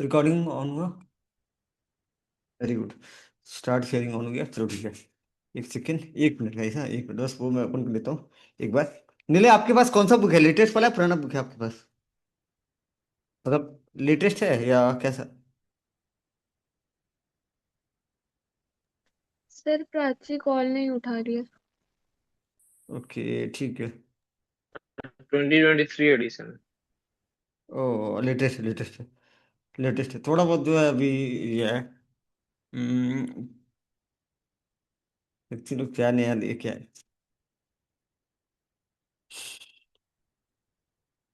Recording on हुआ। Very good. Start sharing on हो गया, चलो ठीक है। एक सेकेंड, एक मिनट गाइस, हाँ एक मिनट बस, वो मैं ओपन कर लेता हूँ एक बार। नीले, आपके पास कौन सा बुक है? लेटेस्ट वाला है, पुराना बुक है आपके पास? मतलब लेटेस्ट है या कैसा? सर प्राची कॉल नहीं उठा रही है। ओके ठीक है। 2023 एडिशन। ओ लेटेस्ट है, लेटेस्ट है। लेटेस्ट है, थोड़ा बहुत जो है अभी ये है। लोग क्या नया लेके आए।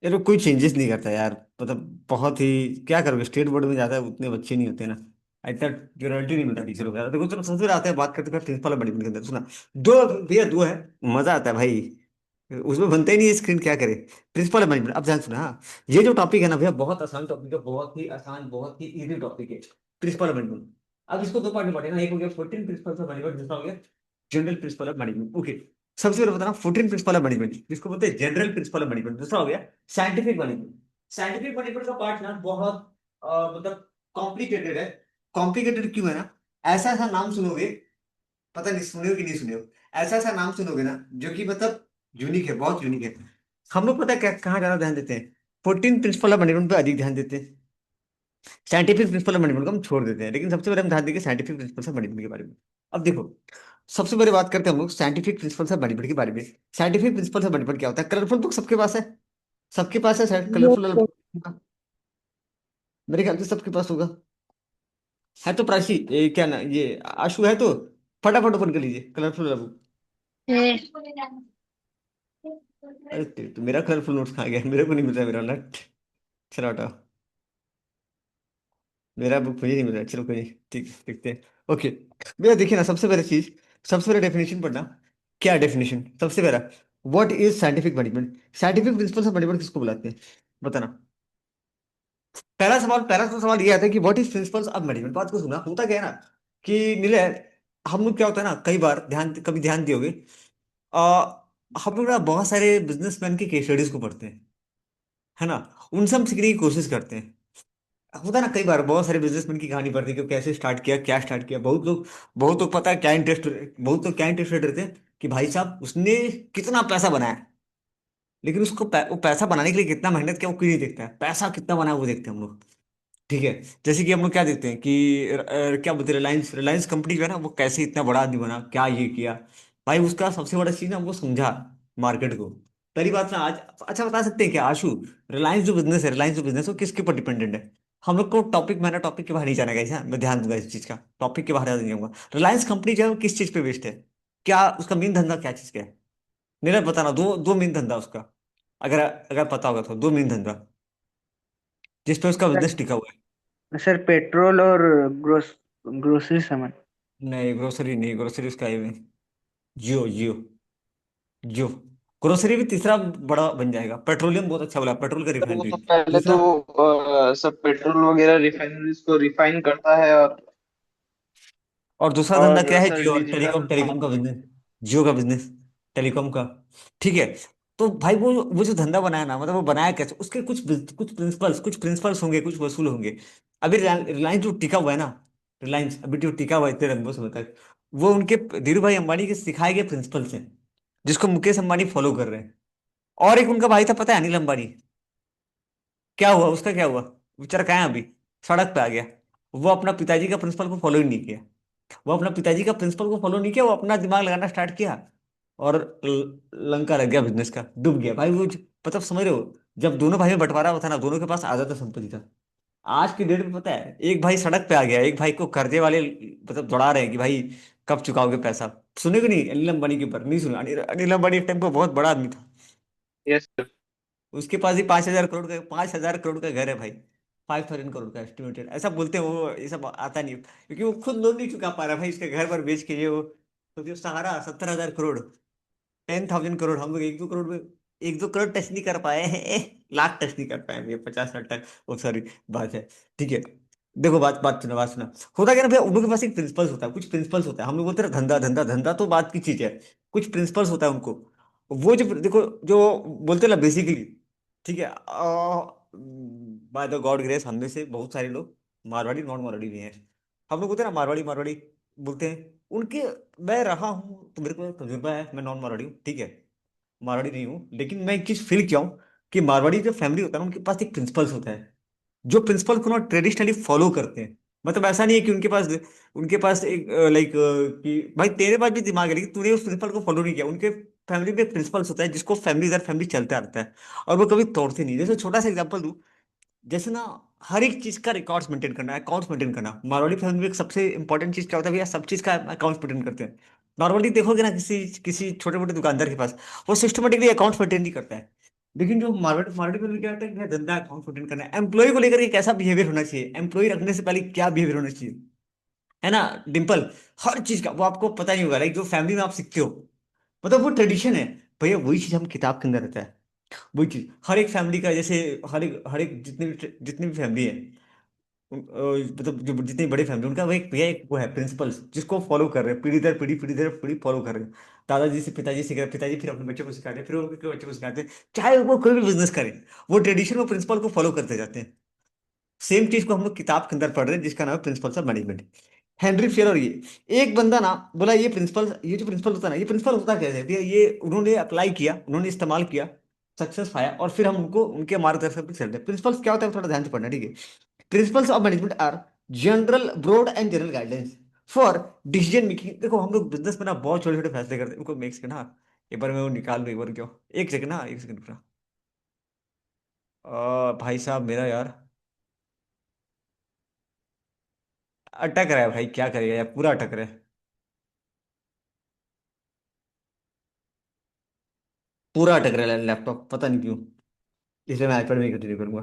ये लोग कोई चेंजेस नहीं करता यार। मतलब बहुत ही, क्या करोगे, स्टेट बोर्ड में जाता है, उतने बच्चे नहीं होते ना। इतना प्योरिटी नहीं मिलता टीचरों का। देखो चलो सबसे आते हैं, बात करते करते प्रिंसिपल और मैनेजमेंट के अंदर सुना। दो भैया, दो है। मजा आता है भाई। उसमें बनता ही नहीं है स्क्रीन, क्या करे। प्रिंसिपल और मैनेजमेंट, अब ध्यान सुना हाँ। ये जो टॉपिक है ना भैया, बहुत आसान टॉपिक है, बहुत ही आसान, बहुत ही इजी टॉपिक है। प्रिंसिपल और मैनेजमेंट। अब इसको दो पार्ट में बांटे ना, एक हो गया 14 प्रिंसिपल ऑफ मैनेजमेंट, दूसरा हो गया general principle of management. Okay. सबसे पहले बताना 14 प्रिंसिपल ऑफ मैनेजमेंट, जिसको बोलते हैं जनरल प्रिंसिपल ऑफ मैनेजमेंट। दूसरा हो गया साइंटिफिक मैनेजमेंट। साइंटिफिक मैनेजमेंट का पार्ट ना बहुत मतलब कॉम्प्लिकेटेड है। कॉम्प्लिकेटेड क्यों है ना, ऐसा ऐसा नाम सुनोगे, पता नहीं सुने हो कि नहीं सुने हो। ऐसा ऐसा नाम सुनोगे ना जो कि मतलब यूनिक है, बहुत यूनिक है। हम लोग पता है क्या कहाँ ज्यादा ध्यान देते हैं? 14 प्रिंसिपल ऑफ मैनेजमेंट पे अधिक ध्यान देते हैं। साइंटिफिक प्रिंसिपल ऑफ मैनेजमेंट को हम छोड़ देते हैं, लेकिन सबसे पहले हम ध्यान देंगे साइंटिफिक प्रिंसिपल ऑफ मैनेजमेंट के बारे में। अब देखो, सबसे पहले बात करते हैं हम लोग साइंटिफिक प्रिंसिपल्स ऑफ मैनेजमेंट के बारे में। साइंटिफिक प्रिंसिपल्स ऑफ मैनेजमेंट क्या होता है? कलरफुल बुक सबके पास है? सबके पास है शायद यस कलरफुल वाला सर। book? मेरे ख्याल से सबके पास होगा। है तो प्राची, क्या ना ये आशु है तो फटाफट ओपन कर लीजिए कलरफुल वाला book। है। अरे तो मेरा कलरफुल नोट्स कहाँ गया? मेरे को नहीं मिल रहा मेरा नट। चलो हटाओ, मेरा बुक मुझे नहीं मिल रहा, चलो कोई नहीं, ठीक है देखते हैं। ओके भैया देखिए ना, सबसे पहले चीज, सबसे पहले डेफिनेशन पढ़ना। क्या डेफिनेशन सबसे पहला? What is scientific management? Scientific principles of management किसको बुलाते हैं, बताना। पहला सवाल ये आता है कि what is principles of management. बात को सुना, होता क्या है ना कि नीले, हम लोग क्या होता है ना, कई बार ध्यान, कभी ध्यान दियोगे, आ, हम लोग ना बहुत सारे बिजनेसमैन की केस स्टडीज को पढ़ते हैं, है ना। उनसे हम सीखने की कोशिश करते हैं। होता है ना, कई बार बहुत सारे बिजनेसमैन की कहानी पढ़ते हैं कि कैसे स्टार्ट किया, क्या स्टार्ट किया। बहुत लोग पता है क्या इंटरेस्ट, बहुत लोग क्या इंटरेस्टेड रहते हैं कि भाई साहब उसने कितना पैसा बनाया। लेकिन उसको वो पैसा बनाने के लिए कितना मेहनत किया वो कोई नहीं देखता है, पैसा कितना बनाया वो देखते हैं हम लोग। ठीक है। जैसे कि हम लोग क्या देखते हैं कि क्या बोलते हैं, रिलायंस रिलायंस कंपनी जो है ना, वो कैसे इतना बड़ा आदमी बना, क्या ये किया। भाई उसका सबसे बड़ा चीज ना, वो समझा मार्केट को। पहली बात ना आज, अच्छा बता सकते हैं क्या आशु, रिलायंस जो बिजनेस है वो किसके ऊपर डिपेंडेंट है? हम लोग को टॉपिक, मैंने टॉपिक के बाहर नहीं जाना है, मैं ध्यान दूंगा इस चीज का, टॉपिक के बाहर ध्यान नहीं जाऊंगा। रिलायंस कंपनी जो है वो किस चीज पे बेस्ड है? क्या उसका मेन धंधा क्या चीज का है? मेरा बताना, दो दो मेन धंधा उसका, अगर अगर पता होगा तो, दो मेन धंधा जिस पे उसका सर बिजनेस टिका हुआ है। सर पेट्रोल और ग्रोसरी सामान। नहीं ग्रोसरी नहीं, ग्रोसरी उसका है। जियो जियो जियो। ग्रोसरी भी तीसरा बड़ा बन जाएगा। पेट्रोलियम बहुत अच्छा बोला, पेट्रोल का वो रिफाइनरी। तो पहले तो दूसरा, सब पेट्रोल वगैरह रिफाइनरीज को रिफाइन करता है और दूसरा धंधा क्या और है? सर जियो, डिजिटल। टेलीकॉम टेलीकॉम का बिजनेस। जियो का बिजनेस, टेलीकॉम का। ठीक है। तो भाई वो जो धंधा बनाया ना, मतलब वो बनाया कैसे, उसके कुछ प्रिंसिपल्स होंगे, कुछ वसूल होंगे। अभी रिलायंस जो टिका हुआ है ना, रिलायंस अभी जो टिका हुआ है इतने लंबे समय तक, वो उनके धीरू भाई अंबानी के सिखाए गए प्रिंसिपल्स हैं, जिसको मुकेश अंबानी फॉलो कर रहे हैं। और एक उनका भाई था पता है, अनिल अंबानी। क्या हुआ उसका, क्या हुआ? बेचारा कहाँ है अभी? सड़क पे आ गया। वो अपना पिताजी का प्रिंसिपल को फॉलो ही नहीं किया। वो अपना पिताजी का प्रिंसिपल को फॉलो नहीं किया, वो अपना दिमाग लगाना स्टार्ट किया। और लंका लग गया, बिजनेस का डूब गया भाई। मतलब समझ रहे हो, जब दोनों भाई में बंटवारा होता ना, दोनों के पास आधा संपत्ति था। आज की डेट में पता है, एक भाई सड़क पे आ गया, एक भाई को कर्जे वाले मतलब दौड़ा रहे हैं कि भाई कब चुकाओगे पैसा। सुने कि नहीं अनिल अंबानी के ऊपर? नहीं सुना? अनिल अंबानी एक टाइम पे बहुत बड़ा आदमी था। Yes sir. उसके पास ही 5,000 करोड़ का घर है भाई। 5,000 करोड़ का एस्टिमेटेड, ऐसा बोलते हैं। वो ये सब आता नहीं क्योंकि वो खुद लोन नहीं चुका पा रहा भाई, इसके घर पर बेच के ये वो। तो जो सहारा 70,000 करोड़, 10,000 करोड़, हम लोग 1-2 करोड़ में, 1-2 करोड़ टच नहीं कर पाए हैं। लाख टच नहीं कर पाए हैं, ये 50-60 टच, वो सॉरी बात है। ठीक है। देखो बात बात सुना। होता क्या ना भैया, उन लोगों के पास एक प्रिंसिपल्स होता है, कुछ प्रिंसिपल्स होता है। हम लोग बोलते हैं धंधा धंधा धंधा, तो बात की चीज है। कुछ प्रिंसिपल्स होता है उनको। वो जो देखो, जो बोलते हैं ना बेसिकली, ठीक है, बाय द गॉड ग्रेस हम में से बहुत सारे लोग मारवाड़ी नॉन मारवाड़ी भी हैं। हम लोग होते हैं ना मारवाड़ी मारवाड़ी बोलते हैं उनके। मैं रहा हूँ तो मेरे को तजुर्बा है, मैं नॉन मारवाड़ी हूँ ठीक है, मारवाड़ी नहीं हूँ, लेकिन मैं एक चीज फील किया हूँ कि मारवाड़ी जो फैमिली होता है ना उनके पास एक प्रिंसिपल्स होता है, जो प्रिंसिपल को ना ट्रेडिशनली फॉलो करते हैं। मतलब ऐसा नहीं है कि उनके पास एक लाइक कि भाई तेरे पास भी दिमाग है लेकिन तूने उस प्रिंसिपल को फॉलो नहीं किया। उनके फैमिली में प्रिंसिपल्स होता है जिसको फैमिली दर फैमिली चलता रहता है, और वो कभी तोड़ते नहीं। जैसे छोटा सा एग्जांपल दूं, जैसे ना हर एक चीज का रिकॉर्ड्स मेंटेन करना, अकाउंट्स मेंटेन करना। मारवाड़ी फैमिली में एक सबसे इंपॉर्टेंट चीज क्या होता है भैया, सब चीज का अकाउंट्स मेंटेन करते हैं। नॉर्मली देखोगे ना किसी किसी छोटे मोटे दुकानदार के पास, वो सिस्टमेटिकली अकाउंट्स मेंटेन नहीं करता है। लेकिन जो मारवाड़ी मारवाड़ी फैमिली क्या होता है कि भैया धंधा अकाउंट्स मेंटेन करना है। एम्प्लॉय को लेकर के कैसा बिहेवियर होना चाहिए, एम्प्लॉय रखने से पहले क्या बिहेवियर होना चाहिए, है ना डिम्पल। हर चीज का वो आपको पता नहीं होगा, लाइक जो फैमिली में आप सीखते हो, मतलब वो ट्रेडिशन है। भैया वही चीज हम किताब के अंदर रहता है। वही चीज हर एक फैमिली का, जैसे हर एक जितनी भी फैमिली है मतलब जो जितनी बड़ी फैमिली उनका वो एक भैया एक वो है प्रिंसिपल्स जिसको फॉलो कर रहे हैं, पीढ़ी दर पीढ़ी फॉलो कर रहे हैं। दादाजी से पिताजी सीख रहे हैं, पिताजी फिर अपने बच्चों को सिखाते हैं, फिर उनके बच्चों को सिखाते हैं। चाहे वो कोई भी बिजनेस करें, वो ट्रेडिशन और प्रिंसिपल को फॉलो करते जाते हैं। सेम चीज को हम लोग किताब के अंदर पढ़ रहे हैं जिसका नाम है principles of management. Henry fair. और ये एक बंदा ना बोला ये जो प्रिंसिपल होता है ना, ये प्रिंसिपल होता कैसे है भैया, ये उन्होंने अप्लाई किया, उन्होंने इस्तेमाल किया, सक्सेस पाया, और फिर हम उनको उनके मार्गदर्शन पर चलते हैं। प्रिंसिपल्स क्या होता है थोड़ा ध्यान से पढ़ना ठीक है। Principles of management are general broad and general guidance for decision making. देखो हम लोग बिजनेस में ना बहुत छोटे छोटे फैसले करते हैं, उनको मेक सेकंड। हाँ एक बार मैं वो निकाल लूँ, एक बार क्यों, एक सेकंड ना, एक सेकंड पूरा। भाई साहब मेरा यार अटक रहा है भाई, क्या करेगा यार, पूरा अटक रहा है, पूरा अटक रहा है लैपटॉप, पता नहीं क्यों। इसलिए मैं आईपैड में ही कंटिन्यू करूंगा।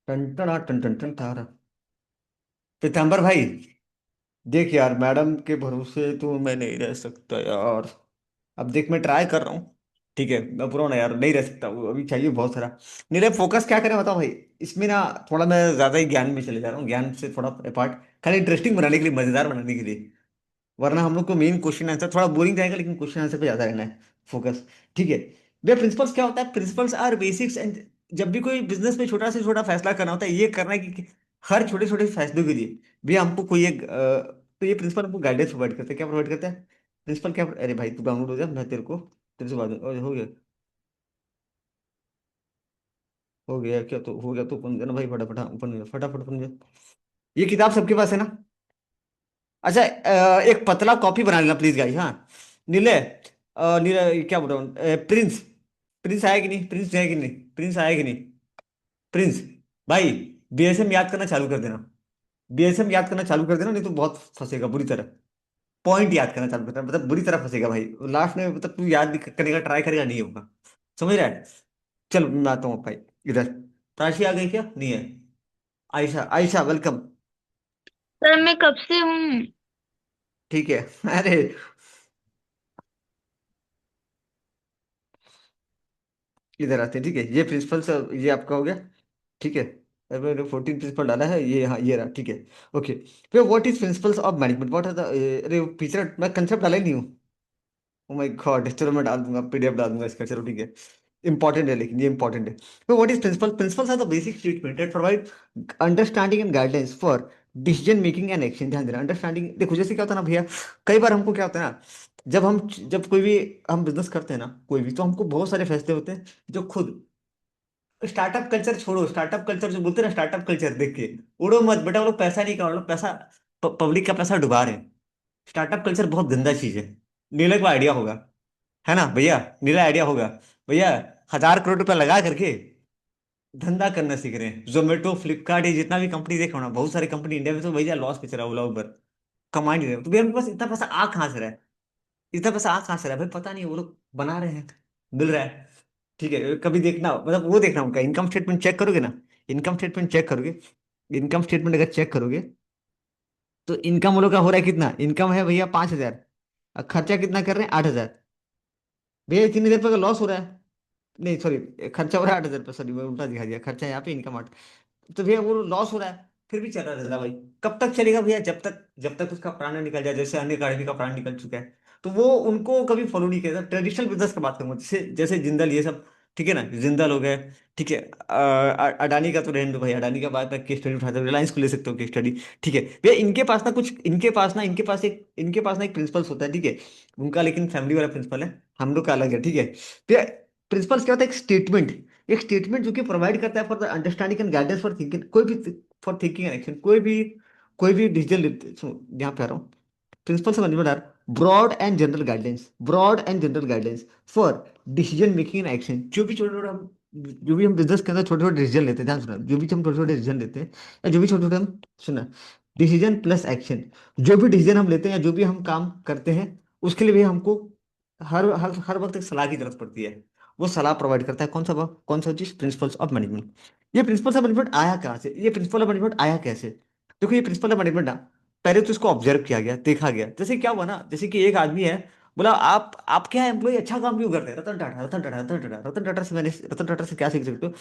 टन टन टन टन टन तारा। पीताम्बर भाई देख यार, मैडम के भरोसे तो मैं नहीं रह सकता यार। अब देख मैं ट्राई कर रहा हूँ, ठीक है मैं पूरा ना यार नहीं रह सकता, वो अभी चाहिए बहुत सारा। नीरज फोकस क्या करें बताओ भाई। इसमें ना थोड़ा मैं ज्यादा ही ज्ञान में चले जा रहा हूँ, ज्ञान से थोड़ा अपार्ट, खाली इंटरेस्टिंग बनाने के लिए, मजेदार बनाने के लिए। वरना हम लोग को मेन क्वेश्चन आंसर थोड़ा बोरिंग जाएगा, लेकिन क्वेश्चन आंसर पे ज्यादा रहना है फोकस। ठीक है भैया, प्रिंसिपल्स क्या होता है, प्रिंसिपल्स आर बेसिक्स एंड। जब भी कोई बिजनेस में छोटा से छोटा फैसला करना होता है, ये करना है कि हर छोटे छोटे फैसलों के लिए भैया हमको कोई एक तो ये प्रिंसिपल हमको गाइडेंस प्रोवाइड करते हैं। क्या प्रोवाइड करता है प्रिंसिपल, क्या, अरे भाई तू डाउनलोड हो जा, मैं तेरे को तेरे से बात हो गया, हो गया क्या, तो हो गया तो ओपन करना भाई, फटाफट हाँ, ओपन हो जा, फटाफट ओपन हो जा। ये किताब सबके पास है ना। अच्छा एक पतला कॉपी बना लेना प्लीज गाइस, हाँ। नीले नीले ये क्या बोल रहा हूँ, प्रिंस, प्रिंस आया कि नहीं, प्रिंस है कि नहीं, प्रिंस आया कि नहीं, प्रिंस भाई, बीएसएम याद करना चालू कर देना। बीएसएम याद करना चालू कर देना, नहीं तो बहुत फंसेगा बुरी तरह। पॉइंट याद करना चालू कर देना, मतलब बुरी तरह फंसेगा भाई लास्ट में, मतलब तू याद भी करेगा, ट्राई करेगा, नहीं होगा। समझ रहा है। चल मैं आता हूँ भाई इधर। प्राची आ गई क्या, नहीं है। आयशा, आयशा वेलकम। सर मैं कब से हूँ। ठीक है अरे इधर आते हैं, ठीक है। ये प्रिंसिपल सर ये आपका हो गया, ठीक है। अब मैंने 14 प्रिंसिपल डाला है, ये हाँ ये रहा, ठीक है। ओके फिर what is principles of management, what are the, अरे पीछे मैं कंसेप्ट डाला ही नहीं हूँ। ओ माय गॉड, चलो मैं डाल दूंगा, पीडीएफ डाल दूंगा इसका, चलो ठीक है। इंपॉर्टेंट है, लेकिन ये इंपॉर्टेंट है। तो what is principle, principles are the basic statement that provide understanding and guidance for decision making and action. ध्यान देना अंडरस्टैंडिंग, देखो जैसे क्या होता है ना भैया, कई बार हमको क्या होता है ना, जब कोई भी हम बिजनेस करते हैं ना कोई भी, तो हमको बहुत सारे फैसले होते हैं जो खुद, स्टार्टअप कल्चर छोड़ो, स्टार्टअप कल्चर जो बोलते हैं ना, स्टार्टअप कल्चर देख के उड़ो मत बेटा, वो लोग पैसा नहीं कमा रहे, वो लोग पैसा पब्लिक का पैसा डुबा रहे हैं। स्टार्टअप कल्चर बहुत गंदा चीज है। नीलय को आइडिया होगा, है ना भैया, नीलय आइडिया होगा भैया। 1,000 करोड़ रुपया लगा करके धंधा करना सीख रहे हैं, जोमेटो फ्लिपकार्ट ये जितना भी कंपनी देखो ना, बहुत सारी कंपनी इंडिया में तो भैया लॉस पे चल रहा है, ओला उबर कमा नहीं रहे। तो भैया उनके पास इतना पैसा आ कहाँ से रहा है, इतना पैसा आ कहाँ से रहा है भाई, पता नहीं, वो लोग बना रहे हैं, मिल रहा है। ठीक है कभी देखना, मतलब वो देखना उनका इनकम स्टेटमेंट चेक करोगे ना, इनकम स्टेटमेंट चेक करोगे, इनकम स्टेटमेंट अगर चेक करोगे, तो इनकम वो लोग का हो रहा है कितना, इनकम है भैया 5,000, और खर्चा कितना कर रहे हैं 8,000। भैया 3,000 रुपये का लॉस हो रहा है, नहीं सॉरी, खर्चा हो रहा है 8,000 रुपये, सॉरी मैं उल्टा दिखा दिया, खर्चा यहाँ पे इनकम 8। तो भैया वो लॉस हो रहा है। फिर भी चल रहा रहता भाई। कब तक चलेगा भैया? जब तक उसका प्राण न निकल जाए, जैसे अन्य अकेडमी का प्राण निकल चुका है। तो वो उनको कभी फॉलो नहीं किया। ट्रेडिशनल बिजनेस की बात करूंगा, जैसे जैसे जिंदल ये सब, ठीक है ना, जिंदल हो गए, ठीक है। अडानी का तो रहने दो भाई, अडानी का बात में केस स्टडी उठाते हो, रिलायंस को ले सकते हो केस स्टडी, ठीक है भैया। इनके पास ना एक प्रिंसिपल्स होता है, ठीक है। उनका लेकिन फैमिली वाला प्रिंसिपल है, हम लोग का अलग है, ठीक है भैया। प्रिंसिपल्स क्या होता है? एक स्टेटमेंट जो कि प्रोवाइड करता है for the understanding and guidance for thinking, for thinking and action. कोई भी डिसीजन लेते, सुनो यहाँ पे आ रहा हूँ। प्रिंसिपल से मतलब यार, broad and general guidance for decision making and action. जो भी हम बिजनेस के अंदर छोटे छोटे डिसीजन लेते हैं, ध्यान सुना, जो भी हम छोटे छोटे डिसीजन लेते हैं, या जो भी छोटे छोटे हम, सुना, डिसीजन प्लस एक्शन, जो भी डिसीजन हम लेते हैं या जो भी हम काम करते हैं, उसके लिए भी हमको हर हर हर वक्त एक सलाह की जरूरत पड़ती है। वो सलाह प्रोवाइड करता है कौन सा चीज? Principles of management. ये प्रिंसिपल्स ऑफ मैनेजमेंट आया कहाँ से? ये प्रिंसिपल ऑफ मैनेजमेंट आया कैसे? देखो, ये प्रिंसिपल ऑफ मैनेजमेंट ना, पहले तो इसको ऑब्जर्व किया गया, देखा गया। जैसे क्या हुआ ना, जैसे कि एक आदमी है, बोला आप क्या एम्प्लॉय अच्छा काम क्यों करते हैं? रतन टाटा से क्या सीख सकते हो?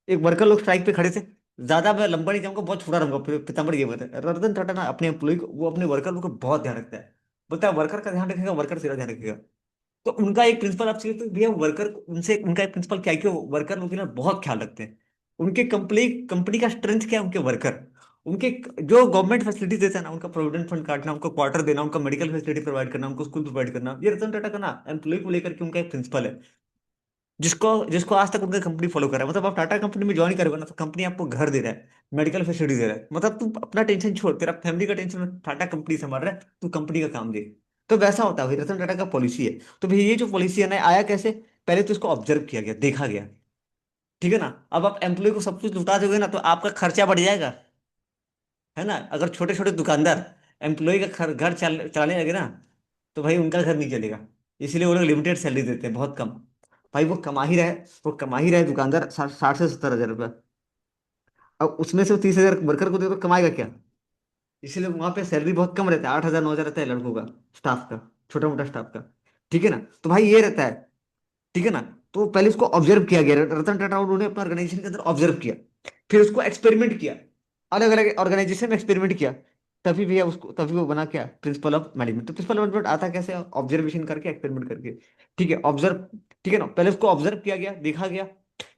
एक वर्कर लोग स्ट्राइक पे खड़े थे, ज्यादा मैं लंबा नहीं जाऊंगा, बहुत छोटा रहूंगा, पीताम्बर ये बता, रतन टाटा ना अपने एम्प्लॉय को, वो अपने वर्कर लोग को बहुत ध्यान रखता है। बोलता है वर्कर का ध्यान रखेगा, वर्कर तेरा ध्यान रखेगा। तो उनका एक प्रिंसिपल आप चाहिए तो भैया, वर्कर उनसे, उनका एक प्रिंसिपल क्या है कि वो वर्कर लोग की ना बहुत ख्याल रखते हैं। उनके कंपनी कंपनी का स्ट्रेंथ क्या है? उनके वर्कर। उनके जो गवर्नमेंट फैसिलिटीज देता है ना, उनका प्रोविडेंट फंड काटना, उनको क्वार्टर देना, उनका मेडिकल फैसिलिटी प्रोवाइड करना, उनको स्कूल प्रोवाइड करना, ये रतन टाटा का ना एम्प्लॉय को लेकर के उनका एक प्रिंसिपल है, जिसको जिसको आज तक उनका कंपनी फॉलो कर रहा है। मतलब आप टाटा कंपनी में ज्वाइन करोगे ना, तो कंपनी आपको घर दे रहा है, मेडिकल फैसिलिटी दे रहा है, मतलब तू अपना टेंशन छोड़, तेरा फैमिली का टेंशन टाटा कंपनी संभाल रहा है, तू कंपनी का काम दे। तो वैसा होता है भाई, रतन टाटा का पॉलिसी है। तो भाई ये जो पॉलिसी है ना, आया कैसे? पहले तो इसको ऑब्जर्व किया गया, देखा गया, ठीक है ना। अब आप एम्प्लॉय को सब कुछ लुटा दोगे ना, तो आपका खर्चा बढ़ जाएगा, है ना। अगर छोटे छोटे दुकानदार एम्प्लॉय का घर चलाने लगे ना, तो भाई उनका घर नहीं चलेगा। इसलिए वो लोग लिमिटेड सैलरी देते हैं, बहुत कम। भाई वो कमा ही रहे दुकानदार, 60 से 70 हजार रुपये। अब उसमें से 30 हजार वर्कर को दे तो कमाएगा क्या? इसीलिए वहां पे सैलरी बहुत कम रहता है, 8 हजार 9 हजार रहता है लड़कों का, स्टाफ का, छोटा मोटा स्टाफ का, ठीक है ना। तो भाई ये रहता है, ठीक है ना। तो पहले उसको ऑब्जर्व किया गया, रतन टाटा उन्होंने अपना ऑर्गेनाइजेशन के अंदर ऑब्जर्व किया, फिर उसको एक्सपेरिमेंट किया, अलग अलग ऑर्गेनाइजेशन में एक्सपेरिमेंट किया। तभी वो बना क्या? Principle of management. तो प्रिंसिपल ऑफ मैनेजमेंट आता कैसे? ऑब्जर्वेशन करके, एक्सपेरिमेंट करके, ठीक है, ऑब्जर्व, ठीक है ना। पहले उसको ऑब्जर्व किया गया, देखा गया,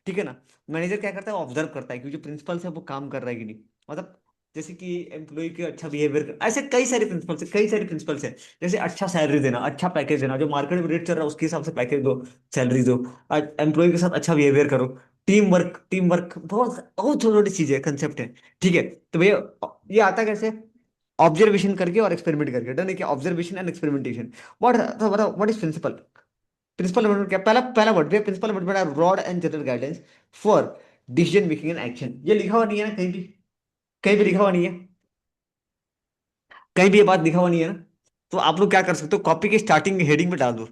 ठीक है ना। मैनेजर क्या करता है? ऑब्जर्व करता है कि जो प्रिंसिपल है वो काम कर रहा है कि नहीं, मतलब जैसे कि एम्प्लॉय के अच्छा बिहेवियर, ऐसे कई सारे प्रिंसिपल्स हैं। जैसे अच्छा सैलरी देना, अच्छा पैकेज देना, जो मार्केट में रेट चल रहा है उसके हिसाब से पैकेज दो, सैलरी दो, एम्प्लॉय के साथ अच्छा बिहेवियर करो, टीम वर्क बहुत बहुत छोटी छोटी चीजें, कंसेप्ट है, ठीक है। तो भैया ये आता कैसे? ऑब्जर्वेशन करके और एक्सपेरिमेंट करके, डन है क्या? Observation and experimentation. What what is principle? Principle amendment क्या? पहला पहला वर्ड भैया, प्रिंसिपल अमेंडमेंट है broad and general guidance for decision making and action. ये लिखा हुआ नहीं है ना कहीं भी? कहीं भी लिखा हुआ नहीं है? कहीं भी ये बात लिखा हुआ नहीं है ना? तो आप लोग क्या कर सकते हो, कॉपी के स्टार्टिंग हेडिंग में डाल दो।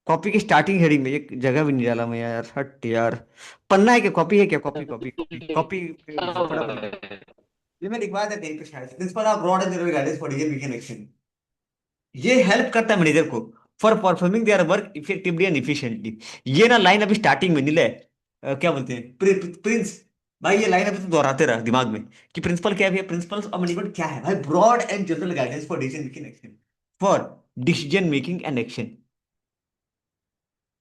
कॉपी की स्टार्टिंग हेडिंग में, एक जगह भी नहीं डाला मैं यार, हट यार। पन्ना है क्या? कॉपी है क्या? कॉपी कॉपी कॉपी कॉपी बड़ा पन्ना। ये मैं लिखवाया था कहीं पे शायद, principle of broad and general guidance for decision making action. ये हेल्प करता है मैनेजर को for performing their work effectively and efficiently. ये ना लाइन अभी स्टार्टिंग में नीले क्या बोलते हैं, प्रिंस, भाई ये लाइन अभी तो दोहराते रहा दिमाग में, कि प्रिंसिपल क्या है? प्रिंसिपल्स ऑफ मैनेजमेंट क्या है भाई? Broad and general guidance for decision making action, for decision making and action.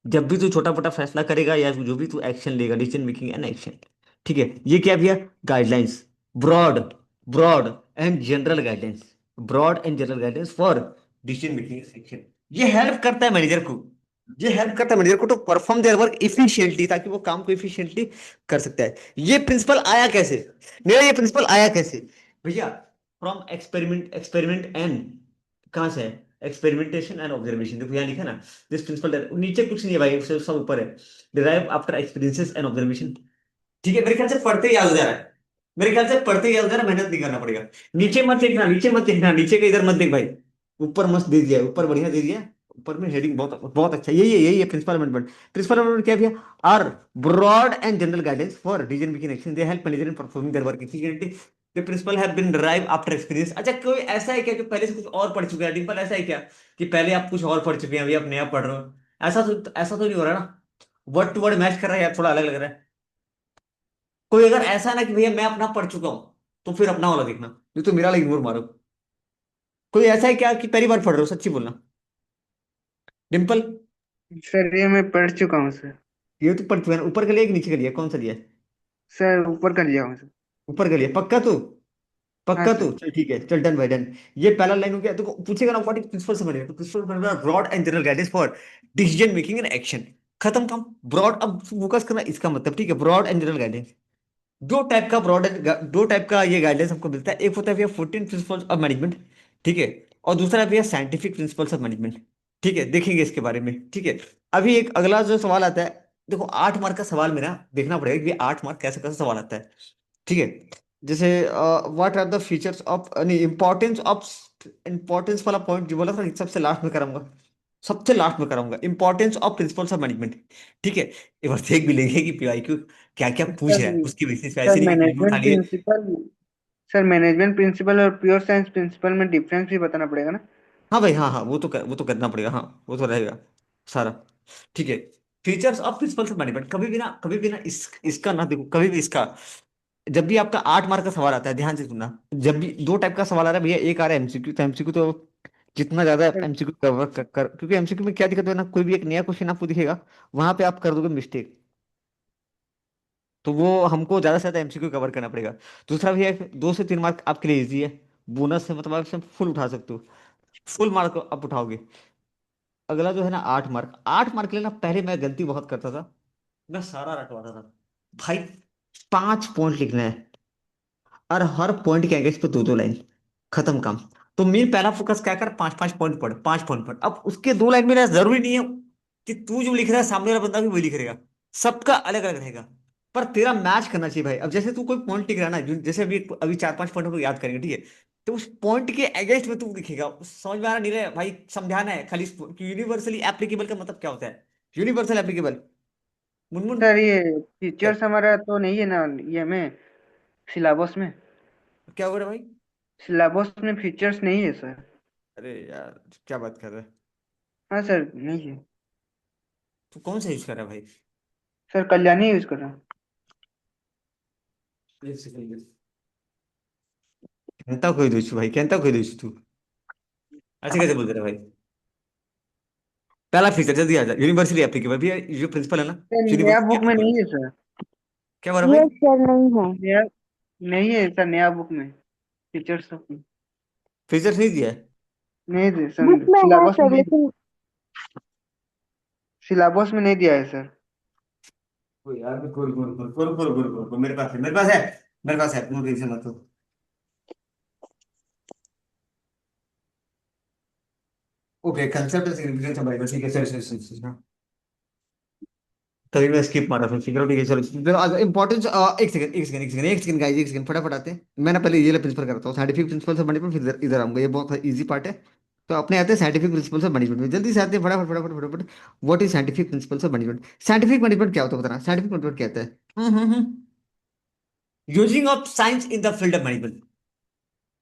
जब भी तू छोटा मोटा फैसला करेगा या जो भी तू एक्शन लेगा, डिसीजन मेकिंग एंड एक्शन, ठीक है। ये क्या भैया? Guidelines, broad broad and general guidance, broad and general guidance for decision making and action. ये हेल्प करता है मैनेजर को, ये हेल्प करता है मैनेजर को to perform their work efficiently, ताकि वो काम को इफिशिएंटली कर सकता है। ये प्रिंसिपल आया कैसे? मेरा ये प्रिंसिपल आया कैसे भैया? फ्रॉम एक्सपेरिमेंट एंड, कहाँ से है? Experimentation and observation. देखो यहाँ लिखा है ना, दिस प्रिंसिपल, नीचे कुछ नहीं है भाई, सिर्फ सब ऊपर है, derive after experiences and observation. ठीक है, मेरे ख्याल से पढ़ते ही याद हो जा रहा है, मेरे ख्याल से पढ़ते ही याद हो जा रहा है, मेहनत नहीं करना पड़ेगा। नीचे मत देखना, नीचे मत देखना, नीचे का इधर मत देख भाई, ऊपर मस्त दे दिया है, ऊपर बढ़िया दे दिया है। ऊपर में हेडिंग बहुत बहुत अच्छा, यही है प्रिंसिपल अमेंडमेंट। प्रिंसिपल अमेंडमेंट क्या है? Are broad and general guidance for decision making action, they help manager in performing their work efficiently. The principle have been derive after experience. अच्छा, कोई ऐसा है क्या जो पहले से कुछ और पढ़ चुका है? डिंपल, ऐसा है क्या कि पहले आप कुछ और पढ़ चुके हैं, अभी आप नया पढ़ रहे हो? ऐसा तो नहीं हो रहा ना? वर्ड टू वर्ड मैच कर रहा है यार, थोड़ा अलग लग रहा है। कोई अगर ऐसा ना कि भैया मैं अपना पढ़ चुका हूँ, तो फिर अपना वाला देखना, नहीं तो मेरा वाला इग्नोर मारो। कोई ऐसा है क्या कि पहली बार पढ़ रहे हो, सच्ची बोलना। डिम्पल, सर ये मैं पढ़ चुका हूँ सर। ये तो पढ़ चुका है ना? ऊपर का लिया कि नीचे का लिया, कौन सा लिया है? सर ऊपर कर लिया हूँ सर। ऊपर का लिया, पक्का तू? हाँ पक्का तू, सर। चल ठीक है, चल डन भाई डन। ये पहला लाइन हो गया, तो पूछेगा ना व्हाट इज प्रिंसिपल समझ, तो प्रिंसिपल समझ broad and general guidance for decision making and action. खत्म काम। ब्रॉड, अब फोकस करना इसका मतलब, ठीक है, ब्रॉड एंड जनरल गाइडेंस। दो टाइप का ये गाइडेंस हमको मिलता है। एक होता है भैया 14 प्रिंसिपल्स ऑफ मैनेजमेंट, ठीक है, और दूसरा है भैया साइंटिफिक प्रिंसिपल्स ऑफ मैनेजमेंट। ठीक है, देखेंगे इसके बारे में, ठीक है। अभी एक अगला जो सवाल आता है, देखो 8 मार्क का सवाल मेरा देखना पड़ेगा कि 8 मार्क कैसे कैसे सवाल आता है, ठीक है। जैसे what are the features of, नहीं, इंपॉर्टेंस वाला पॉइंट जो बोला था, सबसे लास्ट में कराऊंगा, सबसे लास्ट में कराऊंगा, importance of principles of management. ठीक है, एक बार देख भी लेंगे कि पीवाईक्यू क्या क्या पूछ सर रहा है, उसकी बेसिस पे, सर ऐसे नहीं कि कुछ भी उठा मैनेजमेंट लिए। प्रिंसिपल सर मैनेजमेंट प्रिंसिपल और प्योर साइंस प्रिंसिपल में डिफरेंस भी बताना पड़ेगा ना? हाँ भाई, हाँ हाँ, वो तो करना पड़ेगा, हाँ वो तो रहेगा सारा, ठीक है। Features of principles of management, कभी भी ना इसका ना देखो, कभी भी इसका, जब भी आपका 8 मार्क का सवाल आता है, ध्यान से सुनना। जब भी दो टाइप का सवाल आ रहा है भैया, एक आ रहा है एमसीक्यू, तो एमसीक्यू तो जितना ज्यादा सर एमसीक्यू कवर क्योंकि एमसीक्यू में क्या दिक्कत है ना, कोई भी एक नया क्वेश्चन आपको दिखेगा, वहां पे आप कर दोगे मिस्टेक, तो वो हमको ज्यादा से ज्यादा एमसीक्यू कवर करना पड़ेगा। दूसरा भैया 2 से 3 मार्क आपके लिए इजी है, बोनस है, मतलब आप इसमें फुल उठा सकते हो, फुल मार्क आप उठाओगे। अगला जो है ना 8 मार्क, 8 मार्क के लिए ना पहले मैं गलती बहुत करता था, मैं सारा रटवाता था भाई। 5 पॉइंट लिखना है, और हर पॉइंट के अगेंस्ट पे 2 2 लाइन, खत्म काम। तो मेन पहला फोकस क्या कर, 5 5 पॉइंट पढ़, 5 पॉइंट पढ़। अब उसके 2 लाइन में ना, जरूरी नहीं है कि तू जो लिख रहा है सामने वाला बंदा भी वही लिख रहेगा, सबका अलग अलग रहेगा, पर तेरा मैच करना चाहिए भाई। अब जैसे तू कोई पॉइंट लिख रहा है ना, जैसे अभी अभी 4 5 पॉइंट को याद करेंगे, ठीक है, तो उस पॉइंट के अगेंस्ट में तू लिखेगा, समझ में आ रहा नहीं रहा भाई, समझाना है खाली। यूनिवर्सली एप्लीकेबल का मतलब क्या होता है, यूनिवर्सल एप्लीकेबल, मुनमुन, सर ये फीचर्स हमारा तो नहीं है ना ये में सिलेबस में? क्या हो रहा है भाई? सिलेबस में फीचर्स नहीं है सर। अरे यार, क्या बात कर रहा है? हाँ सर नहीं है। तू कौन सा यूज कर रहा है भाई? सर कल्याणी यूज कर रहा हूँ। एक सेकंड, कहता कोई दोस्त भाई, कहता कोई दोस्त तू, ऐसे कैसे बोल रहा है भाई? पहला फीचर जल्दी आ जा, यूनिवर्सली एप्लीकेबल भी है, जो प्रिंसिपल है ना, सर नया यूनिवर्सली बुक में एप्लीकेबल। नहीं है सर। क्या बोल रहा है भाई? सर नहीं है। नया नहीं है सर, नया बुक में फीचर्स फीचर्स नहीं दिया है? नहीं दे सर। बुक में है सिलेबस में सर, नहीं, लेकिन सिलेबस में नहीं दिया है सर। कोई यार, खोल, मेरे पास है, मेरे पास है, मेरे पास है, तुम टेंशन मत लो। ओके, कंसेप्ट सिग्निफिकेंस भाई, ठीक है, सर। तभी मैं स्किप मारा था, चलो ठीक है, चलो इंपॉर्टेंस, एक सेकंड गाइस, एक सेकंड फटाफट आते हैं। मैं ना पहले ये प्रिंसिपल करता हूँ, साइंटिफिक प्रिंसिपल से मैनेजमेंट, फिर इधर इधर आऊंगा, ये बहुत इजी पार्ट है। तो अपने आते हैं साइंटिफिक प्रिंसिपल्स ऑफ मैनेजमेंट में, जल्दी से आते हैं, फटाफट फटाफट फटाफट। What is scientific principles of management? Scientific management क्या होता है बताना, साइंटिफिक मैनेजमेंट क्या होता है? Using of science in the field of management,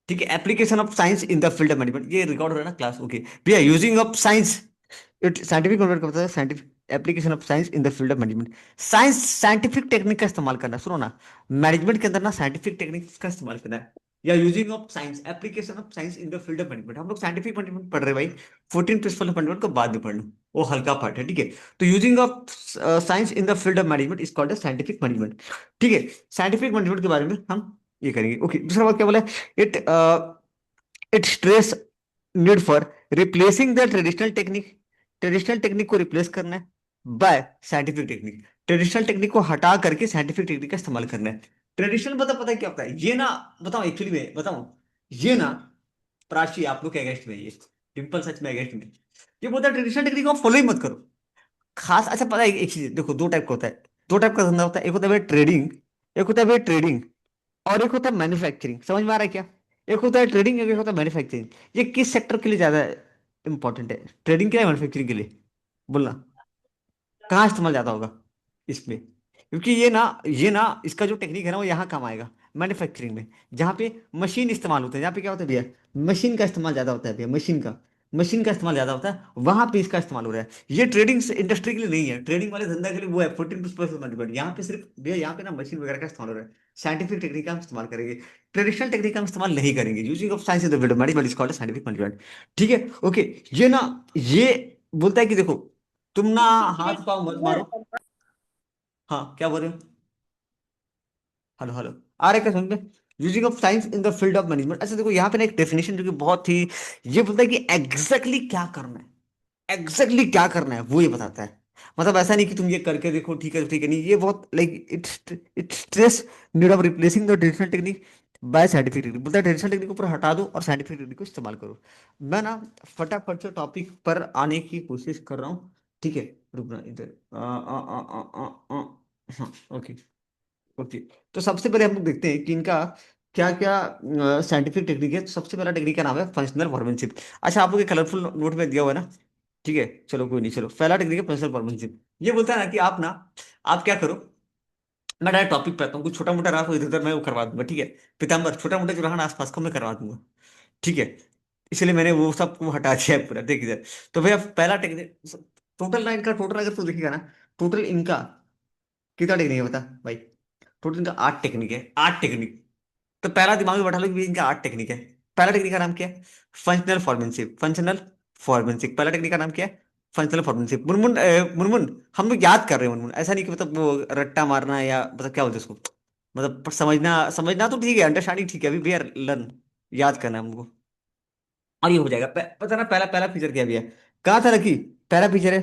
ठीक है, application of science in the field of management, ये रिकॉर्ड हो रहा है ना क्लास, ओके भैया, using of science, it scientific convert करता है, scientific application of science in the field of management. Science, scientific technique का इस्तेमाल करना, सुनो ना, मैनेजमेंट के अंदर ना साइंटिफिक टेक्निक का इस्तेमाल करना है, या using of science, application of science in the field of management. हम लोग साइंटिफिक मैनेजमेंट पढ़ रहे हैं भाई, 14 प्रिंसिपल ऑफ मैनेजमेंट को बाद में पढ़ना, वो हल्का पार्ट है, ठीक है। तो using of science in the field of management is called scientific management, ठीक है। साइंटिफिक मैनेजमेंट के बारे में हम ये करेंगे, ओके। दूसरा बात क्या बोला है, it stress need for replacing the traditional technique, traditional technique को रिप्लेस करना है bye scientific technique, traditional technique को हटा करके साइंटिफिक टेक्निक का इस्तेमाल करना है। ट्रेडिशनल मतलब पता है क्या होता है ये ना, बताओ एक्चुअली में बताऊं, ये ना प्राची आप लोग के अगेंस्ट में है ये, डिम्पल सच में अगेंस्ट में, ये बोलता है ट्रेडिशनल टेक्निक को फॉलो ही मत करो, खास। अच्छा पता है एक चीज देखो, दो टाइप का होता है, दो टाइप का धंधा होता है, एक होता है ट्रेडिंग, एक होता है ट्रेडिंग, और एक होता है मैन्युफैक्चरिंग, समझ में आ रहा है क्या? एक होता है ट्रेडिंग, एक होता है मैन्युफैक्चरिंग। ये किस सेक्टर के लिए ज्यादा इंपॉर्टेंट है, ट्रेडिंग के लिए, मैन्युफैक्चरिंग के लिए, बोलना, कहाँ इस्तेमाल ज्यादा होगा इसमें? क्योंकि ये ना इसका जो टेक्निक है ना, वो यहाँ काम आएगा मैन्युफैक्चरिंग में, जहाँ पे मशीन इस्तेमाल होते हैं, जहाँ पे क्या होता है भैया, मशीन का इस्तेमाल ज्यादा होता है भैया, मशीन का, मशीन का इस्तेमाल ज्यादा होता है, वहां पे इसका इस्तेमाल हो रहा है। ये ट्रेडिंग इंडस्ट्री के लिए नहीं है, ट्रेडिंग वाले धंधा के लिए वो है 14% यहाँ पे सिर्फ भैया, यहाँ पे ना मशीन वगैरह का इस्तेमाल हो रहा है। साइंटिफिक टेक्निक का हम इस्तेमाल करेंगे, ट्रेडिशनल टेक्निक का हम इस्तेमाल नहीं करेंगे। Using of science in the field of management is called scientific management. ठीक है, ओके। ये ना, ये बोलता है कि देखो, तुम ना हाथ पाँव मत मारो। हाँ, क्या बोल रहे हो? हेलो हेलो, आ रहे क्या समझ में? Using of science in the field of management. अच्छा देखो, यहाँ पे ना एक डेफिनेशन जो कि बहुत ही, ये बोलता है कि एग्जैक्टली क्या करना है, एग्जैक्टली क्या करना है वो ये बताता है। मतलब ऐसा नहीं कि तुम ये करके देखो, ठीक है नहीं, ये बहुत like it's it's stress need of replacing the traditional technique by scientific technique. बोलता है ट्रेडिशनल टेक्निक को पूरा हटा दो और साइंटिफिक टेक्निक को इस्तेमाल करो। मैं ना फटाफट से टॉपिक पर आने की कोशिश कर रहा हूँ। ठीक है, रुकना इधर। हाँ, ओके ओके। तो सबसे पहले हम लोग देखते हैं कि इनका क्या क्या साइंटिफिक टेक्निक है। तो सबसे पहला टेक्निक का नाम है फंक्शनल फॉर्मेनशिप। अच्छा, आपको कलरफुल नोट में दिया हुआ है ना? ठीक है, चलो कोई नहीं, चलो पहला टेक्निक है फंक्शनल फॉर्मेनशिप। ये बोलता है ना कि आप ना, आप क्या करो, मैं डायरेक्ट टॉपिक पे आता हूँ। कुछ छोटा मोटा रहा तो इधर उधर मैं वो करवा दूंगा, ठीक है। पीताम्बर छोटा मोटा जो रहा ना आसपास को मैं करवा दूंगा, ठीक है। इसलिए मैंने वो सब को हटा दिया है पूरा, देख इधर। तो भैया पहला टेक्निक, टोटल ना इनका, टोटल अगर तू देखिएगा ना, टोटल इनका कितना टेक्निक है बता भाई? टोटल इनका 8 टेक्निक है, 8 टेक्निक। तो पहला दिमाग में बैठा लो कि इनका 8 टेक्निक है। पहला टेक्निक का नाम क्या है? Functional foremanship. फंक्शनल फॉर्मेनशिप, पहला टेक्निक का नाम क्या है? Functional foremanship. मुनमुन मुनमुन, हम लोग याद कर रहे हैं मुनमुन, ऐसा नहीं कि मतलब वो रट्टा मारना या मतलब क्या बोलते हैं उसको, मतलब समझना, समझना तो ठीक है, अंडरस्टैंडिंग ठीक है, अभी वी आर लर्न, याद करना है हमको। और ये हो जाएगा। पता ना पहला पहला फीचर क्या भी है? कहा था रखी, पहला फीचर है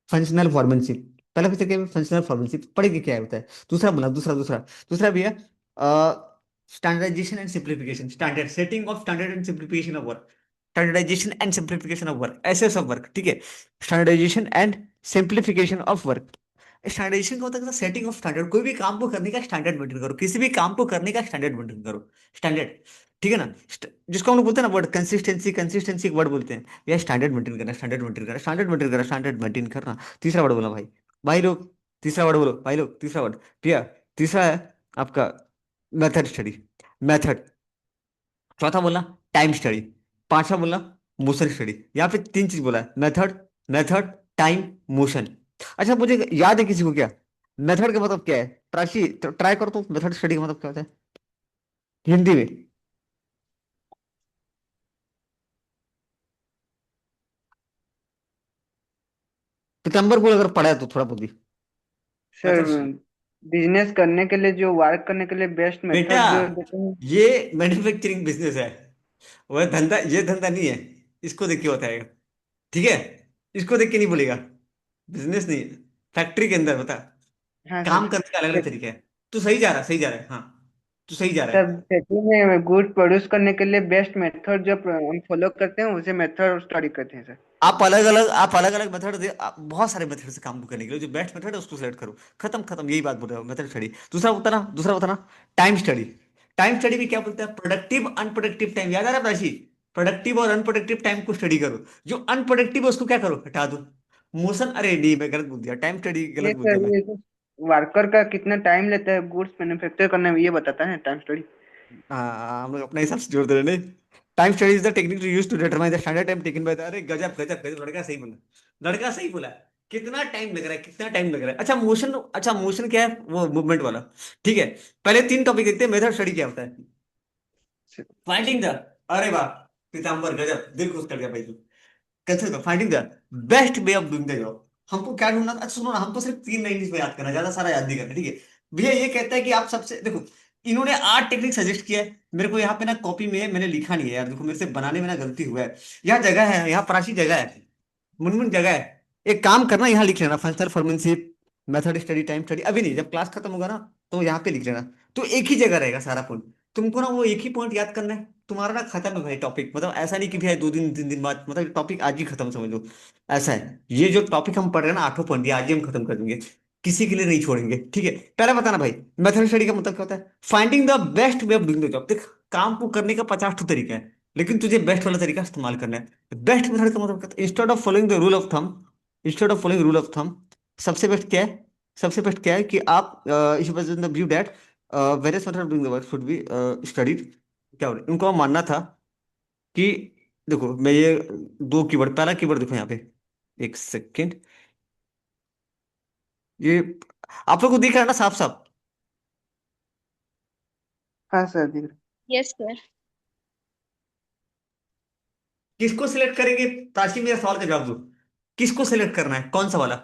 फंक्शनल फॉर्मेनशिप। पहला फीचर क्या है? Functional foremanship. पढ़ेंगे क्या होता है? दूसरा बोला, दूसरा दूसरा दूसरा भी है standardisation and simplification. Standard setting of standard and simplification of work. Standardisation and simplification of work, SS of work, ठीक है। Standardisation and simplification of work. Standardisation का होता है सेटिंग ऑफ स्टैंडर्ड, कोई भी काम को करने का स्टैंडर्ड मेंटेन करो, किसी भी काम को करने का स्टैंडर्ड मेंटेन करो। स्टैंडर्ड, ठीक है ना? जिसको हम लोग बोलते हैं ना वर्ड कंसिस्टेंसी, कंसिस्टेंसी एक वर्ड बोलते हैं। यह स्टैंडर्ड मेंटेन करना, स्टैंडर्ड मेंटेन करना, स्टैंडर्ड मेंटेन करना, स्टैंडर्ड मेंटेन करना। तीसरा वर्ड बोला भाई, भाई लोग, तीसरा वर्ड बोलो भाई लोग, तीसरा वर्ड भैया। तीसरा है आपका मेथड स्टडी, मेथड। चौथा बोलना टाइम स्टडी। पांचवा बोलना मोशन स्टडी। यहाँ पे 3 चीज बोला है, मेथड, मेथड, टाइम, मोशन। अच्छा, मुझे याद है किसी को क्या मेथड का मतलब क्या है? प्राची ट्राई करो तो, मेथड स्टडी का मतलब क्या होता है हिंदी में? पीतम्बर को अगर पढ़ा है तो थोड़ा बहुत भी। सर मेथड, बिजनेस करने के लिए जो वर्क करने के लिए बेस्ट बेटा मेथड जो देते हैं। ये मैन्युफैक्चरिंग बिजनेस है, वह धंधा, ये धंधा नहीं है। इसको देख के बताएगा, ठीक है? इसको देख के नहीं बोलेगा, बिजनेस नहीं है। फैक्ट्री के अंदर बता, हाँ काम सर। करने का अलग अलग तरीका है। तू सही जा रहा है, सही जा रहा है, हाँ, तू सही जा रहा सर है। खेती में गुड प्रोड्यूस करने के लिए बेस्ट मेथड जो हम फॉलो करते हैं उसे मेथड स्टडी करते हैं सर। आप अलग अलग मेथड दे, बहुत सारे मेथड से काम को करने के लिए जो बेस्ट मेथड है उसको सेलेक्ट करो। खत्म खत्म, यही बात बोल रहे हो, मेथड स्टडी। दूसरा बताना टाइम स्टडी। टाइम स्टडी भी क्या बोलते हैं? प्रोडक्टिव अनप्रोडक्टिव टाइम, याद आ रहा है प्राची? प्रोडक्टिव और अनप्रोडक्टिव टाइम को स्टडी करो। जो अनप्रोडक्टिव है उसको क्या करो, हटा दो। मोशन, अरे नहीं, मैं गलत बोल दिया, टाइम स्टडी ये गलत बोल दिया सर मैं। ये वर्कर का कितना टाइम लेता है गुड्स मैन्युफैक्चर करने में ये बताता है टाइम स्टडी। हाँ, हम लोग अपने हिसाब से जोड़ दे रहे हैं। Time study is the technique to use to determine the standard time taken by the, अरे गजब गजब गजब, लड़का सही बोला, लड़का सही बोला। कितना टाइम लग रहा है, कितना टाइम लग रहा है? अच्छा मोशन, अच्छा मोशन क्या है? वो मूवमेंट वाला, ठीक है। पहले 3 टॉपिक देखते हैं, मेथड स्टडी क्या होता है। फाइंडिंग द, अरे वाह, पीताम्बर गजब, दिल खुश कर दिया भाई तू। कैसे होगा finding the best way of doing the job. हमको क्या ढूंढना? अच्छा सुनो ना, हमको सिर्फ 3 लाइन इसमें याद करना, ज्यादा सारा याद नहीं करना, ठीक है। भैया ये कहता है कि आप सबसे देखो, इन्होंने 8 टेक्निक सजेस्ट किया है मेरे को। यहाँ पे ना कॉपी में मैंने लिखा नहीं है यार, देखो मेरे से बनाने में ना गलती हुआ है। यहाँ जगह है, यहाँ प्राची जगह है, मुनमुन जगह है। एक काम करना, यहाँ लिख लेना functional foremanship, method study, time study. अभी नहीं, जब क्लास खत्म होगा ना तो यहाँ पे लिख लेना। तो एक ही जगह रहेगा सारा पॉइंट, तुमको ना वो एक ही पॉइंट याद करना है। तुम्हारा ना खत्म है भाई टॉपिक, मतलब ऐसा नहीं कि भाई 2 दिन 3 दिन बाद, मतलब टॉपिक आज ही खत्म समझ लो। ऐसा है, ये जो टॉपिक हम पढ़ रहे हैं ना 8 पॉइंट, ये आज ही हम खत्म कर देंगे, किसी के लिए नहीं छोड़ेंगे, ठीक है। पहले बताना भाई, मेथड स्टडी का मतलब क्या होता है? Finding the best way of doing the job. देख, काम को करने का 50 तरीका है, लेकिन तुझे बेस्ट वाला तरीका इस्तेमाल करना है। बेस्ट मेथड का मतलब क्या है? Instead of following the rule of thumb, instead of following rule of thumb, सबसे बेस्ट क्या है? सबसे बेस्ट क्या है कि आप if the view that various method of doing the work should be studied. क्या बोले, उनको मानना था कि देखो मैं ये दो कीवर्ड, पहला कीवर्ड देखो यहाँ पे, एक सेकेंड, ये आप लोग को दिख रहा है ना साफ साफ? हाँ सर दिख रहा यस सर। किसको सिलेक्ट करेंगे? प्राची मेरा सवाल का जवाब दो, किसको सिलेक्ट करना है, कौन सा वाला?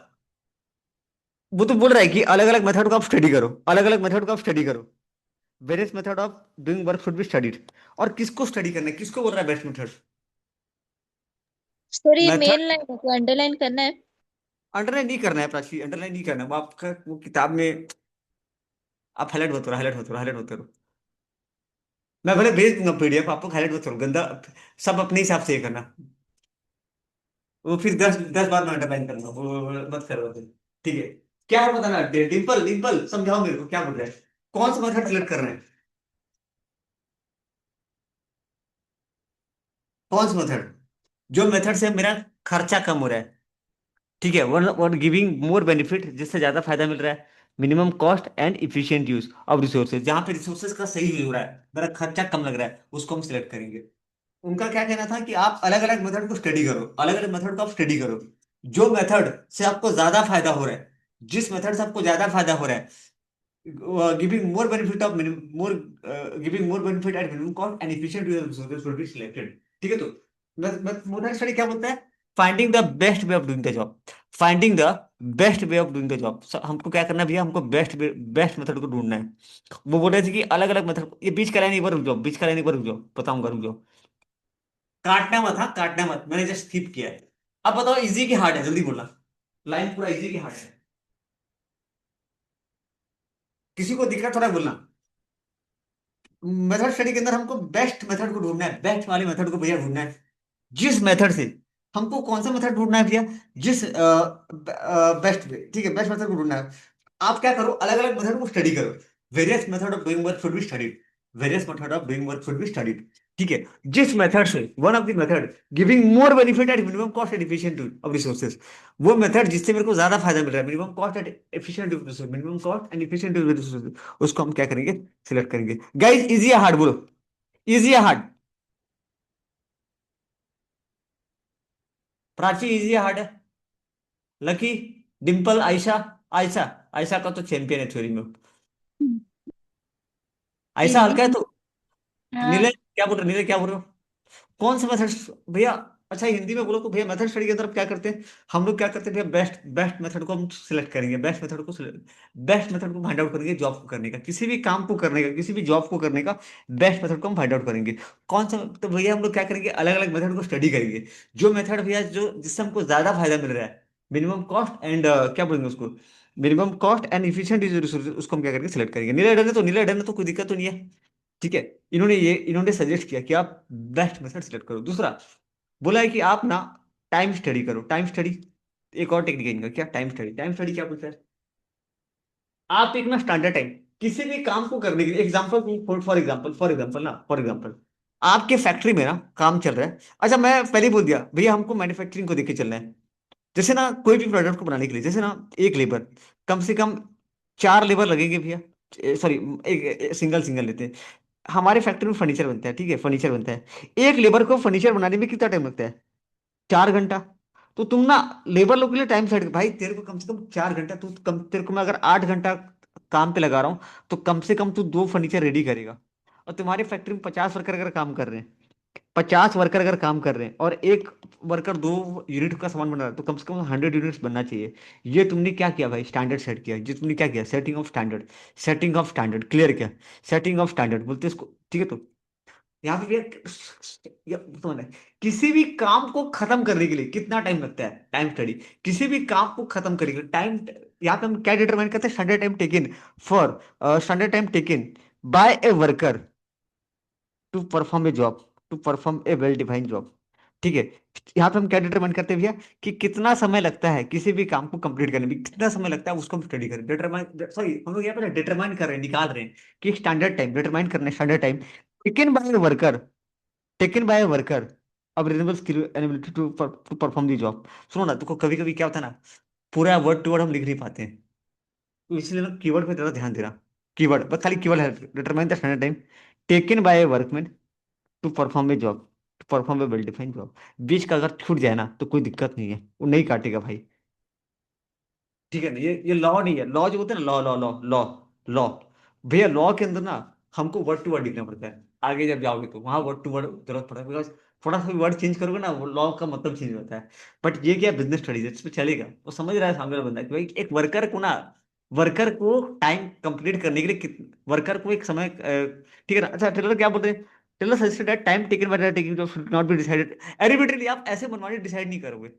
वो तो बोल रहा है कि अलग अलग मेथड को आप स्टडी करो, अलग अलग मेथड को आप स्टडी करो, various method of doing work should be studied. और किसको स्टडी करना है, किसको बोल रहा है बेस्ट मेथड? सर ये मेथड मेन लाइन है तो अंडरलाइन करना है। अंडरलाइन नहीं करना है प्राची, अंडरलाइन नहीं करना है, वो आपका वो किताब में आप हाईलाइट मत करो, हाईलाइट मत करो, हाईलाइट मत करो। मैं भले भेज दूंगा पीडीएफ, आप लोग हाईलाइट मत करो, गंदा, सब अपने हिसाब से ये करना। वो फिर 10 10 बार मैं अंडरलाइन करूंगा, वो मत करो फिर। ठीक है, क्या है बताना, डिम्पल डिम्पल समझाओ मेरे को क्या बोल रहा है, कौन सा मेथड सिलेक्ट करना है, कौन सा मेथड, जो मेथड से मेरा खर्चा कम हो रहा है, ठीक है, one one giving more benefit, जिससे ज्यादा फायदा मिल रहा है, minimum cost and efficient use of resources, जहां पे रिसोर्सेज का सही यूज हो रहा है, मेरा खर्चा कम लग रहा है, उसको हम सिलेक्ट करेंगे। उनका क्या कहना था कि आप अलग अलग मेथड को स्टडी करो, अलग अलग मेथड को आप स्टडी करो, जो मेथड से आपको ज्यादा फायदा हो रहा है, जिस मेथड से आपको ज्यादा फायदा हो रहा है, giving more benefit of more, giving more benefit at minimum cost and efficient use of resources should be selected. ठीक है, तो मोडल स्टडी क्या बोलता है? Finding the best way of doing the job, finding the best way of doing the job. हमको क्या करना है भैया, हमको बेस्ट मेथड को ढूंढना है। वो बोल रहे थे कि अलग अलग मेथड, ये बीच का लाइन एक बार रुक जाओ, बीच का लाइन एक बार रुक जाओ, बताऊंगा, रुक जाओ, काटना मत, हाँ काटना मत, मैंने जस्ट स्किप किया है। अब बताओ इजी की हार्ड है, जल्दी बोलना, लाइन पूरा इजी की हार्ड है, किसी को दिक्कत थोड़ा बोलना। मेथड स्टडी के अंदर हमको बेस्ट मेथड को ढूंढना है, बेस्ट वाले मेथड को भैया ढूंढना है, जिस मेथड से हमको, कौन सा मेथड ढूंढना है भैया, जिस बेस्ट, ठीक है, बेस्ट मेथड को ढूंढना है। आप क्या करो, अलग अलग मेथड को स्टडी करो, various method of doing work should be studied, various method of doing work should be studied. ठीक है, जिस मेथड से, one of the method giving more benefit at minimum cost and efficient of resources, वो method जिससे मेरे को ज्यादा फायदा मिल रहा है, minimum cost and efficient of resource, minimum cost and efficient of resources, उसको हम क्या करेंगे, सिलेक्ट करेंगे। गाइस इजी या हार्ड बोलो, इजी या हार्ड? प्राची इजी या हार्ड है? लकी, डिंपल, आयशा, आयशा, आयशा का तो चैंपियन है थ्योरी में, आयशा इजी। हल्का है तो। नीले हाँ। क्या बोल रहे हो, नीले क्या बोल रहे हो, कौन सा मेथड भैया? अच्छा हिंदी में बोलो तो भैया, मेथड स्टडी के अंदर क्या करते हैं हम लोग, क्या करते हैं भैया, बेस्ट बेस्ट मेथड को हम सिलेक्ट करेंगे, बेस्ट मेथड को फाइंड आउट करेंगे, जॉब को करने का, किसी भी काम को करने का, किसी भी जॉब को करने का बेस्ट मेथड को हम फाइंड आउट करेंगे। कौन सा, तो भैया हम लोग क्या करेंगे, अलग अलग मेथड को स्टडी करेंगे, जो मेथड भैया जो जिससे हमको ज्यादा फायदा मिल रहा है, मिनिमम कॉस्ट एंड क्या बोलेंगे उसको, minimum cost and efficient use resources, उसको हम क्या करके सिलेक्ट करेंगे। नीले डर ने तो कोई दिक्कत तो नहीं है। ठीक है, इन्होंने सजेस्ट किया कि आप बेस्ट मेथड सिलेक्ट करो। दूसरा बोला है कि आप ना टाइम स्टडी करो, टाइम स्टडी, एक और टेक्निक है इनका, क्या टाइम स्टडी, टाइम स्टडी क्या बोलता है, आप एक ना स्टैंडर्ड टाइम किसी भी काम को करने के लिए, एग्जांपल, फॉर एग्जांपल आपके फैक्ट्री में ना काम चल रहा है। अच्छा मैं पहले ही बोल दिया भैया, हमको मैन्युफैक्चरिंग को देख के चलना है। जैसे ना कोई भी प्रोडक्ट को बनाने के लिए, जैसे ना एक लेबर, कम से कम 4 लेबर लगेंगे भैया, सॉरी, एक सिंगल सिंगल लेते हैं। हमारे फैक्ट्री में फर्नीचर बनता है, ठीक है, फर्नीचर बनता है, एक लेबर को फर्नीचर बनाने में कितना टाइम लगता है, 4 घंटा। तो तुम ना लेबर लोग के लिए टाइम सेट, भाई तेरे को कम से कम 4 घंटा, तू कम, तेरे को मैं अगर 8 घंटा काम पे लगा रहा हूँ, तो कम से कम तू 2 फर्नीचर रेडी करेगा। और तुम्हारी फैक्ट्री में 50 वर्कर अगर काम कर रहे हैं, 50 वर्कर अगर काम कर रहे हैं, और एक वर्कर 2 यूनिट का सामान बना रहा है, तो कम से कम 100 यूनिट्स बनना चाहिए। ये तुमने क्या किया भाई, स्टैंडर्ड सेट किया, ये तुमने क्या किया, setting of standard, setting of standard, clear क्या, सेटिंग ऑफ स्टैंडर्ड बोलते हैं इसको। ठीक है, तो यहाँ पे ये तो है, किसी भी काम को खत्म करने के लिए कितना टाइम लगता है, टाइम स्टडी, किसी भी काम को खत्म करने के लिए टाइम, यहाँ पे हम क्या डिटरमाइन करते हैं, standard time taken for, standard time taken by a worker to perform a job, to perform a well defined job. ठीक है, यहाँ पे हम क्या डिटरमाइन करते हैं भैया, कि कितना समय लगता है किसी भी काम को कंप्लीट करने में, कितना समय लगता है उसको हम स्टडी करें, डिटरमाइन, सॉरी हम लोग यहाँ पे डिटरमाइन कर रहे हैं, निकाल रहे हैं कि स्टैंडर्ड टाइम, डिटरमाइन करना है standard time taken by worker, taken by worker अब reasonable skill ability to perform the job. सुनो ना, तुमको कभी कभी क्या होता है ना, पूरा वर्ड टू वर्ड हम लिख नहीं पाते हैं, तो इसलिए ना कीवर्ड पे ज्यादा ध्यान देना, कीवर्ड बस, खाली कीवर्ड है, determine the standard time taken by workman to perform a job. To perform a well defined job. बीच का अगर छूट जाए ना तो कोई दिक्कत नहीं है, वो नहीं काटेगा भाई। ठीक है ना, ये लॉ नहीं है। लॉ जो होता है ना, law law law law law, भैया लॉ के अंदर ना हमको वर्ड टू वर्ड लिखना पड़ता है। आगे जब जाओगे तो वहां वर्ड टू वर्ड जरूरत पड़ता है, बिकॉज थोड़ा सा भी वर्ड चेंज करोगे ना वो लॉ का मतलब चेंज होता है। बट ये क्या बिजनेस स्टडीज है, इसमें चलेगा। वो समझ रहा है सामने वाला बंदा कि भाई एक वर्कर को ना, वर्कर को टाइम कंप्लीट करने के लिए वर्कर को एक समय ठीक है ना। अच्छा टेलर क्या बोलते हैं, Taylor suggested that time taken by taking job should not be decided arbitrarily. आप ऐसे मनमानी डिसाइड नहीं करोगे।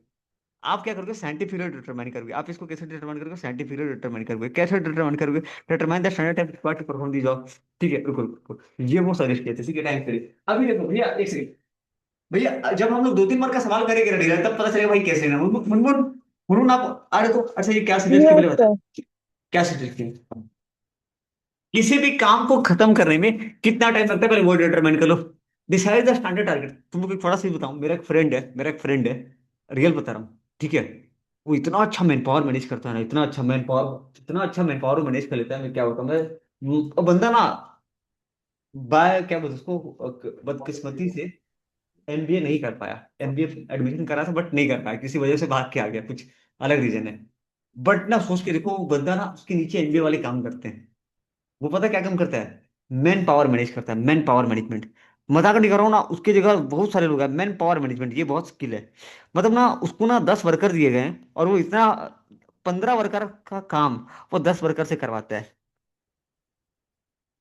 आप क्या करोगे, साइंटिफिकली डिटरमाइन करोगे। आप इसको कैसे डिटरमाइन करोगे, साइंटिफिकली डिटरमाइन करोगे। कैसे डिटरमाइन करोगे, determine the standard time required to perform the job. ठीक है, रुको रुको, ये वो सजेस्ट किए थे, ठीक है, टाइम करिए। अभी देखो भैया, एक सेकंड भैया, जब हम लोग 2-3 बार का सवाल करेंगे रेडी तब पता चलेगा भाई कैसे लेना। मुनमुन, मुनमुन आप अरे तो अच्छा, ये क्या सजेस्ट किया यस पहले बता। सर। क्या सजेस्ट किया, किसी भी काम को खत्म करने में कितना टाइम लगता है पहले वो डिटरमाइन कर लो। Decide the standard target. तुमको एक थोड़ा सा ही बताऊं, मेरा एक फ्रेंड है, रियल बता रहा हूँ, ठीक है। वो इतना अच्छा मैन पावर मैनेज करता है ना, इतना अच्छा मैन पावर मैनेज कर लेता है। मैं क्या बताऊं मैं, वो बंदा ना बाय क्या बोलते हैं उसको, बदकिस्मती से एमबीए नहीं कर पाया। एमबीए एडमिशन करा था बट नहीं कर पाया, किसी वजह से भाग के आ गया, कुछ अलग रीजन है। बट ना सोच के देखो, वो बंदा ना उसके नीचे एमबीए वाले काम करते हैं। वो पता क्या काम करता है, मैन पावर मैनेज करता है, मैन पावर मैनेजमेंट। मजाक नहीं कर रहा हूँ ना, उसकी जगह बहुत सारे लोग हैं। मैन पावर मैनेजमेंट ये बहुत स्किल है। मतलब ना उसको ना 10 वर्कर दिए गए हैं और वो इतना 15 वर्कर का काम वो 10 वर्कर से करवाता है।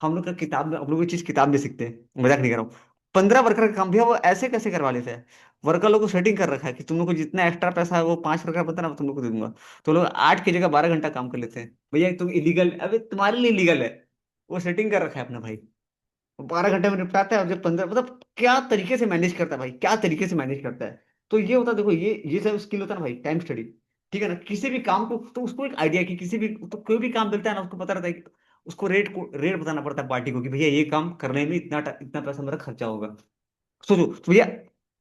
हम लोग का किताब में, हम लोग ये चीज किताब में सीखते हैं, मजाक नहीं कर रहा हूँ। 15 वर्कर का काम भी वो ऐसे कैसे करवा लेते हैं। वर्कर लोग को सेटिंग कर रखा है कि तुम लोग को जितना एक्स्ट्रा पैसा है वो 5 वर्कर पता ना तुम लोग को दे दूंगा। तो लोग 8 की जगह 12 घंटा काम कर लेते हैं। भैया तुम इलीगल, अबे तुम्हारे लिए इलीगल है। वो सेटिंग कर रखा है अपना भाई, 12 घंटे में निपटाता है और जब 15, मतलब क्या तरीके से मैनेज करता है भाई, क्या तरीके से मैनेज करता है। तो ये होता है, देखो ये सब स्किल होता है ना भाई, टाइम स्टडी। ठीक है ना, किसी भी काम को तो उसको एक आइडिया कि किसी भी तो कोई भी काम मिलता है ना, उसको पता रहता है कि उसको रेट बताना पड़ता है पार्टी को कि भैया ये काम करने में इतना पैसा मेरा खर्चा होगा। सोचो तो भैया,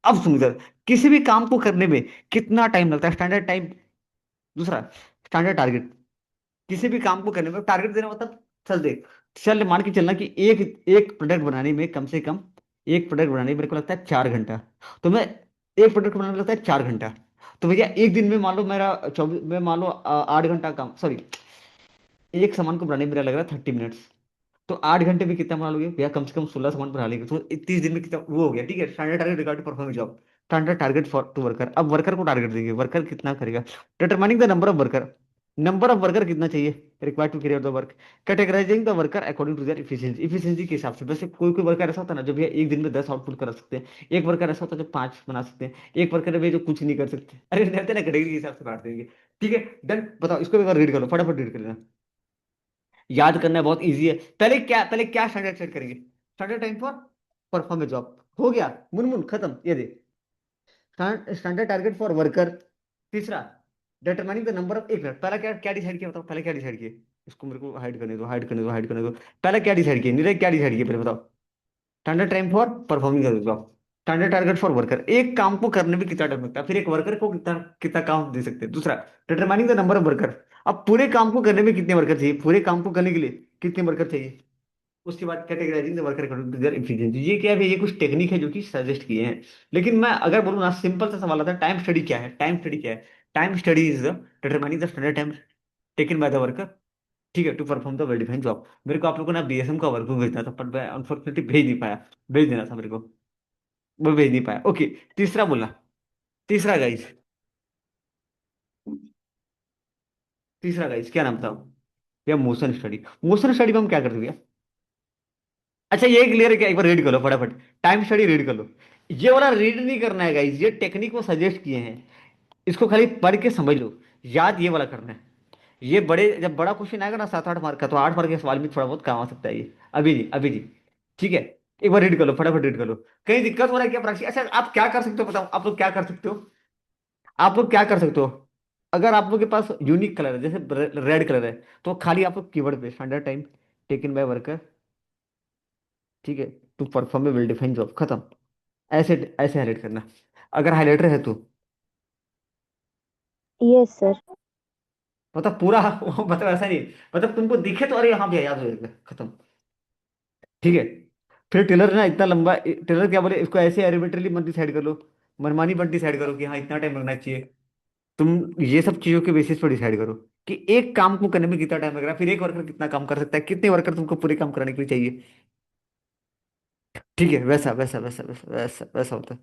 अब सुनो इधर, किसी भी काम को करने में कितना टाइम लगता है, स्टैंडर्ड टाइम। दूसरा, स्टैंडर्ड टारगेट। किसी भी काम को करने में टारगेट देना मतलब, चल देख, चल मान के चलना कि एक एक प्रोडक्ट बनाने में कम से कम, एक प्रोडक्ट बनाने में मेरे को लगता है 4 घंटा। तो मैं एक प्रोडक्ट बनाने में लगता है 4 घंटा। तो भैया एक दिन में मान लो मेरा 24, मैं मान लो 8 घंटा काम, सॉरी, एक सामान को बनाने में मेरा लग रहा है 30 मिनट्स। तो 8 घंटे में कितना बना लोगे भैया, कम से कम 16 सामान बना लेंगे तो 30 दिन में कितना वो हो गया। ठीक है, standard target regard to perform job. Standard target for to worker. अब वर्कर को टारगेट देंगे, वर्कर कितना करेगा, determining the number of worker. Number of worker कितना चाहिए required to carry the work. Categorising the worker according to their efficiency, efficiency के हिसाब से। वैसे कोई कोई वर्कर ऐसा होता है ना जो भैया एक दिन में 10 आउटपुट कर सकते हैं। एक वर्कर ऐसा होता है जो 5 बना सकते हैं। एक वर्कर है भैया जो कुछ नहीं कर सकते। अरे रहते ना, कैटेगरी के हिसाब से बांट देंगे। ठीक है, डन। बताओ इसको एक बार रीड कर लो, फटाफट रीड कर लेना। याद करना बहुत इजी है। पहले क्या स्टैंडर्ड सेट करेंगे, standard time for perform job. हो गया, मुनमुन खत्म, ये दे। Standard target for worker. तीसरा, डिटरमाइनिंग द नंबर ऑफ, एक मिनट, पहला क्या क्या डिसाइड किया बताओ, पहले क्या डिसाइड किए। इसको मेरे को हाइड करने दो, हाइड करने दो, हाइड करने दो। पहले क्या डिसाइड किए नीरज, क्या डिसाइड किए पहले बताओ। Standard time for performing the job, standard target for worker, एक काम को करने में कितना टाइम लगता है, फिर एक वर्कर को कितना कितना काम दे सकते हैं। दूसरा, determining the number of worker, अब पूरे काम को करने में कितने वर्कर चाहिए, पूरे काम को करने के लिए कितने वर्कर चाहिए। उसके बाद categorising the worker according to their efficiency. ये क्या है, ये कुछ टेक्निक है जो कि सजेस्ट किए हैं। लेकिन मैं अगर बोलूँ ना, सिंपल सा सवाल आता है, टाइम स्टडी क्या है, टाइम स्टडी क्या है। Time study is determining the standard time taken by the worker, ठीक है, to perform the well defined job. मेरे को आप लोगों को ना बीएसएम का वर्क भेजना था, पर मैं अनफॉर्चुनेटली भेज नहीं पाया। भेज देना था मेरे को, वो भेज नहीं पाया। ओके, तीसरा बोलना, तीसरा गाइस, तीसरा गाइस क्या नाम था भैया, मोशन स्टडी। मोशन स्टडी में हम क्या करते हैं भैया। अच्छा ये क्लियर है क्या, एक बार रीड कर लो फटाफट, टाइम स्टडी रीड कर लो। ये वाला रीड नहीं करना है गाइस, ये टेक्निक वो सजेस्ट किए हैं, इसको खाली पढ़ के समझ लो। याद ये वाला करना है। ये बड़े, जब बड़ा क्वेश्चन आएगा ना 7-8 मार्क का, तो 8 मार्क के सवाल में थोड़ा बहुत काम आ सकता है ये। अभी नहीं, अभी नहीं। ठीक है, एक बार रीड कर लो, फटाफट रीड कर लो। कहीं दिक्कत हो रहा है क्या प्राची। अच्छा आप क्या कर सकते हो बताओ, आप लोग क्या कर सकते हो, आप लोग क्या कर सकते हो। अगर आप लोग के पास यूनिक कलर है, जैसे रेड कलर है, तो खाली आप लोग कीवर्ड पे standard time taken by worker, ठीक है, to perform a well defined job, खत्म। ऐसे ऐसे हाईलाइट करना, अगर हाईलाइटर है तो। Yes sir. मतलब पूरा मतलब ऐसा नहीं, मतलब तुमको दिखे तो अरे हाँ भैया याद हो जाएगा, खत्म। ठीक है, फिर टेलर ना इतना लंबा, टेलर क्या बोले, इसको ऐसे एरिबिट्रली मत डिसाइड कर लो, मनमानी मत डिसाइड करो कि हाँ इतना टाइम लगना चाहिए। तुम ये सब चीजों के बेसिस पर डिसाइड करो कि एक काम को करने में कितना टाइम लग रहा है, फिर एक वर्कर कितना काम कर सकता है, कितने वर्कर तुमको पूरे काम कराने के लिए चाहिए। ठीक है, वैसा वैसा वैसा वैसा वैसा वैसा होता है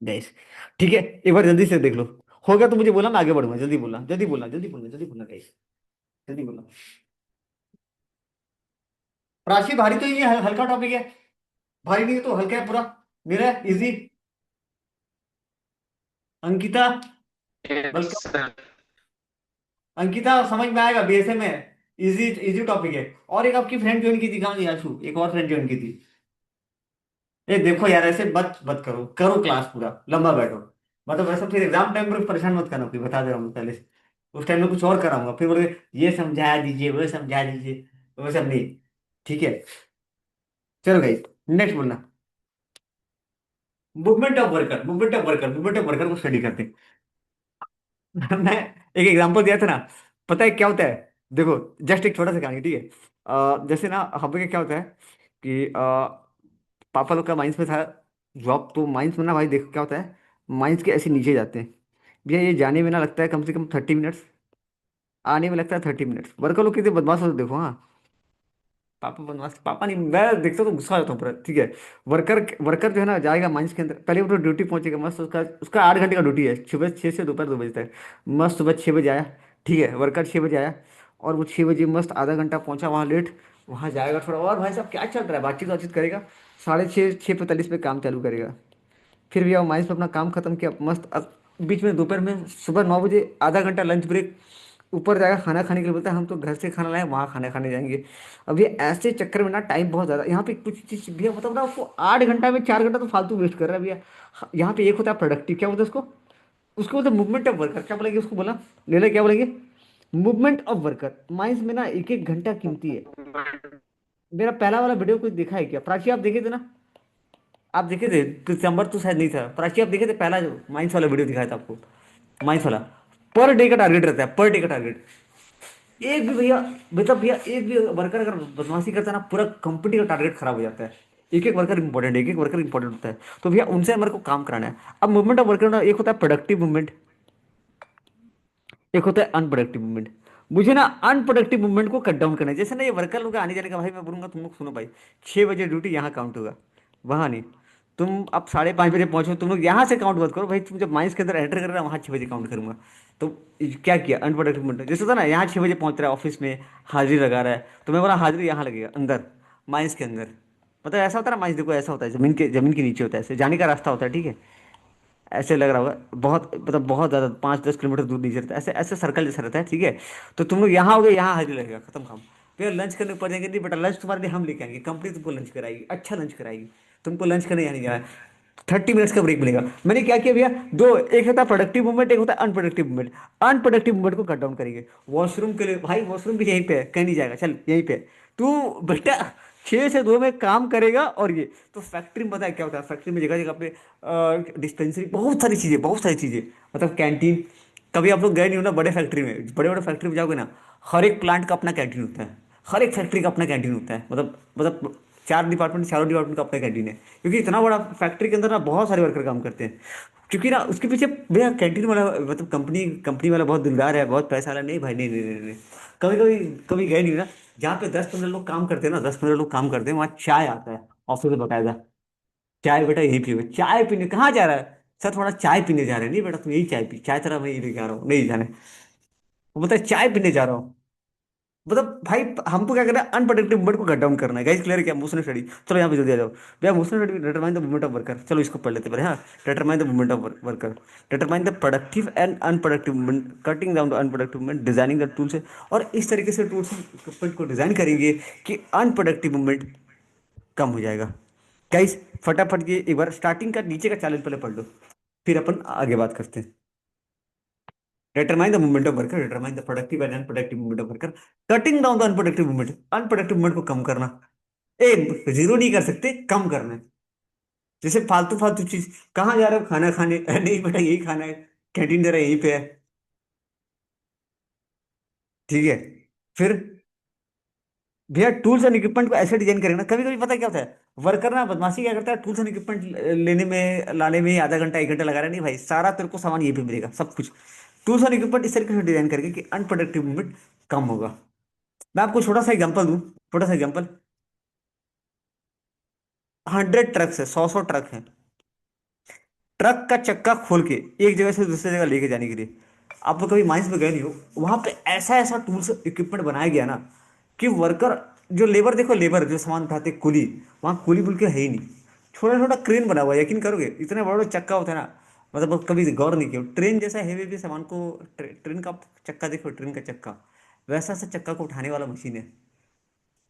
गैस। ठीक है, एक बार जल्दी से देख लो। हो गया तो मुझे बोला, मैं आगे बढ़ूंगा। जल्दी बोलना, जल्दी बोलना, जल्दी बोलना, जल्दी बोलना गैस, जल्दी बोलना। प्राची भारी तो ये हल्का टॉपिक है, भारी नहीं है तो हल्का है पूरा, मेरा इजी। अंकिता, यस बल्कि सर। अंकिता समझ में आएगा, बीएसए में इजी, इजी टॉपिक है। और एक आपकी फ्रेंड ज्वाइन की थी, कहाँ थी आशु, एक और फ्रेंड ज्वाइन की थी। ये देखो यार, ऐसे मत मत करो, करो क्लास पूरा लंबा बैठो। मतलब ऐसा फिर एग्जाम टाइम पर परेशान मत करना, फिर बता दे रहा हूँ पहले से। उस टाइम में कुछ और कराऊंगा, फिर बोले ये समझा दीजिए, वो समझा दीजिए, वो सब नहीं। ठीक है, चलो भाई, नेक्स्ट बोलना। Movement of worker, movement of worker, movement of worker को स्टडी करते हैं। मैं एक एग्जांपल दिया था ना, पता है क्या होता है। देखो, जस्ट एक छोटा सा कहानी, ठीक है। जैसे ना हम लोग क्या होता है कि पापा लोग का माइंस में था जॉब, तो माइंस में ना भाई देखो क्या होता है, माइंस के ऐसे नीचे जाते हैं भैया, ये जाने में ना लगता है कम से कम 30 मिनट्स, आने में लगता है 30 मिनट्स। वर्कर लोग कितने बदमाश होते हैं, देखो हाँ। पापा बदमाश, पापा नहीं, मैं देखता हूँ तो गुस्सा आ जाता हूँ पूरा, ठीक है। वर्कर, वर्कर जो है ना जाएगा माइंस के अंदर, पहले वो तो ड्यूटी पहुंचेगा मस्त, उसका उसका 8 घंटे का ड्यूटी है, सुबह 6 से दोपहर 2 बजे तक। मस्त सुबह 6 बजे आया, ठीक है, वर्कर 6 बजे आया, और वो 6 बजे मस्त आधा घंटा पहुंचा वहाँ लेट, वहाँ जाएगा थोड़ा और भाई साहब क्या चल रहा है, बातचीत बातचीत करेगा, 6:30 6:45 पे काम चालू करेगा। फिर भी आओ माइंस में अपना काम खत्म किया मस्त, अब बीच में दोपहर में सुबह 9 बजे आधा घंटा लंच ब्रेक, ऊपर जाएगा खाना खाने के लिए, बोलता है हम तो घर से खाना लाए, वहाँ खाना खाने जाएंगे। अब ये ऐसे चक्कर में ना टाइम बहुत ज़्यादा यहाँ पे कुछ चीज़ भैया, मतलब ना उसको 8 घंटा में 4 घंटा तो फालतू वेस्ट कर रहा है भैया। यहाँ पे एक होता है प्रोडक्टिव, क्या बोलते हैं उसको, उसको बोलते हैं मूवमेंट ऑफ वर्कर, क्या बोलेंगे उसको, बोला ले ले, क्या बोलेंगे, मूवमेंट ऑफ वर्कर। माइंस में ना एक एक घंटा कीमती है। मेरा पहला वाला वीडियो कोई देखा है क्या, प्राची आप देखे थे ना, आप देखे थे, दिसंबर तो शायद नहीं था, प्राची आप देखे थे पहला जो माइंस वाला वीडियो दिखाया था आपको, माइंस वाला। पर डे का टारगेट रहता है, पर डे का टारगेट। एक भी भैया, मतलब भैया एक भी वर्कर अगर बदमाशी करता है ना, पूरा कंपनी का टारगेट खराब हो जाता है। एक एक वर्कर इंपॉर्टेंट है, एक एक वर्कर इंपॉर्टेंट होता है, तो भैया उनसे हमारे को काम कराना है। अब मूवमेंट ऑफ वर्कर ना, एक होता है प्रोडक्टिव मूवमेंट, एक होता है अनप्रोडक्टिव मूवमेंट। मुझे ना अनप्रोडक्टिव मूवमेंट को कट डाउन करना है। जैसे ना ये वर्कर लोग आने जाने का, भाई मैं बोलूंगा तुम लोग सुनो भाई, 6 बजे ड्यूटी यहाँ काउंट होगा, वहाँ नहीं। तुम अब 5:30 बजे पहुंचो, तुम लोग यहाँ से काउंट मत करो भाई, तुम जब माइंस के अंदर एंटर कर रहे हो वहाँ 6 बजे काउंट करूंगा। तो क्या किया अनप्रोडक्टिव मूवमेंट, जैसे था ना यहाँ 6 बजे पहुंच रहा है ऑफिस में, हाजिरी लगा रहा है, तो मैं बोला हाजिरी यहाँ लगेगा अंदर, माइंस के अंदर। मतलब ऐसा होता है ना माइंस, देखो ऐसा होता है, जमीन के नीचे होता है, ऐसे जाने का रास्ता होता है, ठीक है। ऐसे लग रहा होगा बहुत, मतलब बहुत ज़्यादा 5-10 किलोमीटर दूर नीचे रहता है, ऐसे ऐसे सर्कल जैसा रहता है, ठीक है। तो तुम लोग यहाँ हो गए, यहाँ हाजिर लगेगा, खत्म काम। फिर लंच करने पड़ जाएंगे, नहीं बेटा लंच तुम्हारे लिए हम लेके आएंगे, कंपनी तुमको लंच कराएगी, अच्छा लंच कराएगी, तुमको लंच करने यहाँ नहीं जाना है। 30 मिनट्स का ब्रेक मिलेगा। मैंने क्या किया भैया, दो, एक होता है प्रोडक्टिव मूवमेंट, एक होता है अनप्रोडक्टिव मूवमेंट। अनप्रोडक्टिव मूवमेंट को कट डाउन करेंगे। वॉशरूम के लिए भाई, वॉशरूम भी यहीं पे है, कहीं नहीं जाएगा, चल यहीं पे है। तू बेटा 6 से 2 में काम करेगा। और ये तो फैक्ट्री में पता है क्या होता है, फैक्ट्री में जगह जगह पे डिस्पेंसरी, बहुत सारी चीज़ें, बहुत सारी चीज़ें, मतलब कैंटीन। कभी आप लोग गए नहीं हो ना बड़े फैक्ट्री में, बड़े बड़े फैक्ट्री में जाओगे ना, हर एक प्लांट का अपना कैंटीन होता है, हर एक फैक्ट्री का अपना कैंटीन होता है, मतलब 4 डिपार्टमेंट, चारों डिपार्टमेंट का अपना कैंटीन है, क्योंकि इतना बड़ा फैक्ट्री के अंदर ना बहुत सारे वर्कर काम करते हैं। क्योंकि ना उसके पीछे भैया कैंटीन वाला, मतलब कंपनी कंपनी वाला बहुत दिलदार है, बहुत पैसा वाला, नहीं भाई, नहीं नहीं नहीं, नहीं। कभी कभी कभी गए नहीं ना, जहाँ पे 10-15 लोग काम करते हैं ना, 10-15 लोग काम करते हैं, वहाँ चाय आता है ऑफिस में बकायदा। चाय बेटा यही पियो, चाय पीने कहाँ जा रहा है सर, थोड़ा चाय पीने जा रहे हैं, नहीं बेटा तुम यही चाय पी, चाय तरह मैं यही लेके आ रहा हूँ, नहीं जाने। वो बोलता है चाय पीने जा रहा हूँ। मतलब भाई, हमको क्या करना है, अनप्रोडक्टिव मूवमेंट को कट डाउन करना है गाइस, क्लियर है क्या, इमोशनल स्टडी। चलो यहाँ पे जल्दी आ जाओ भैया, emotional study determine the movement of worker, चलो इसको पढ़ लेते हैं हाँ। Determine the movement of worker, determine the productive and unproductive movement, cutting down the unproductive movement, designing the tools. और इस तरीके से टूल्स को डिजाइन करेंगे कि अनप्रोडक्टिव मूवमेंट कम हो जाएगा। गाइस फटाफट ये एक बार स्टार्टिंग का नीचे का चैलेंज पहले पढ़ लो, फिर अपन आगे बात करते हैं। Determine the movement of worker, determine the productive and unproductive movement of worker, cutting down the unproductive movement, unproductive movement को कम करना। ए, जीरो नहीं कर सकते, कम करना है। जैसे फालतू फालतू चीज, कहाँ जा रहे हो खाना खाने, नहीं बेटा यही खाना है, कैंटीन दे रहा है यहीं पे है, ठीक है। फिर भैया टूल्स एंड इक्विपमेंट को ऐसे डिजाइन करेंगे ना, कभी कभी पता है क्या होता है, वर्कर ना बदमाशी क्या करता है, टूल्स एंड इक्विपमेंट लेने में लाने में आधा घंटा 1 घंटा लगा रहा है, नहीं भाई सारा तेरे को सामान यहीं पे मिलेगा सब कुछ। टूल्स एंड इक्विपमेंट इस तरीके से डिजाइन करेंगे कि अनप्रोडक्टिव मूवमेंट कम होगा। मैं आपको छोटा सा एग्जांपल दूं, छोटा सा एग्जांपल। 100 ट्रक्स है, 100 ट्रक है, ट्रक का चक्का खोल के एक जगह से दूसरी जगह लेके जाने के लिए, आप लोग कभी माइंस में गए नहीं हो, वहां पे ऐसा ऐसा टूल्स इक्विपमेंट बनाया गया ना कि वर्कर, जो लेबर देखो, लेबर जो सामान उठाते कुली, वहां कुली बुल के है ही नहीं। छोटा छोटा क्रेन बना हुआ है, यकीन करोगे इतने बड़े बड़े चक्का होता है ना, मतलब कभी गौर नहीं किया ट्रेन जैसा हेवी हेवी सामान को, ट्रेन का चक्का देखो, ट्रेन का चक्का वैसा सा चक्का को उठाने वाला मशीन है।